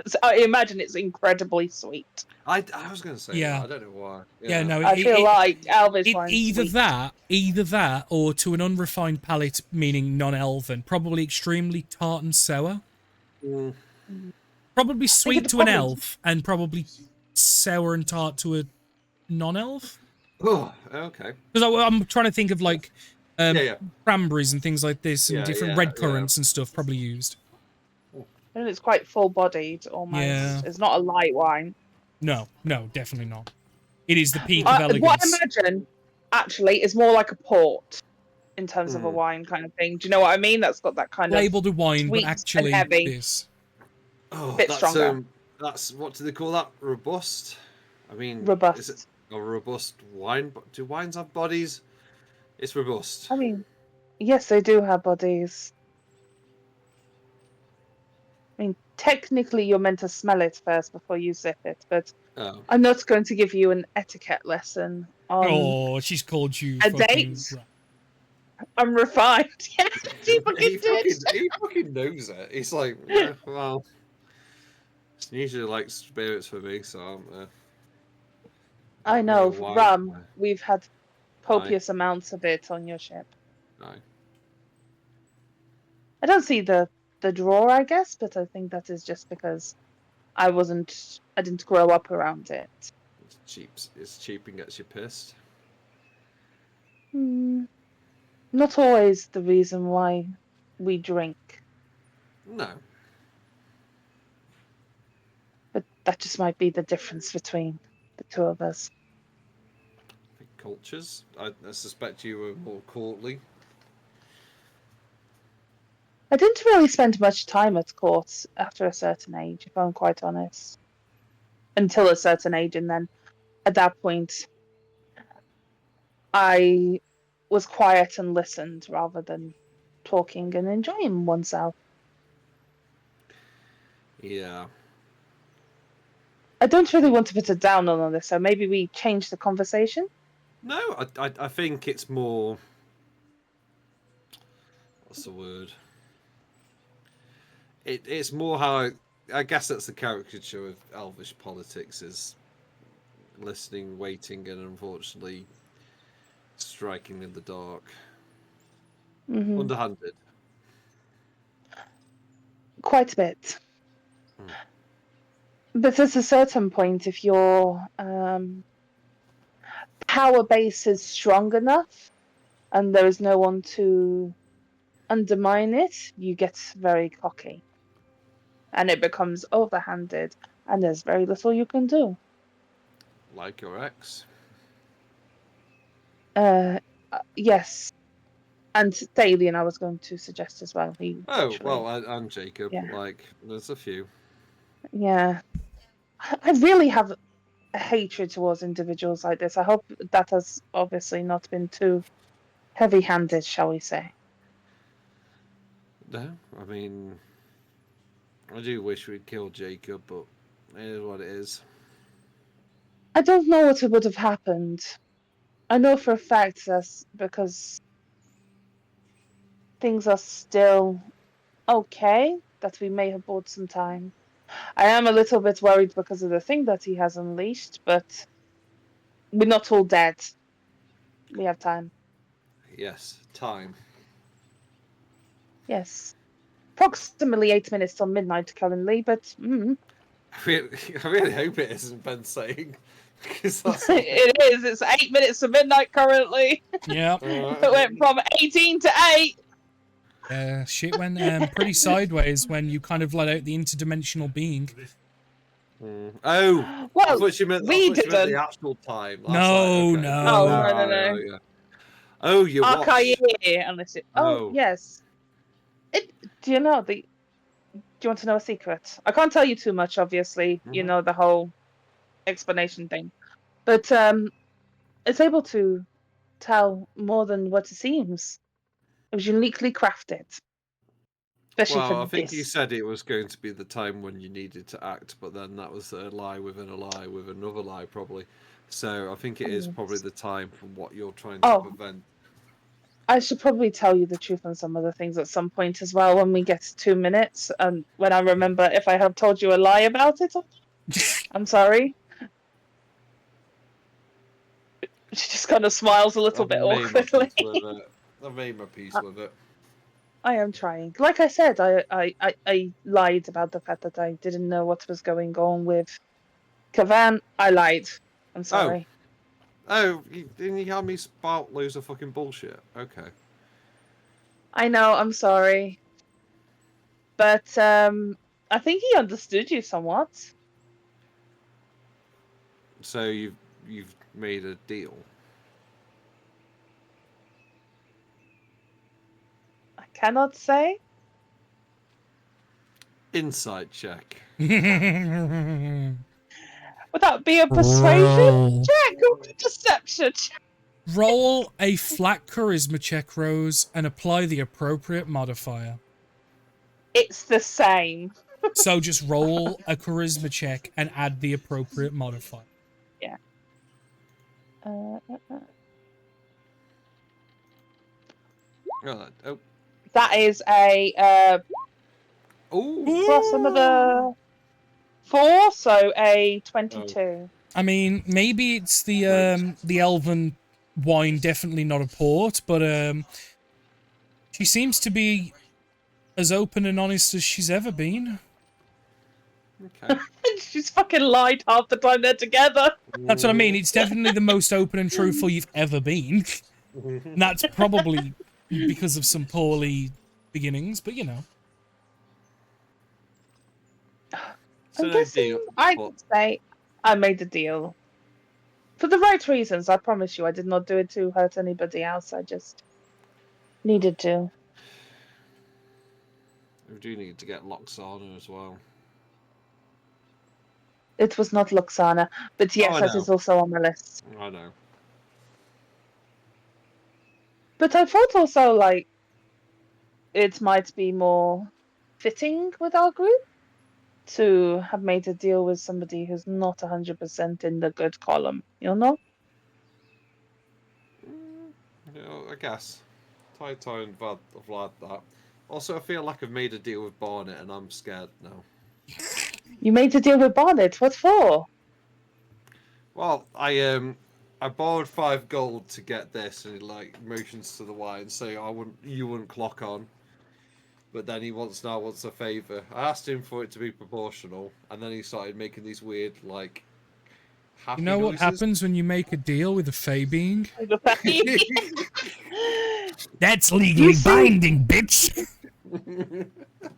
So I imagine it's incredibly sweet. I was going to say Yeah. that. I don't know why. Yeah, no, I feel like Elvish wine's either sweet. either that, or to an unrefined palate, meaning non-elven, probably extremely tart and sour. Mm. Probably sweet it to an depends. elf, and probably sour and tart to a non-elf. Oh, okay. Because I'm trying to think of like Yeah. cranberries and things like this, and Yeah, different yeah, red yeah. currants and stuff probably used. And it's quite full-bodied, almost. Yeah. It's not a light wine. No, definitely not. It is the peak of What I elegance. imagine, actually, is more like a port in terms of a wine kind of thing. Do you know what I mean? That's got that kind Labeled a wine, sweet but and actually heavy. this. Oh, Bit that's stronger. that's what do they call that? Robust. I mean, Robust. Is it a robust wine? Do wines have bodies? It's robust. I mean, yes, they do have bodies. I mean, technically, you're meant to smell it first before you sip it, but Oh. I'm not going to give you an etiquette lesson on. Oh, she's called you a fucking... date? I'm refined. Yeah, she fucking he did. fucking knows it. He's like, yeah, well, it's usually like spirits for me, so I know, wine. rum. We've had copious amounts of it on your ship. No. I don't see the draw, I guess, but I think that is just because I didn't grow up around it. It's cheap. It's cheap and gets you pissed. Not always the reason why we drink, No. but that just might be the difference between the two of us. I think cultures. I suspect you were more courtly. I didn't really spend much time at court after a certain age, if I'm quite honest. Until a certain age, and then at that point, I was quiet and listened rather than talking and enjoying oneself. Yeah. I don't really want to put it down on all this, so maybe we change the conversation. No, I think it's more. what's the word? It's more how I guess that's the caricature of elvish politics is listening, waiting, and unfortunately striking in the dark, underhanded. Quite a bit. But at a certain point, if your power base is strong enough and there is no one to undermine it, you get very cocky. And it becomes overhanded, and there's very little you can do. Like your ex. Yes. And Thalian, I was going to suggest as well. He Oh, actually, well, and Jacob. Yeah. Like, there's a few. yeah. I really have a hatred towards individuals like this. I hope that has obviously not been too heavy-handed, shall we say. No, I mean, I do wish we'd killed Jacob, but it is what it is. I don't know what would have happened. I know for a fact that's because things are still okay, that we may have bought some time. I am a little bit worried because of the thing that he has unleashed, but we're not all dead. We have time. Yes, time. Yes. Approximately 8 minutes till midnight currently, but I really hope it isn't Ben saying. Because that's it is. It's 8 minutes to midnight currently. Yeah. It went from 18 to 8. Shit went pretty sideways when you kind of let out the interdimensional being. Oh, I Well, thought you meant, we I thought you meant didn't. the actual time. That's No, like, okay. no. Oh, no. Yeah. Oh, you watched. Archive, unless it. Oh, Oh. yes. Do you know the? Do you want to know a secret? I can't tell you too much, obviously. You Mhm. know the whole explanation thing, but it's able to tell more than what it seems. It was uniquely crafted, especially Well, for I think you this. said it was going to be the time when you needed to act, but then that was a lie within a lie with another lie, probably. So I think it is probably the time from what you're trying to Oh. prevent. I should probably tell you the truth on some other things at some point as well when we get to 2 minutes, and when I remember if I have told you a lie about it. I'm sorry. She just kind of smiles a little I've bit made my awkwardly. peace with it. I've made my peace with it. I am trying. Like I said, I lied about the fact that I didn't know what was going on with Kavan. I lied. I'm sorry. Oh, didn't you have me spout loads of fucking bullshit? Okay. I know. I'm sorry. But I think he understood you somewhat. So you've made a deal. I cannot say. Insight check. Would that be a persuasion check or a deception check? Roll a flat charisma check, Rose, and apply the appropriate modifier. It's the same. So just roll a charisma check and add the appropriate modifier. Yeah. Oh. That is a Oh. plus another 4, so a 22. I mean, maybe it's the elven wine, definitely not a port, but she seems to be as open and honest as she's ever been. Okay. She's fucking lied half the time they're together. That's what I mean. It's definitely the most open and truthful you've ever been. And that's probably because of some poorly beginnings, but you know. So I'm no guessing deal, I but- would say I made the deal. For the right reasons, I promise you. I did not do it to hurt anybody else. I just needed to. We do need to get Loxana as well. It was not Luxana, but yes, I that know. is also on the list. I know. But I thought also, like, it might be more fitting with our group to have made a deal with somebody who's not 100% in the good column, you know? You know, I guess. high time I've had that. Also, I feel like I've made a deal with Barnet, and I'm scared now. You made a deal with Barnet. What for? Well, I borrowed 5 gold to get this, and he like motions to the Y and say you wouldn't clock on. But then he wants a favour. I asked him for it to be proportional, and then he started making these weird like happy You know what noises. happens when you make a deal with a Fey being? That's legally You see- binding, bitch!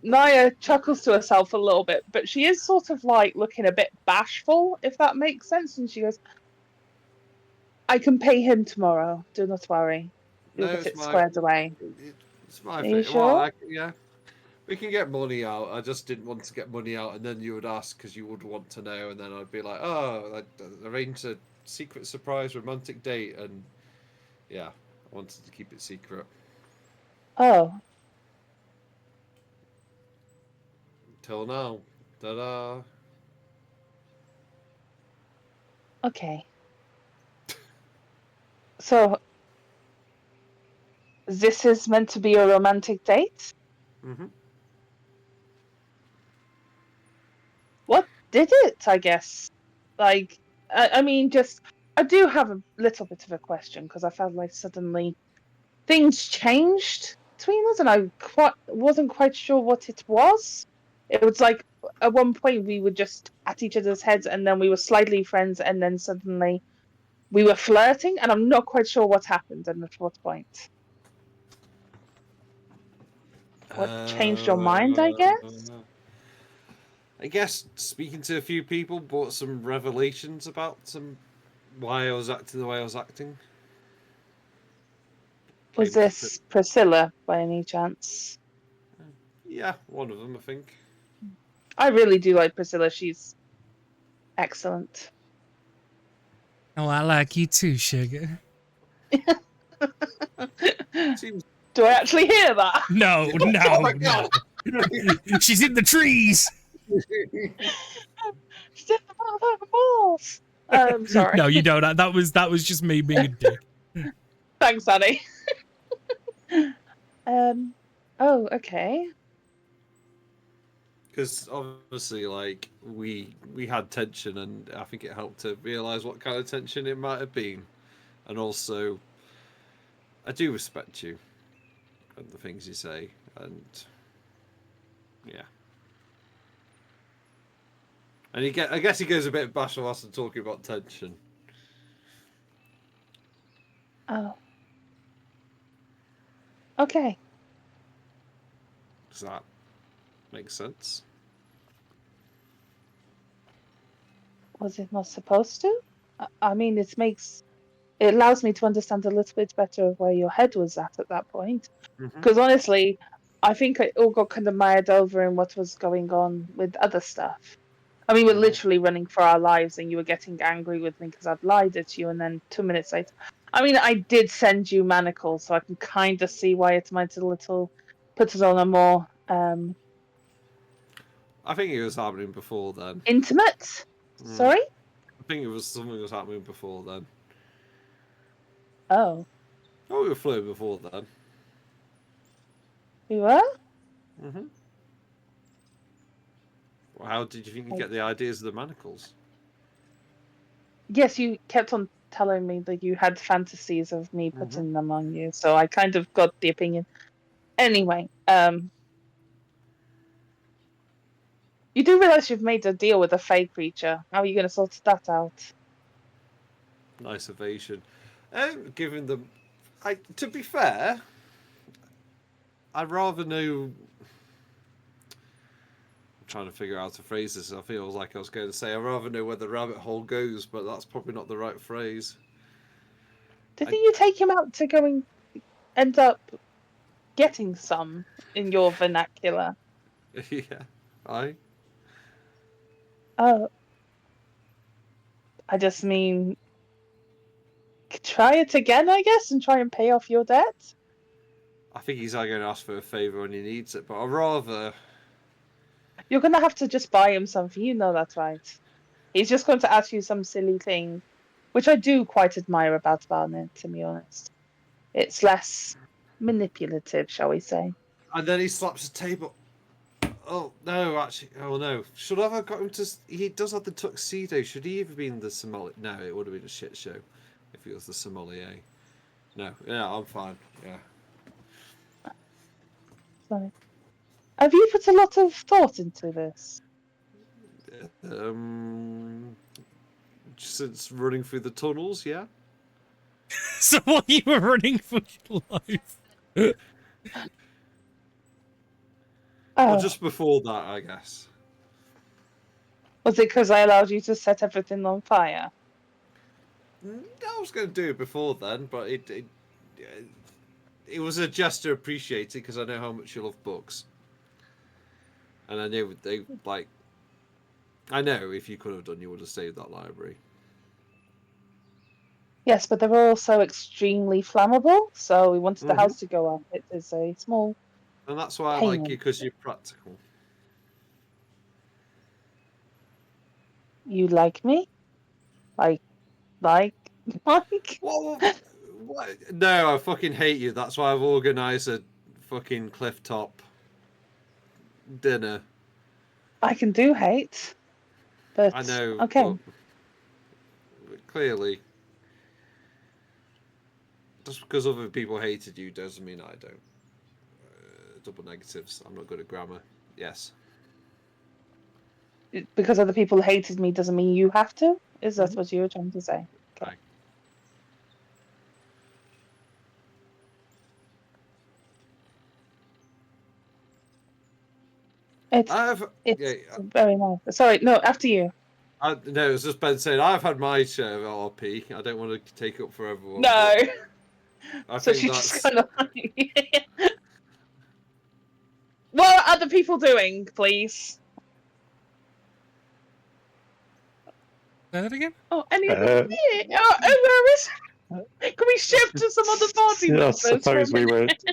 Naya chuckles to herself a little bit, but she is sort of like looking a bit bashful, if that makes sense. And she goes, I can pay him tomorrow. Do not worry. We'll No, get it's it my- squared away. It's my Are you thing. Well, sure? yeah. We can get money out. I just didn't want to get money out, and then you would ask because you would want to know, and then I'd be like, "Oh, I arranged a secret surprise romantic date," and yeah, I wanted to keep it secret. Oh, Till now, ta-da! okay. So, this is meant to be a romantic date? Mm-hmm. What did it, I guess? Like, I mean, I do have a little bit of a question because I felt like suddenly things changed between us and I wasn't quite sure what it was. It was like at one point we were just at each other's heads and then we were slightly friends and then suddenly we were flirting and I'm not quite sure what happened and at what point. What changed your mind, I guess? I guess speaking to a few people brought some revelations about why I was acting the way I was acting. Was Came to this Priscilla by any chance? Yeah, one of them, I think. I really do like Priscilla. She's excellent. Oh, I like you too, sugar. Seems. Do I actually hear that? No, Oh no, my no. God. She's in the trees! She's in the motherfucking balls. Sorry. No, you don't. That was just me being a dick. Thanks, Annie. Oh, okay. Because obviously, like we had tension, and I think it helped to realize what kind of tension it might have been, and also, I do respect you and the things you say, and yeah. And I guess he goes a bit bashful after talking about tension. Oh. Okay. Does that make sense? Was it not supposed to? I mean, it allows me to understand a little bit better of where your head was at that point. Because honestly, I think it all got kind of mired over in what was going on with other stuff. I mean, we're literally running for our lives, and you were getting angry with me because I'd lied at you, and then 2 minutes later, I mean, I did send you manacles, so I can kind of see why it might put it on a more I think it was happening before then. intimate. Sorry. I think it was something was happening before then. Oh, Oh, we were flirting before then. we were. Well, how did you think you get the ideas of the manacles? Yes, you kept on telling me that you had fantasies of me putting them on you, so I kind of got the opinion. Anyway, you do realize you've made a deal with a fey creature. How are you going to sort that out? Nice evasion. Given them, to be fair, I'd rather know. I'm trying to figure out how to phrase this. I feel like I was going to say I'd rather know where the rabbit hole goes, but that's probably not the right phrase. Didn't you take him out to go and end up getting some in your vernacular? Yeah, Oh. I just mean, try it again, I guess, and try and pay off your debt. I think he's going to ask for a favour when he needs it, but I'd rather. You're going to have to just buy him something. You know that's right. He's just going to ask you some silly thing, which I do quite admire about Barnet, to be honest. It's less manipulative, shall we say? And then he slaps the table. Oh no, actually, oh no. Should I have got him to? He does have the tuxedo. Should he have been the sommelier? No, it would have been a shit show if he was the sommelier. No, yeah, I'm fine. Yeah. So, have you put a lot of thought into this? Since running through the tunnels, yeah. So while you were running for your life. Oh, Or just before that, I guess. was it because I allowed you to set everything on fire? I was going to do it before then, but it was a gesture appreciated because I know how much you love books, and I knew they like. I know if you could have done, you would have saved that library. Yes, but they're also extremely flammable, so we wanted the Mhm. house to go up. It is a small And that's why I like Payment. you, because you're practical. You like me? Like, like. What? No, I fucking hate you. That's why I've organised a fucking cliff top dinner. I can do hate, but I know. okay. But clearly, just because other people hated you doesn't mean I don't. Double negatives. I'm not good at grammar. Yes. Because other people hated me doesn't mean you have to. Is that Mhm. what you were trying to say? Okay. Aye. It's I've it's yeah. very nice. Sorry, no, after you. No, it's just Ben saying I've had my share of RP. I don't want to take up for everyone. No. but I So think she's that's just kind of like, what are other people doing, please? Say that again? Oh, any Uh, other where is can we shift to some other party I members for a suppose we were. minute?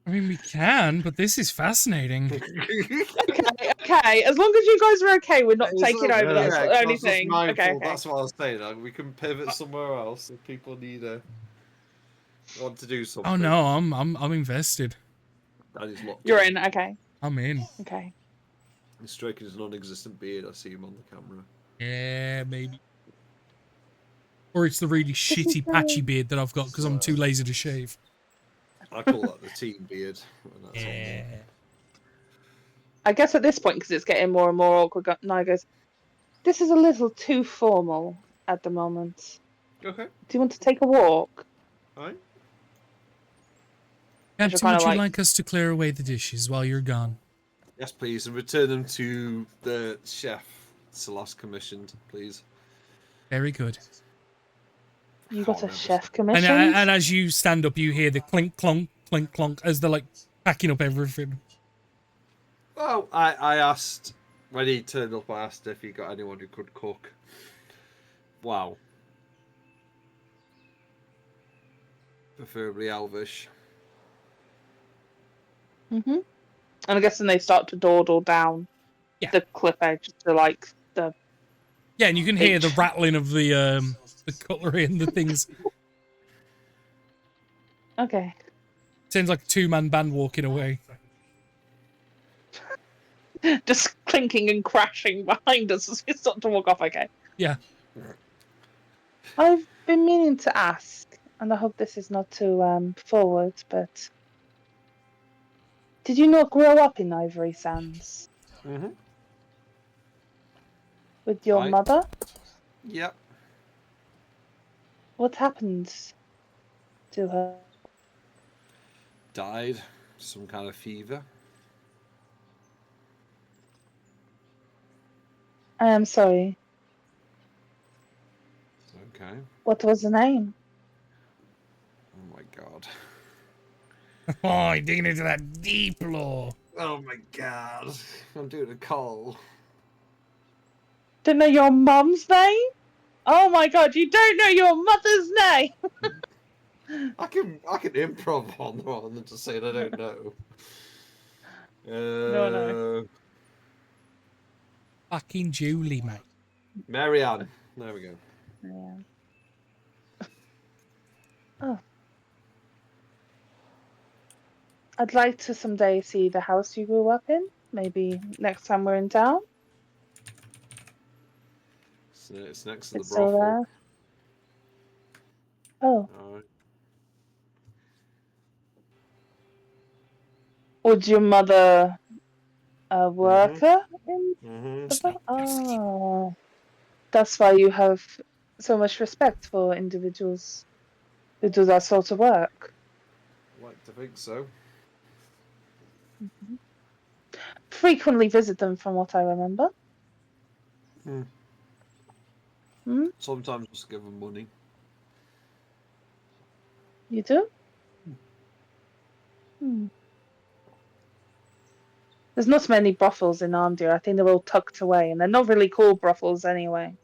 I mean, we can, but this is fascinating. Okay, as long as you guys are okay, we're not taking over. That's Yeah, the I only was just thing. mindful. Okay, okay. That's what I was saying. Like, we can pivot somewhere else if people need want to do something. Oh no, I'm invested. That is locked. You're in. Okay, I'm in. okay. He's stroking his non-existent beard. I see him on the camera. Yeah, maybe. Or it's the really shitty patchy beard that I've got because I'm too lazy to shave. I call that the team beard. When that's on Yeah. there. I guess at this point, because it's getting more and more awkward, Nye goes, "This is a little too formal at the moment. Okay. Do you want to take a walk?" Alright. Captain, kinda would you like- like us to clear away the dishes while you're gone? Yes, please, and return them to the chef. Celeste commissioned, please. Very good. You got a remember. chef And, commission. and as you stand up, you hear the clink clonk as they're like packing up everything. Well, I asked when he turned up. I asked if he got anyone who could cook. Wow. Preferably Elvish. And I'm guessing they start to dawdle down Yeah. the cliff edge to like the. Yeah, and you can hear the H. rattling of the cutlery and the things. Okay. Sounds like a two-man band walking away. Just clinking and crashing behind us as we start to walk off. Okay. Yeah. I've been meaning to ask, and I hope this is not too forward, but did you not grow up in Ivory Sands Mm-hmm. with your I- mother? Yep. What happened to her? Died. Some kind of fever. I am sorry. Okay. What was the name? Oh my god. Oh, you're digging into that deep lore. Oh my god. I'm doing a call. Don't know your mum's name? Oh my god, you don't know your mother's name! I can improv on the one than just saying I don't know. No. Fucking Julie, mate. Marianne. There we go. Yeah. Oh. I'd like to someday see the house you grew up in. Maybe next time we're in town. So it's next to the It's still brothel. there. Oh, Alright. would your mother a worker in Mm-hmm. the Oh, that's why you have so much respect for individuals who do that sort of work. Like to think so. Frequently visit them, from what I remember. Hmm. Hmm? Sometimes just give them money. You do? Hmm. There's not many brothels in Armdir. I think they're all tucked away, and they're not really called brothels anyway.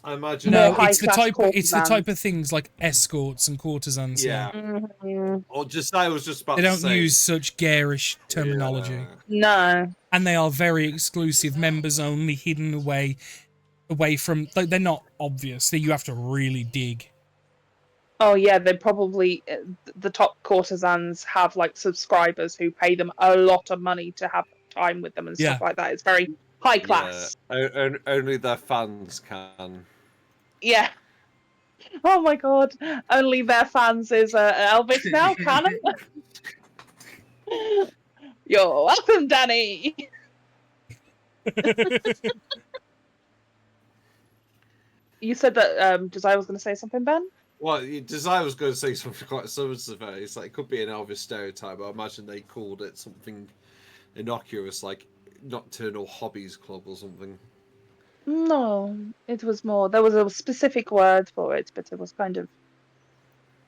I imagine. They're No, it's the high-class type courtesans. of things like escorts and courtesans. Yeah, Yeah. Mhm. Or just I was just about they to don't say. use such garish terminology, Yeah. No. and they are very exclusive, members only, hidden away from. Like, they're not obvious. That you have to really dig. Oh yeah, they probably the top courtesans have like subscribers who pay them a lot of money to have time with them and stuff Yeah. like that. It's very high Yeah. class. Only their fans can. Yeah. Oh my god. Only their fans is Elvis now, canon. You're welcome, Danny. You said that Josiah was going to say something, Ben? Well, Desire was going to say something quite similar to that. It's like it could be an Elvis stereotype, but I imagine they called it something innocuous, like Nocturnal Hobbies Club or something. No, it was more. There was a specific word for it, but it was kind of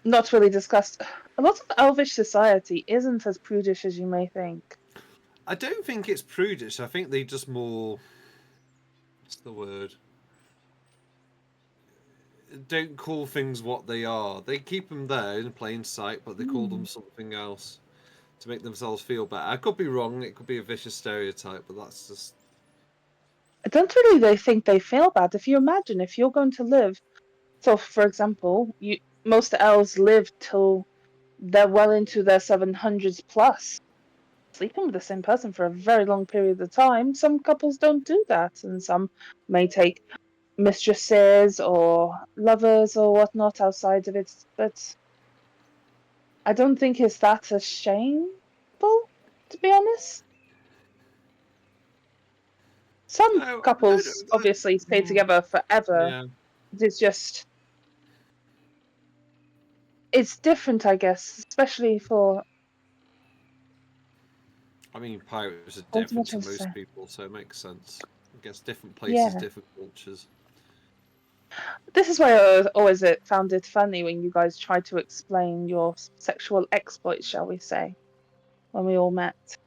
not really discussed. A lot of Elvish society isn't as prudish as you may think. I don't think it's prudish. I think they just more. What's the word? Don't call things what they are. They keep them there in plain sight, but they call them something else to make themselves feel better. I could be wrong. It could be a vicious stereotype, but that's just. I don't really they think they feel bad. If you imagine if you're going to live, so for example, most elves live till they're well into their 700s plus, sleeping with the same person for a very long period of time. Some couples don't do that, and some may take mistresses or lovers or whatnot outside of it. But I don't think it's that a shameful, to be honest. Some No, couples obviously stay together forever. yeah. It's just it's different, I guess, especially for I mean, pirates are what am I different to trying to most say? people, so it makes sense. I guess different places, Yeah. different cultures. This is why I always found it funny when you guys tried to explain your sexual exploits, shall we say, when we all met.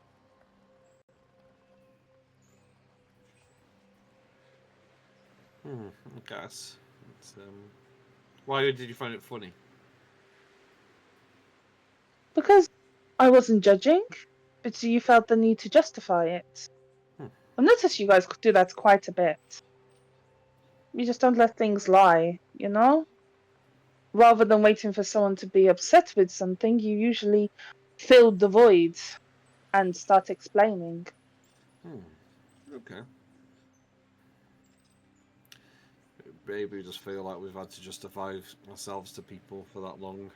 I guess. It's, why did you find it funny? Because I wasn't judging, but you felt the need to justify it. I've noticed you guys do that quite a bit. You just don't let things lie, you know? Rather than waiting for someone to be upset with something, you usually fill the void and start explaining. Okay. Maybe we just feel like we've had to justify ourselves to people for that long.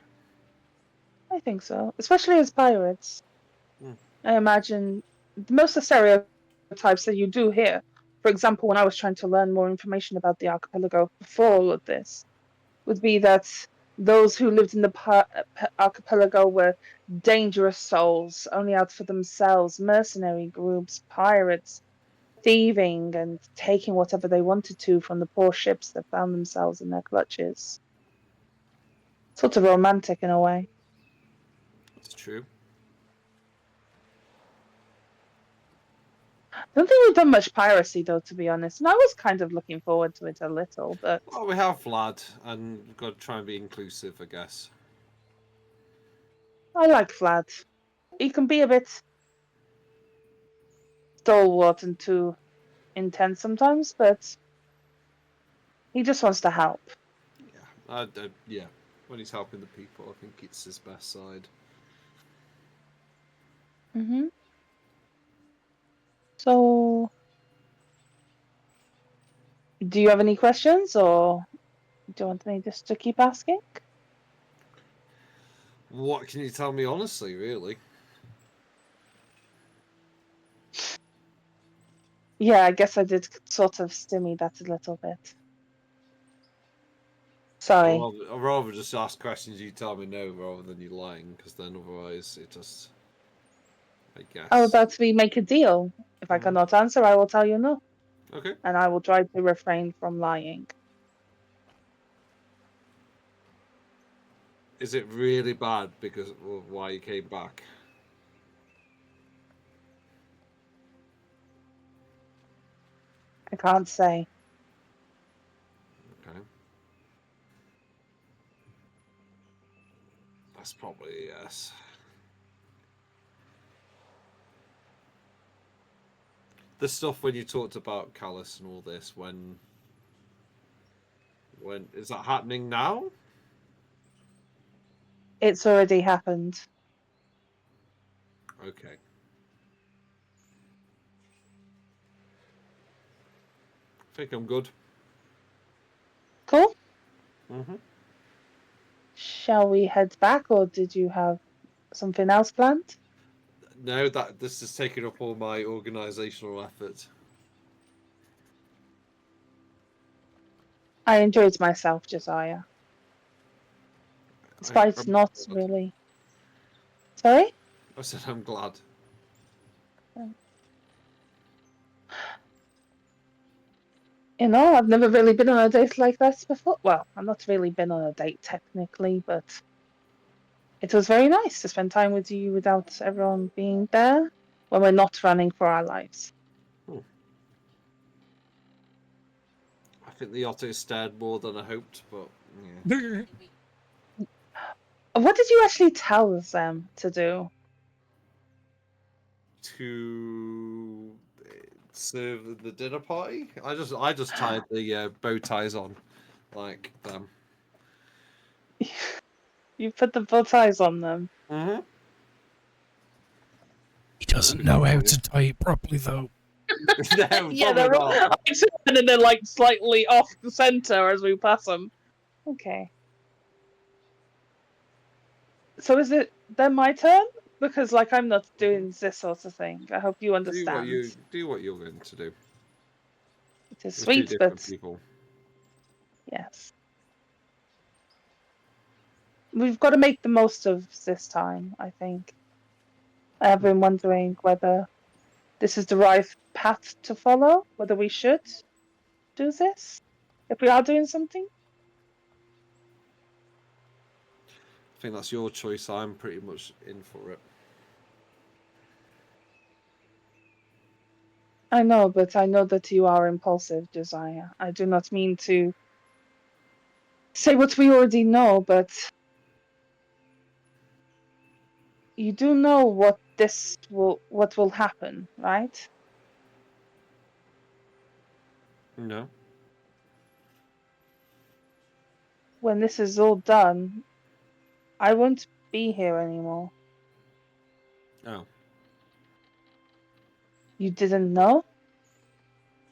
I think so, especially as pirates. Hmm. I imagine most of the stereotypes that you do hear. For example, when I was trying to learn more information about the archipelago before all of this, would be that those who lived in the archipelago were dangerous souls, only out for themselves, mercenary groups, pirates, thieving, and taking whatever they wanted to from the poor ships that found themselves in their clutches. Sort of romantic in a way. That's true. I don't think we've done much piracy, though, to be honest. And I was kind of looking forward to it a little, but Well, we have Vlad, and we've got to try and be inclusive, I guess. I like Vlad. He can be a bit stalwart and too intense sometimes, but he just wants to help. Yeah, yeah. When he's helping the people, I think it's his best side. Mm-hmm. So, do you have any questions, or do you want me just to keep asking? What can you tell me honestly, really? Yeah, I guess I did sort of stimmy that a little bit. Sorry. I'd rather just ask questions you tell me no rather than you lying, because then otherwise it just, I guess. How about we make a deal? If I cannot answer, I will tell you no, Okay. and I will try to refrain from lying. Is it really bad because of why you came back? I can't say. Okay. That's probably a yes. The stuff when you talked about Callus and all this, when is that happening now? It's already happened. Okay. I think I'm good. Cool. Mm-hmm. Shall we head back, or did you have something else planned? No, that this is taking up all my organisational effort. I enjoyed myself, Josiah. Despite I'm not glad. really. Sorry? I said I'm glad. You know, I've never really been on a date like this before. Well, I've not really been on a date technically, but it was very nice to spend time with you without everyone being there when we're not running for our lives. I think the Otto stared more than I hoped, but yeah. What did you actually tell them to do? To serve the dinner party. I just tied the bow ties on, like them. You put the bow ties on them. Mm-hmm. He doesn't know how to tie it properly, though. No, Yeah, probably not. and they're like slightly off the center as we pass them. Okay. So is it then my turn? Because like I'm not doing this sort of thing. I hope you understand. Do what you're going to do. It is We're two sweet, different but people. yes. We've got to make the most of this time, I think. I have been wondering whether this is the right path to follow, whether we should do this, if we are doing something. I think that's your choice. I'm pretty much in for it. I know, but I know that you are impulsive, Josiah. I do not mean to say what we already know, but you do know what will happen, right? No. When this is all done, I won't be here anymore. Oh. You didn't know?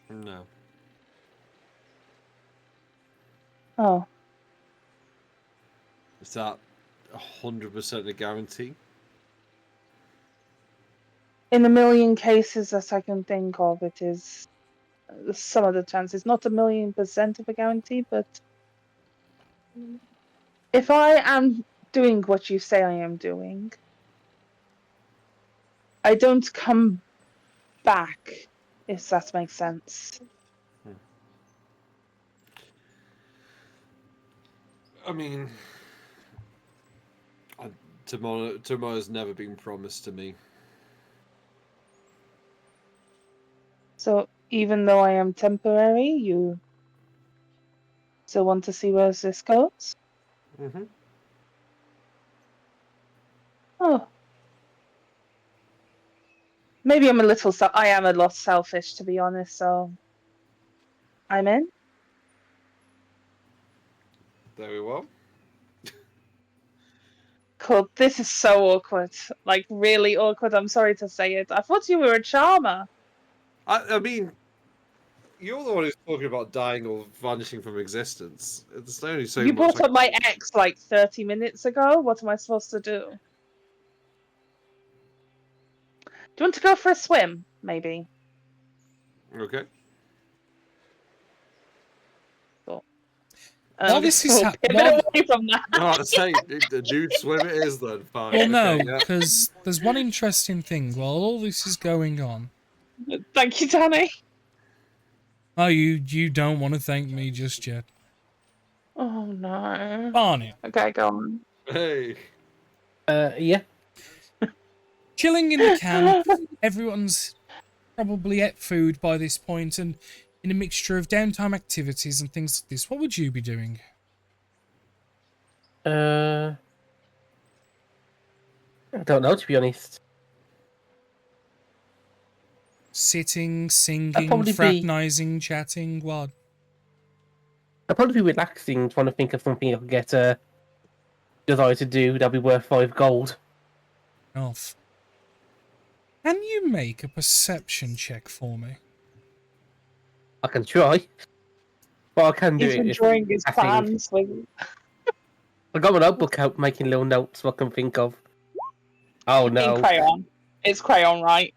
No. Oh, Is that 100% a guarantee? in a million cases that I can think of, it is some of the chances. Not 1,000,000% of a guarantee, but if I am doing what you say I am doing, I don't come back, if that makes sense. I mean, tomorrow's never been promised to me. So even though I am temporary, you still want to see where this goes? Mm-hmm. Oh, maybe I'm a little. I am a lot selfish, to be honest. So I'm in. Very well. awkward. This is so awkward. Like, really awkward. I'm sorry to say it. I thought you were a charmer. I mean, you're the one who's talking about dying or vanishing from existence. There's only so You much. brought up my ex like 30 minutes ago. What am I supposed to do? Do you want to go for a swim, maybe? Okay. While this is we'll pivot away from that. Oh, say the nude swim it is then. Fine. Well, no, Okay, yeah. because there's one interesting thing. While all this is going on, Thank you, Danny. oh, you don't want to thank me just yet, Oh no. Barney. Okay, go on. Hey. Yeah. Chilling in the camp, everyone's probably ate food by this point, and in a mixture of downtime activities and things like this, what would you be doing? I don't know, to be honest. Sitting, singing, probably be- fraternizing, chatting, what? I'd probably be relaxing, trying to think of something I could get desire to do that'll be worth 5 gold. Off. Can you make a perception check for me? I can try. But I can do He's it. if- enjoying his I think- plans with I got my notebook out making little notes I can think of. Oh in no. crayon. It's crayon, right?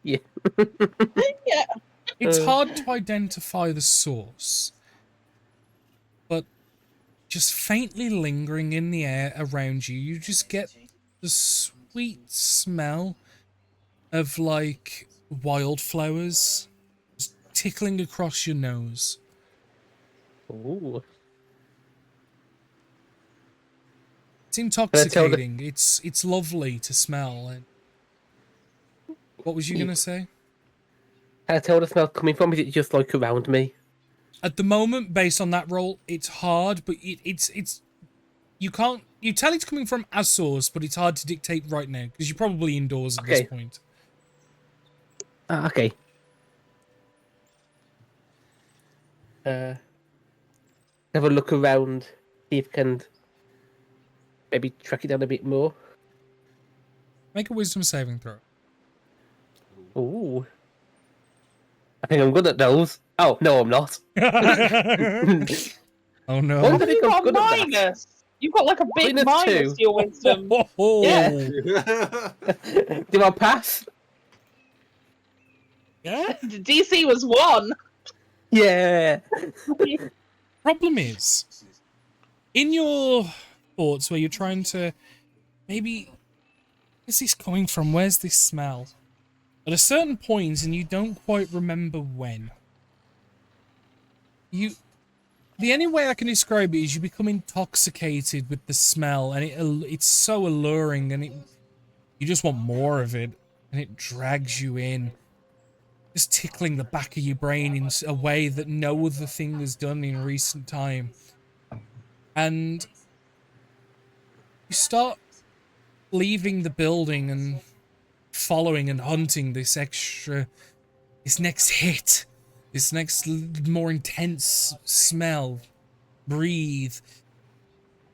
Yeah. Yeah. It's hard to identify the source, but just faintly lingering in the air around you, you just get the sweet smell of like wildflowers just tickling across your nose. Ooh. It's intoxicating. It's lovely to smell. And what was you gonna say? Can I tell where the smell's coming from? Is it just like around me? At the moment, based on that roll, it's hard, but it's you can't you tell it's coming from a source, but it's hard to dictate right now because you're probably indoors at this Okay. point. Okay. Have a look around, see if I can maybe track it down a bit more. Make a wisdom saving throw. Ooh. I think I'm good at those. Oh, no, I'm not. Oh no! What? What have think you I'm got good at that. minus? You've got like a big Minus minus 2. to your wisdom. Yeah. Yeah. Did I pass? Yeah. The DC was 1. Yeah. Problem is, in your thoughts where you're trying to maybe, where's this coming from? Where's this smell? At a certain point, and you don't quite remember when, the only way I can describe it is you become intoxicated with the smell, and it's so alluring, and you just want more of it, and it drags you in, just tickling the back of your brain in a way that no other thing has done in recent time. And you start leaving the building and following and hunting this next hit, this next more intense smell. Breathe.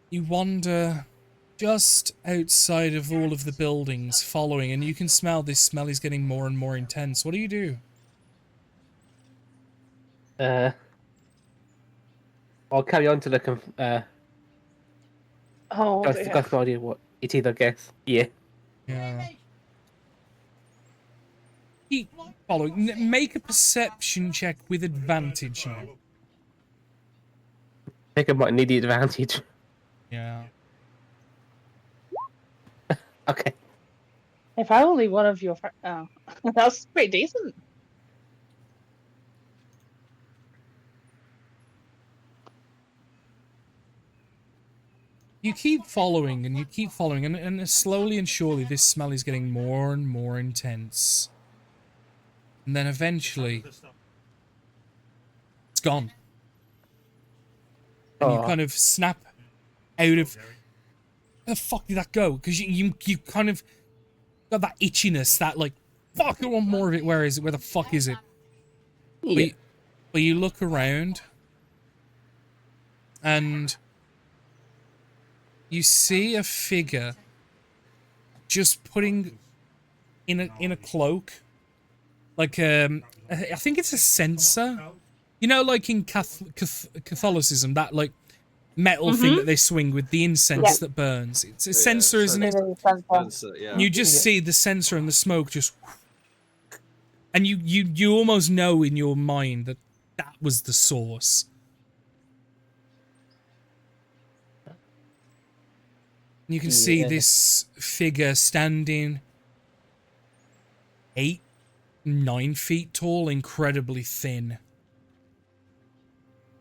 You wander just outside of all of the buildings following, and you can smell this smell is getting more and more intense. What do you do? I'll carry on to look. Oh, I've dear. got no idea what it is, I guess. Yeah. Yeah. Keep following. Make a perception check with advantage now. I think I might need the advantage. Yeah. Okay. If only one of your friends. Oh, that's pretty decent. You keep following and you keep following, and slowly and surely this smell is getting more and more intense. And then eventually, it's gone. And you Aw. kind of snap out of... Where the fuck did that go? Because you kind of got that itchiness, that like, fuck, I want more of it. Where is it? Where the fuck is it? Yeah. But you look around and you see a figure just putting in a cloak, like I think it's a censer. You know, like in Catholicism, that like metal thing that they swing with the incense that burns. It's a censer, isn't it? Yeah. You just see the censer and the smoke just, and you almost know in your mind that was the source. You can see this figure standing 8, 9 feet tall, incredibly thin.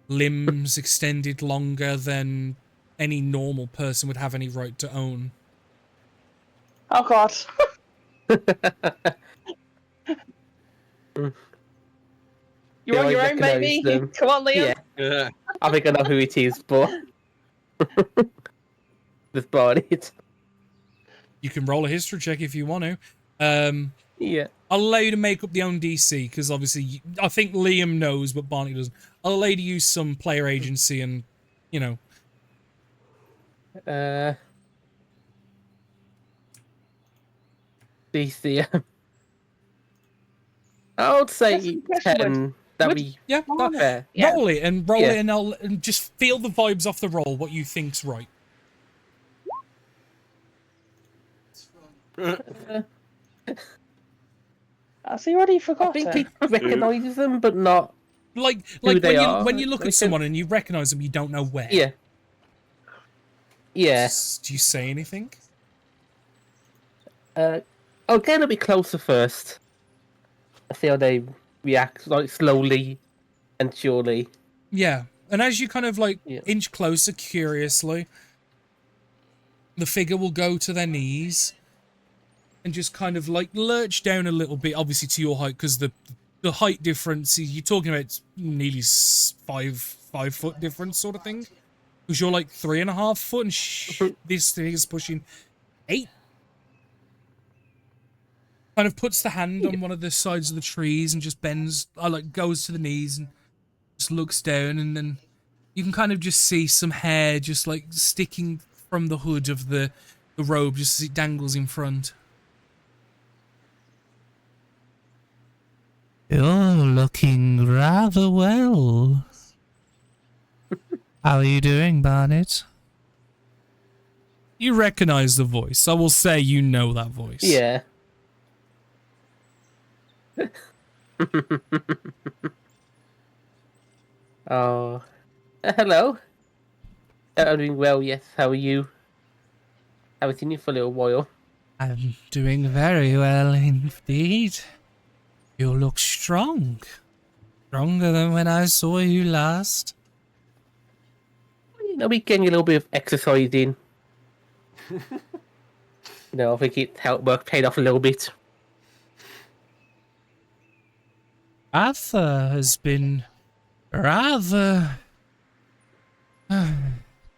Limbs extended longer than any normal person would have any right to own. Oh God. You're on your own, baby. Come on, Liam. Yeah. I think I know who it is, but just bought it. You can roll a history check if you want to. Yeah. I'll allow you to make up the own DC, because obviously, I think Liam knows, but Barney doesn't. I'll allow you to use some player agency and, you know. DC. I would say 10. That'd be fair. Roll it and roll it, and just feel the vibes off the roll, what you think's right. So you already forgot. I think he recognises them, but not like when you look at someone and you recognise them, you don't know where. Yeah. Yeah. Do you say anything? I'll get a bit closer first. I see how they react, like slowly and surely. Yeah, and as you kind of like inch closer, curiously, the figure will go to their knees and just kind of like lurch down a little bit, obviously to your height, because the height difference, you're talking about nearly 5 foot difference sort of thing, because you're like 3.5 foot, and this thing is pushing 8. Kind of puts the hand on one of the sides of the trees and just bends, like goes to the knees and just looks down, and then you can kind of just see some hair just like sticking from the hood of the robe just as it dangles in front. You're looking rather well. How are you doing, Barnet? You recognize the voice. I will say you know that voice. Yeah. Oh. Hello. I'm doing well, yes. How are you? I haven't seen you for a little while. I'm doing very well indeed. You look strong. Stronger than when I saw you last. You know, we're getting a little bit of exercise in. I think it helped work, paid off a little bit. Arthur has been rather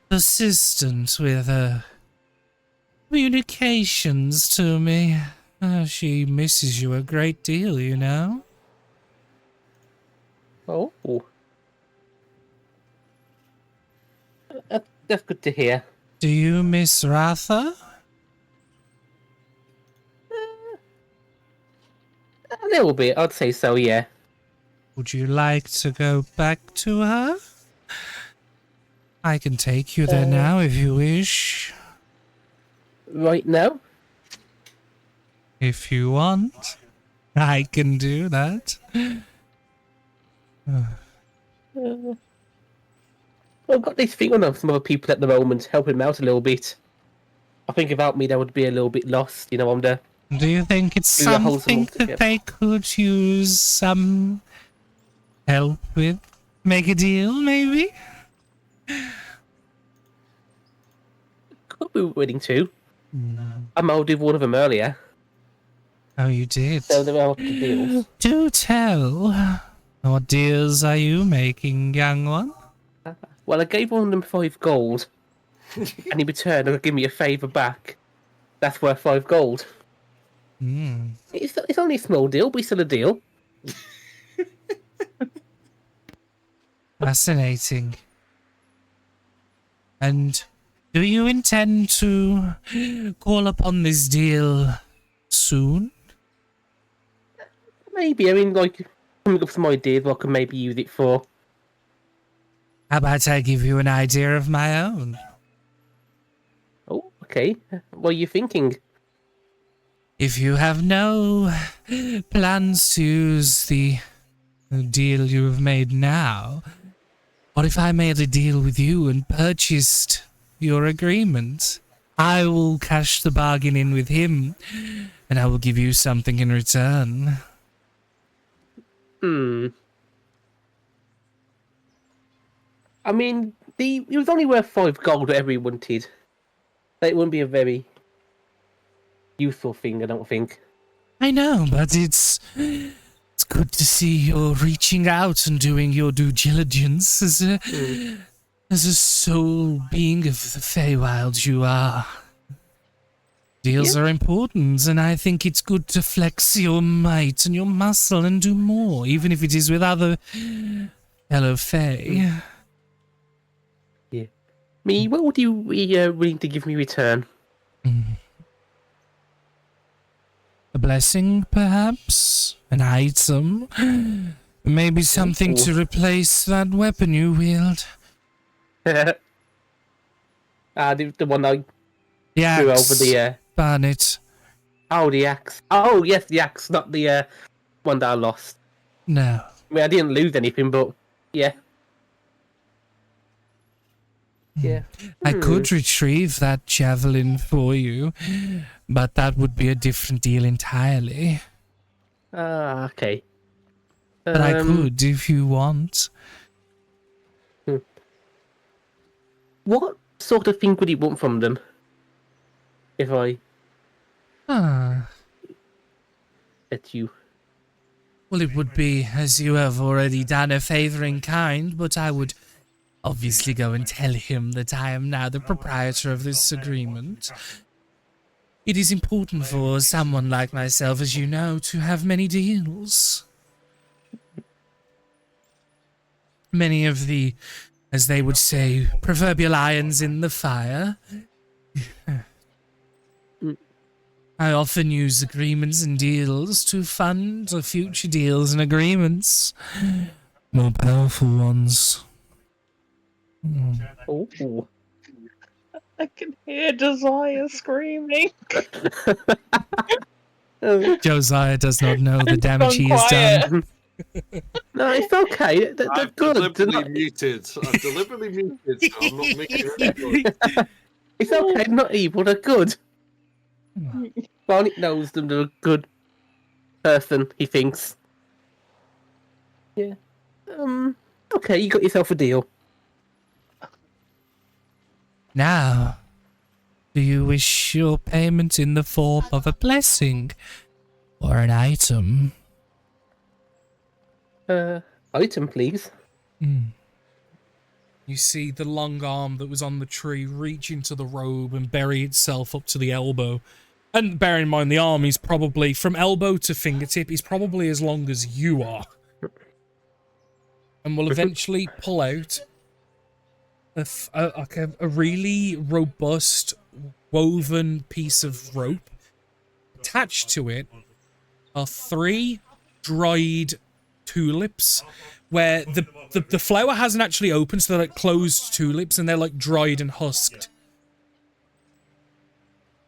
persistent with her communications to me. She misses you a great deal, you know. Oh. That's good to hear. Do you miss Ratha? A little bit, I'd say so, yeah. Would you like to go back to her? I can take you there now if you wish. Right now? If you want, I can do that. I've got this thing on some other people at the moment, helping them out a little bit. I think without me, they would be a little bit lost, on the... Do you think it's something that they could use some help with? Make a deal, maybe? Could be willing to. I molded one of them earlier. Oh, you did? So they're out the deals. Do tell. What deals are you making, young one? Well, I gave one of them 5 gold. And in return, they'll give me a favour back. That's worth 5 gold. It's only a small deal, but it's still a deal. Fascinating. And Do you intend to call upon this deal soon? Maybe. I mean, like, coming up with some ideas what I can maybe use it for. How about I give you an idea of my own? Oh, okay. What are you thinking? If you have no plans to use the deal you have made now, what if I made a deal with you and purchased your agreement? I will cash the bargain in with him, and I will give you something in return. I mean, it was only worth 5 gold whatever he wanted. That wouldn't be a very useful thing, I don't think. I know, but it's good to see you're reaching out and doing your due diligence as a sole being of the Feywild you are. Deals are important, and I think it's good to flex your might and your muscle and do more, even if it is with other fellow Fey. Me, what would you be willing to give me return? A blessing, perhaps? An item? Maybe something to replace that weapon you wield? The one I The axe. threw over the... Barnet. Oh, the axe. Oh, yes, the axe, not the one that I lost. No. I mean, I didn't lose anything, but yeah. Yeah. I could retrieve that javelin for you, but that would be a different deal entirely. Okay. But I could if you want. What sort of thing would you want from them? If I let you. Well, it would be as you have already done a favor in kind, but I would obviously go and tell him that I am now the proprietor of this agreement. It is important for someone like myself, as you know, to have many deals. Many of the, as they would say, proverbial irons in the fire. I often use agreements and deals to fund the future deals and agreements. More powerful ones. Oh. I can hear Desire screaming. Josiah does not know the damage he has done. No, it's okay. They're I've good. deliberately muted. I've deliberately muted, so I'm not making it. It's okay. They're not evil. They're good. Barney knows them. They're a good person. He thinks. Yeah. Okay, you got yourself a deal. Now, do you wish your payment in the form of a blessing or an item? Item, please. You see the long arm that was on the tree reach into the robe and bury itself up to the elbow. And bear in mind, the arm is probably, from elbow to fingertip, is probably as long as you are. And will eventually pull out a really robust, woven piece of rope. Attached to it are 3 dried tulips, where the flower hasn't actually opened, so they're like closed tulips, and they're like dried and husked.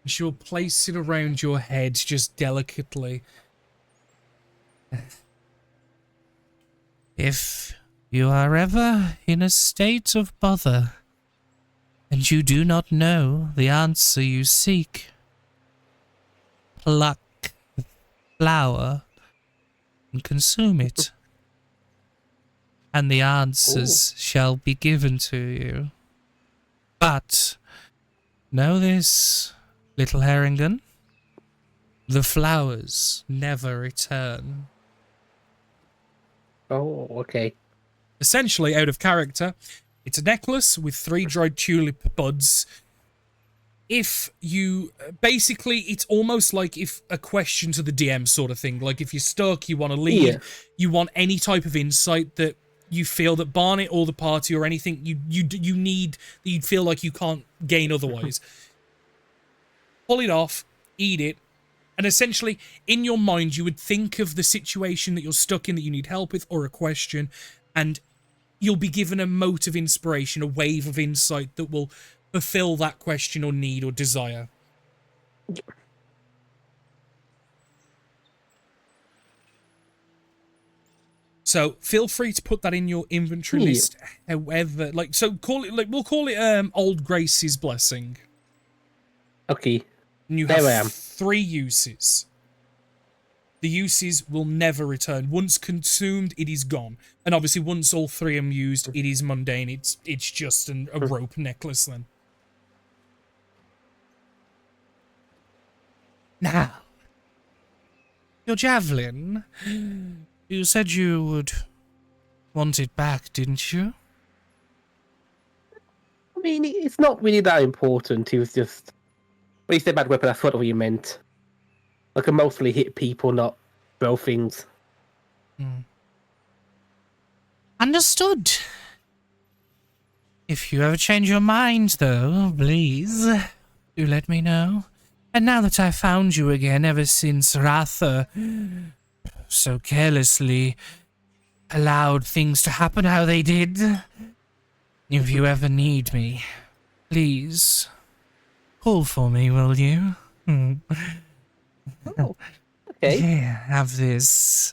She'll place it around your head just delicately. If you are ever in a state of bother, and you do not know the answer you seek, pluck the flower and consume it, and the answers shall be given to you. But know this, little Harington, the flowers never return. Oh, okay. Essentially, out of character, it's a necklace with 3 dried tulip buds. If you... Basically, it's almost like if a question to the DM sort of thing. Like, if you're stuck, you want to leave, you want any type of insight that you feel that Barnet or the party or anything you need that you'd feel like you can't gain otherwise. Pull it off, eat it, and essentially in your mind you would think of the situation that you're stuck in that you need help with or a question, and you'll be given a mote of inspiration, a wave of insight that will fulfill that question or need or desire. So feel free to put that in your inventory list. However, so call it we'll call it Old Grace's Blessing. Okay. And you There I have am. 3 uses. The uses will never return. Once consumed, it is gone. And obviously, once all 3 are used, it is mundane. It's just a rope necklace then. Now, your javelin. You said you would want it back, didn't you? I mean, it's not really that important. It was just... When you said bad weapon, that's what you meant. I can mostly hit people, not throw things. Understood. If you ever change your mind, though, please do let me know. And now that I've found you again, ever since Ratha so carelessly allowed things to happen how they did, if you ever need me, please call for me, will you? Oh, okay. Yeah, have this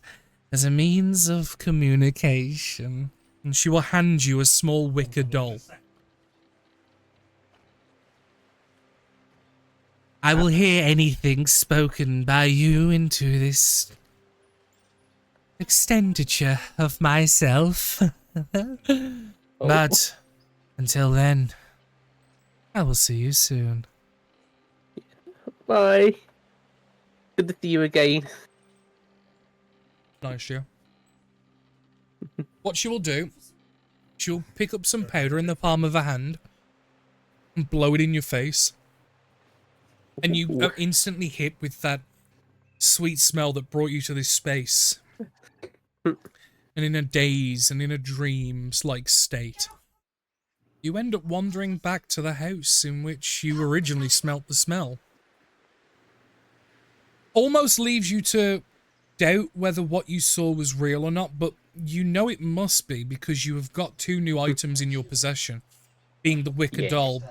as a means of communication. And she will hand you a small wicker doll. I will hear anything spoken by you into this expenditure of myself. But until then, I will see you soon. Bye. Good to see you again. Nice, yeah. What she will do, she'll pick up some powder in the palm of her hand and blow it in your face. And you are instantly hit with that sweet smell that brought you to this space. And in a daze and in a dreams-like state, you end up wandering back to the house in which you originally smelt the smell. Almost leaves you to doubt whether what you saw was real or not, but you know it must be because you have got 2 new items in your possession, being the wicker doll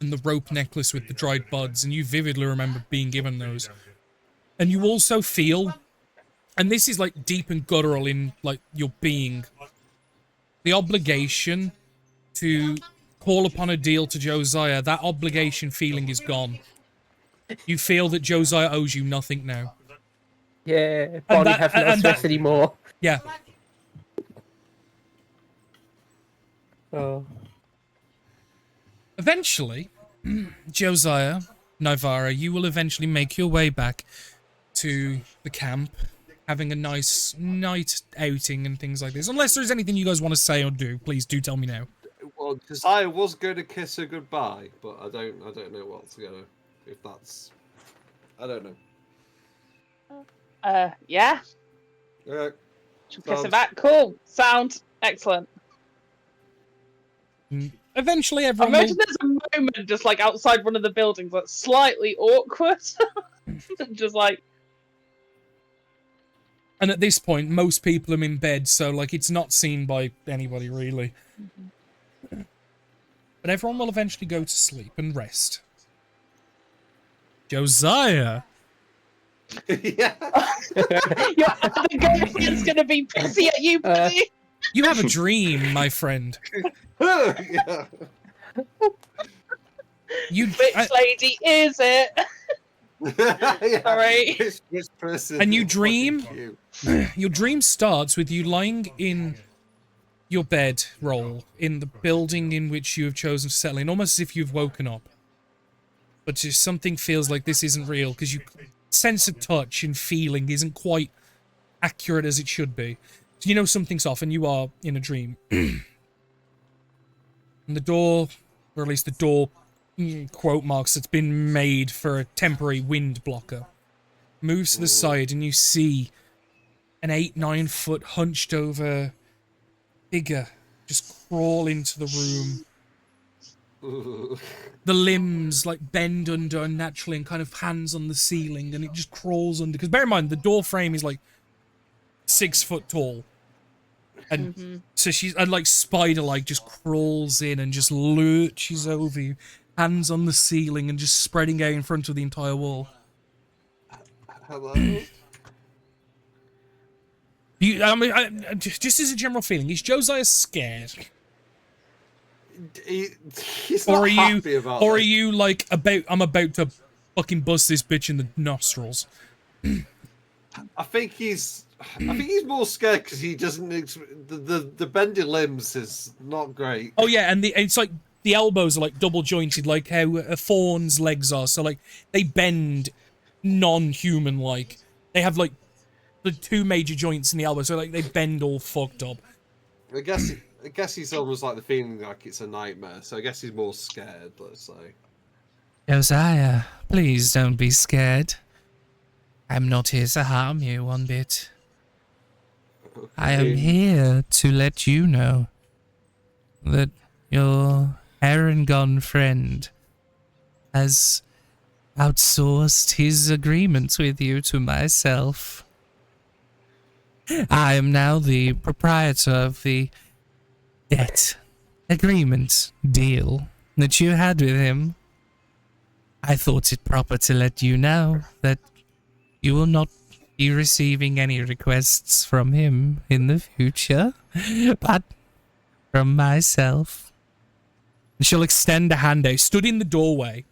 and the rope necklace with the dried buds, and you vividly remember being given those. And you also feel, and this is like deep and guttural in like your being, the obligation to call upon a deal to Josiah. That obligation feeling is gone. You feel that Josiah owes you nothing now. Yeah, body has no stress anymore. Yeah. Oh. Eventually, Josiah, Nivara, you will eventually make your way back to the camp, having a nice night outing and things like this. Unless there's anything you guys want to say or do, please do tell me now. Well, Josiah was going to kiss her goodbye, but I don't know what's gonna. If that's, I don't know. Yeah. She'll kiss her back. Cool. Sound excellent. Eventually, I everyone imagine there's a moment just like outside one of the buildings that's slightly awkward. Just like. And at this point, most people are in bed, so like it's not seen by anybody really. But everyone will eventually go to sleep and rest. Josiah. Yeah. Your other girlfriend's gonna be pissy at you, buddy. You have a dream, my friend. Yeah. You, Which lady is it? Sorry. Which person and you is dream. fucking Your dream starts with you lying in your bed roll in the building in which you have chosen to settle in, almost as if you've woken up. But just something feels like this isn't real because you sense of touch and feeling isn't quite accurate as it should be. So you know something's off and you are in a dream. And the door, or at least the door quote marks that's been made for a temporary wind blocker, moves to the side and you see an 8-9 foot hunched over figure just crawl into the room. Ooh. The limbs like bend under unnaturally and kind of hands on the ceiling, and it just crawls under. Because bear in mind, the door frame is like 6 foot tall. And so she's, and like spider-like, just crawls in and just lurches over you, hands on the ceiling and just spreading out in front of the entire wall. Hello. I mean, just as a general feeling, is Josiah scared? He's Or not are you, happy about or are this. you like I'm about to fucking bust this bitch in the nostrils? I think he's more scared because he doesn't. The bending limbs is not great. Oh yeah, and it's like the elbows are like double jointed, like how a fawn's legs are. So like they bend non-human like. They have like the 2 major joints in the elbow, so like they bend all fucked up. I guess he's almost like the feeling like it's a nightmare. So I guess he's more scared. Let's say. Josiah, please don't be scared. I'm not here to harm you one bit. I am here to let you know that your Aragon friend has outsourced his agreements with you to myself. I am now the proprietor of the debt agreement deal that you had with him. I thought it proper to let you know that you will not be receiving any requests from him in the future, but from myself. And she'll extend a hand out, stood in the doorway.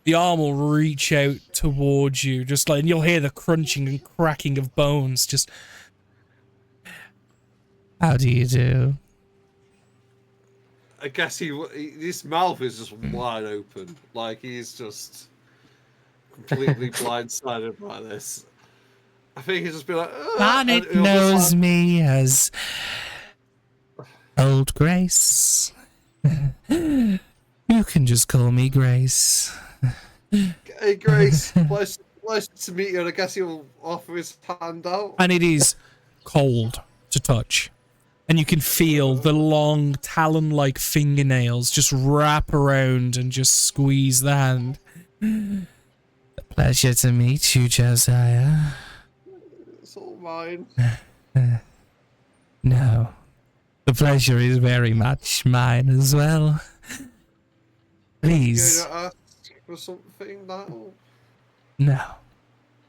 The arm will reach out towards you, just like, and you'll hear the crunching and cracking of bones. Just, how do you do? I guess his mouth is just wide open, like he's just completely blindsided by this. I think he's just be like, Barnet knows me as Old Grace. You can just call me Grace. Hey Grace, pleasure to meet you, and I guess he'll offer his hand out. And it is cold to touch. And you can feel the long talon-like fingernails just wrap around and just squeeze the hand. A pleasure to meet you, Josiah. It's all mine. No. The pleasure is very much mine as well. Please. You're gonna ask for something now? No.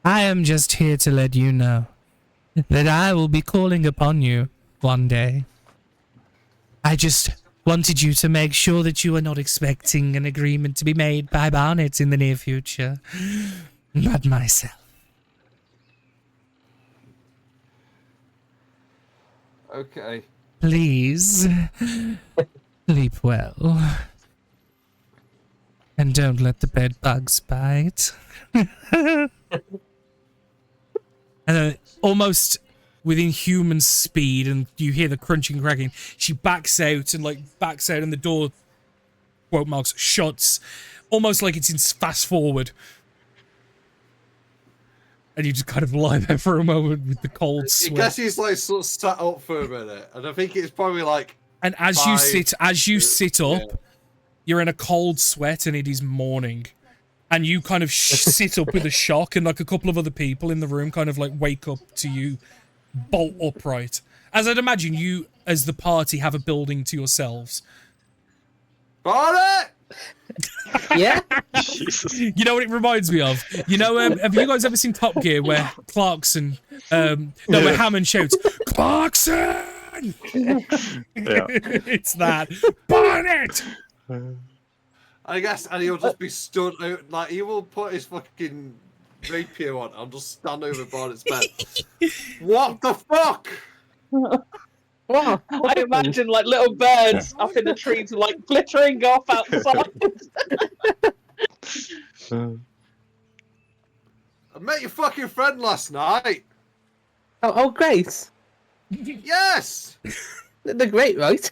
I am just here to let you know that I will be calling upon you one day. I just wanted you to make sure that you are not expecting an agreement to be made by Barnet in the near future, but myself. Okay. Please, sleep well. And don't let the bed bugs bite. And then, almost within human speed, and you hear the crunching, cracking, she backs out, and the door, quote marks, shuts, almost like it's in fast forward. And you just kind of lie there for a moment with the cold I sweat. guess he's like sort of sat up for a minute, and I think it's probably like. And as you sit up, you're in a cold sweat, and it is morning. And you kind of sit up with a shock, and like a couple of other people in the room kind of like wake up to you, bolt upright. As I'd imagine you, as the party, have a building to yourselves. Barnet! Yeah? Jesus. You know what it reminds me of? You know, have you guys ever seen Top Gear where Clarkson, where Hammond shouts, Clarkson! Yeah. It's that. Barnet! I guess, and he'll just be stood out, like, he will put his fucking rapier on and just stand over Barnet's bed. What the fuck? Wow. I imagine like little birds up in the trees, like glittering off outside. I met your fucking friend last night. Oh, Grace. Yes! They're great, right?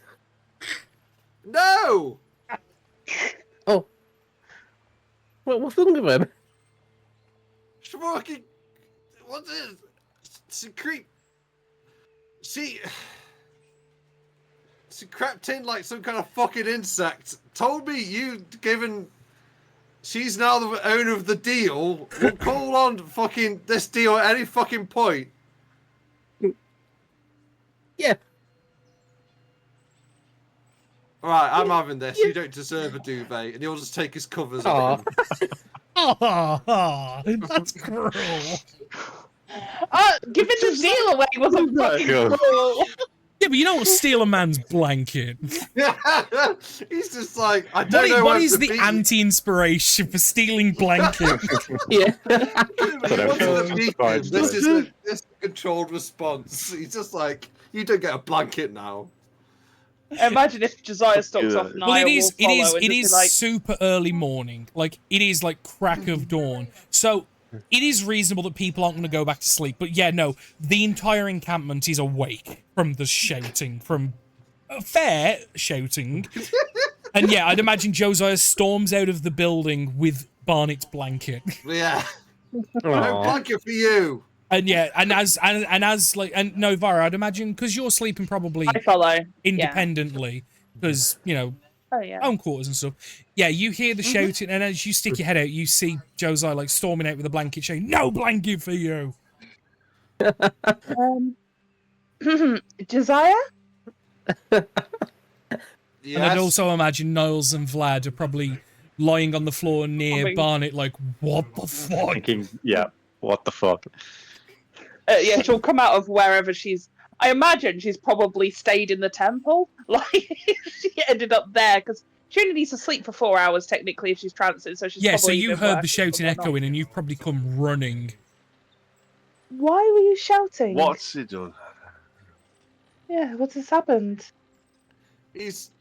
No! Oh. What's wrong with him? She's fucking. What's this? She creep. She. She crept in like some kind of fucking insect. Told me given she's now the owner of the deal. We'll call on fucking this deal at any fucking point. Yeah. Alright, I'm having this. You don't deserve a duvet. And he'll just take his covers off. Oh, that's cruel. Giving the deal away wasn't fucking God. cool. Yeah, but you don't steal a man's blanket. He's just like, I don't know What where is to the be. anti-inspiration for stealing blankets? Yeah. He wanted to beat him. This is a controlled response. He's just like, you don't get a blanket now. Imagine if Josiah stalks off Niall. Well, it will follow and it just is be like, super early morning. Like, it is like crack of dawn. So it is reasonable that people aren't going to go back to sleep. But yeah, no, the entire encampment is awake from the shouting, from fair shouting. And yeah, I'd imagine Josiah storms out of the building with Barnet's blanket. Yeah. No blanket for you. And yeah, and no, Vara, I'd imagine, because you're sleeping probably I follow. independently, because, you know, Oh yeah. own quarters and stuff. Yeah, you hear the shouting, and as you stick your head out, you see Josiah like storming out with a blanket, saying, "No blanket for you." Josiah? Yes. And I'd also imagine Niles and Vlad are probably lying on the floor near Barnet, like, "What the fuck?" Thinking, yeah, what the fuck? Yeah, she'll come out of wherever she's. I imagine she's probably stayed in the temple. Like she ended up there because she only needs to sleep for 4 hours technically if she's transit. So she's Yeah, so probably you been heard the working shouting and whatnot. echoing, and you've probably come running. Why were you shouting? What's he done? Yeah, what has happened? He's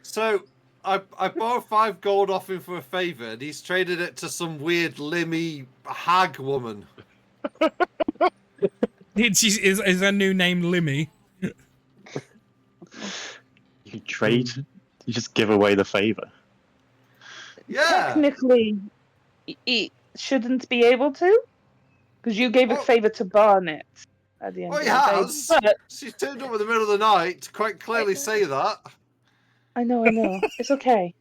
so I borrowed 5 gold off him for a favour, and he's traded it to some weird limmy hag woman. Is her new name Limmy? You trade? You just give away the favor. Yeah. Technically, it shouldn't be able to, because you gave a Well- favour to Barnet at the end Well, of he the has. day. But She turned up in the middle of the night to quite clearly say that. I know. It's okay.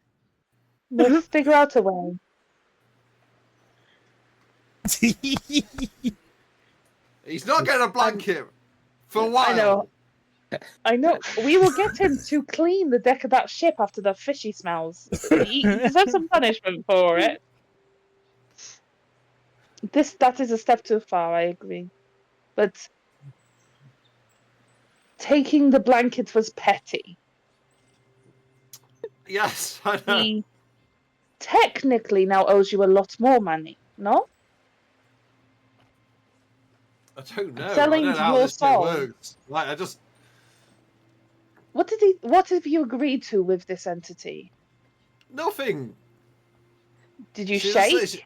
We'll figure out a way. He's not getting a blanket for a while. I know. We will get him to clean the deck of that ship after the fishy smells. He deserves some punishment for it. That is a step too far, I agree. But taking the blanket was petty. Yes, I know. He technically now owes you a lot more money, no? I don't know. Selling I don't know how your this shit soul. works. Like, I just What have you agreed to with this entity? nothing. Did you She just shake? said she-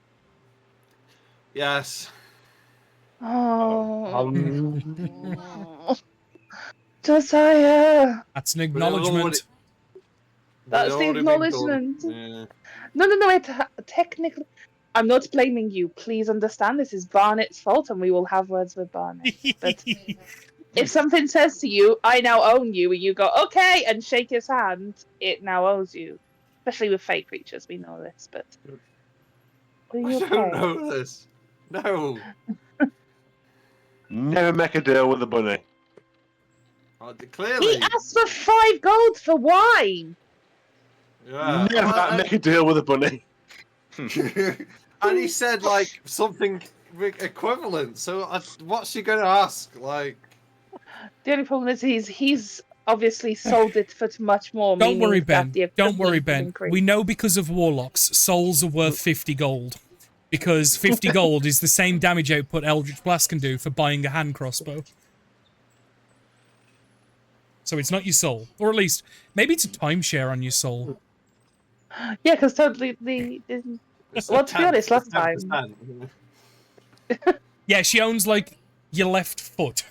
Yes. Oh. Josiah. That's an But it was already- acknowledgement. That's the They'd already been done. acknowledgement. Yeah. No. Technically, I'm not blaming you. Please understand, this is Barnet's fault, and we will have words with Barnet. But if something says to you, "I now own you," and you go, "Okay," and shake his hand, it now owes you. Especially with fake creatures, we know this. But are I you don't okay? know this. No. Never make a deal with the bunny. Clearly. He asked for 5 gold for wine. Yeah. Never Well, make a deal with the bunny. and he said like something equivalent. So what's she going to ask? Like, The only problem is he's obviously sold it for much more. Don't worry, meaning that Ben. the Don't worry, equivalent has Ben. increased. We know because of warlocks, souls are worth 50 gold. Because 50 gold is the same damage output Eldritch Blast can do for buying a hand crossbow. So it's not your soul. Or at least, maybe it's a timeshare on your soul. Yeah, because totally it's Well, a to be honest, last 10%. Yeah, she owns, like, your left foot.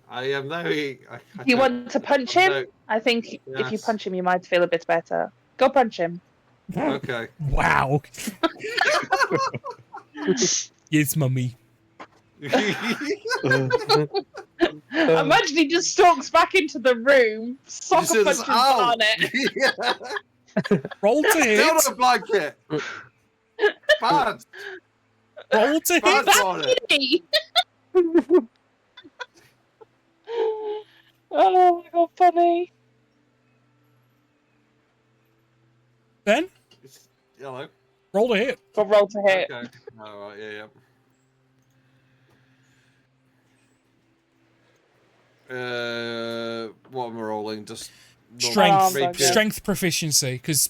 I am very. Do you want to punch him? No. I think if you Yes. punch him, you might feel a bit better. Go punch him. Okay. Wow. Yes, mummy. Imagine he just stalks back into the room, sock You a see this- punch Ow! Barnett. Roll to Still hit. no blanket. Bad. Roll to Bad hit. Barnett. Oh my god, funny. Ben, Hello. roll to hit. Got roll to hit. Okay. All right. What am I rolling? Just normal Strength, rapier. rapier. strength proficiency, because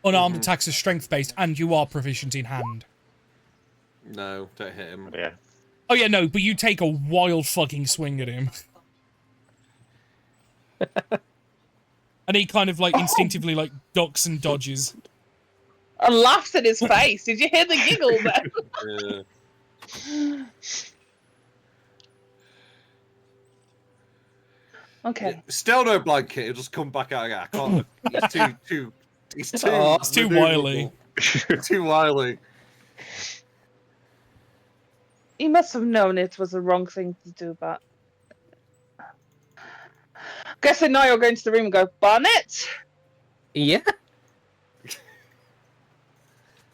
unarmed Mhm. attacks are strength based, and you are proficient in hand. No, don't hit him. Yeah. Oh yeah, no, but you take a wild fucking swing at him. And he kind of like instinctively like ducks and dodges. And laughs in his face. Did you hear the giggle there? Yeah. Okay. Still no blanket. He'll just come back out again. I can't. He's too. He's too. Oh, it's too wily. Too wily. He must have known it was the wrong thing to do, but... Guessing now you'll go into the room and go, Barnett! Yeah.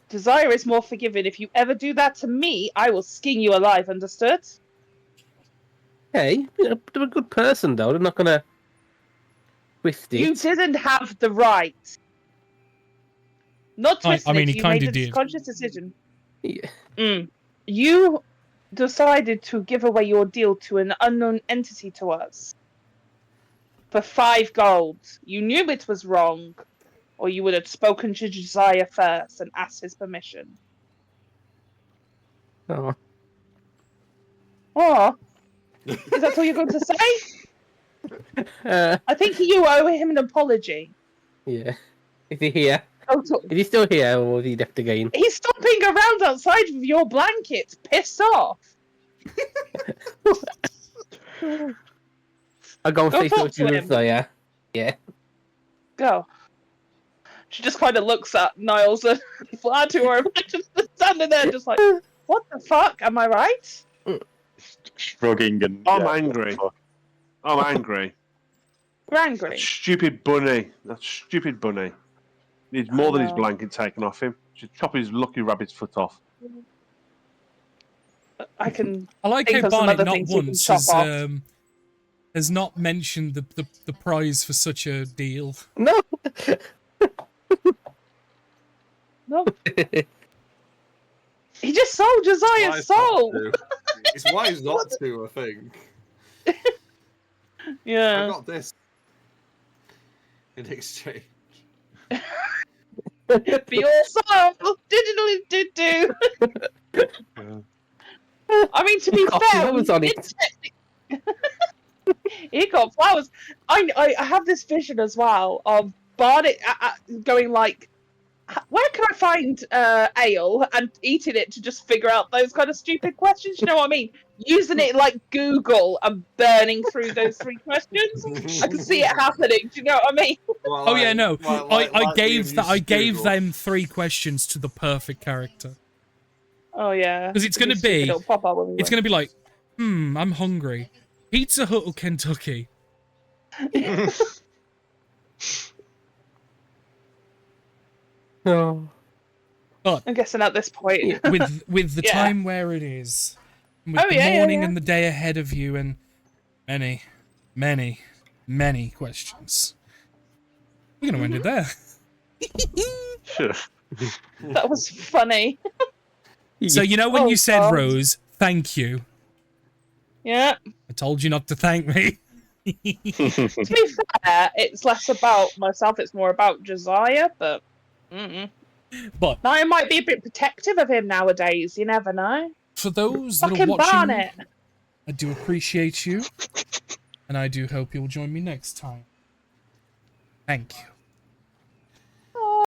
Desire is more forgiving. If you ever do that to me, I will skin you alive, understood? Hey, they're a good person though. They're not gonna twist it. You didn't have the right. Not twisting mean, it, he you kinda made a did. conscious decision. Yeah. You decided to give away your deal to an unknown entity to us. For 5 gold. You knew it was wrong. Or you would have spoken to Josiah first and asked his permission. Oh. Oh, is that all you're going to say? Uh, I think you owe him an apology. yeah. Is he here? Oh, so- Is he still here, or is he left again? He's stomping around outside with your blankets, pissed off. I'll go and Go say talk something to to him. Josiah. Yeah. Go. She just kind of looks at Niles and flat to her, just standing there, just like, what the fuck? Am I right? Shrugging and. I'm yeah, angry. fuck. I'm angry. You're That angry. stupid bunny. That stupid bunny. Needs more than his know. blanket taken off him. Should chop his lucky rabbit's foot off. I can. I like Think how of some Barnett other not things you can once chop off. has not mentioned the prize for such a deal. No. No. He just sold Josiah's Wise soul. not to. It's wise not to, I think. I Yeah. got this in exchange. For your soul. Digitally do. I mean, to be Got fair, flowers we on did it. he got flowers. I have this vision as well of Barnett going like, where can I find ale and eating it to just figure out those kind of stupid questions? You know what I mean? Using it like Google and burning through those 3 questions. I can see it happening. Do you know what I mean? Oh yeah, no. I gave Liam that. I used gave Google. them 3 questions to the perfect character. Oh yeah. 'Cause it's gonna It'll be- it'll pop up when we It's win. gonna be like, I'm hungry. Pizza Hut or Kentucky? No. I'm guessing at this point. With the Yeah. time where it is, and with Oh, the yeah, yeah, morning yeah. and the day ahead of you, and many, many, many questions. We're gonna end it there. Sure. That was funny. So you know when Oh, you said, God. Rose, thank you. Yeah. I told you not to thank me. To be fair, it's less about myself, it's more about Josiah, but But I might be a bit protective of him nowadays, you never know. for those that are Fucking watching, Barnett. I do appreciate you, and I do hope you'll join me next time. Thank you.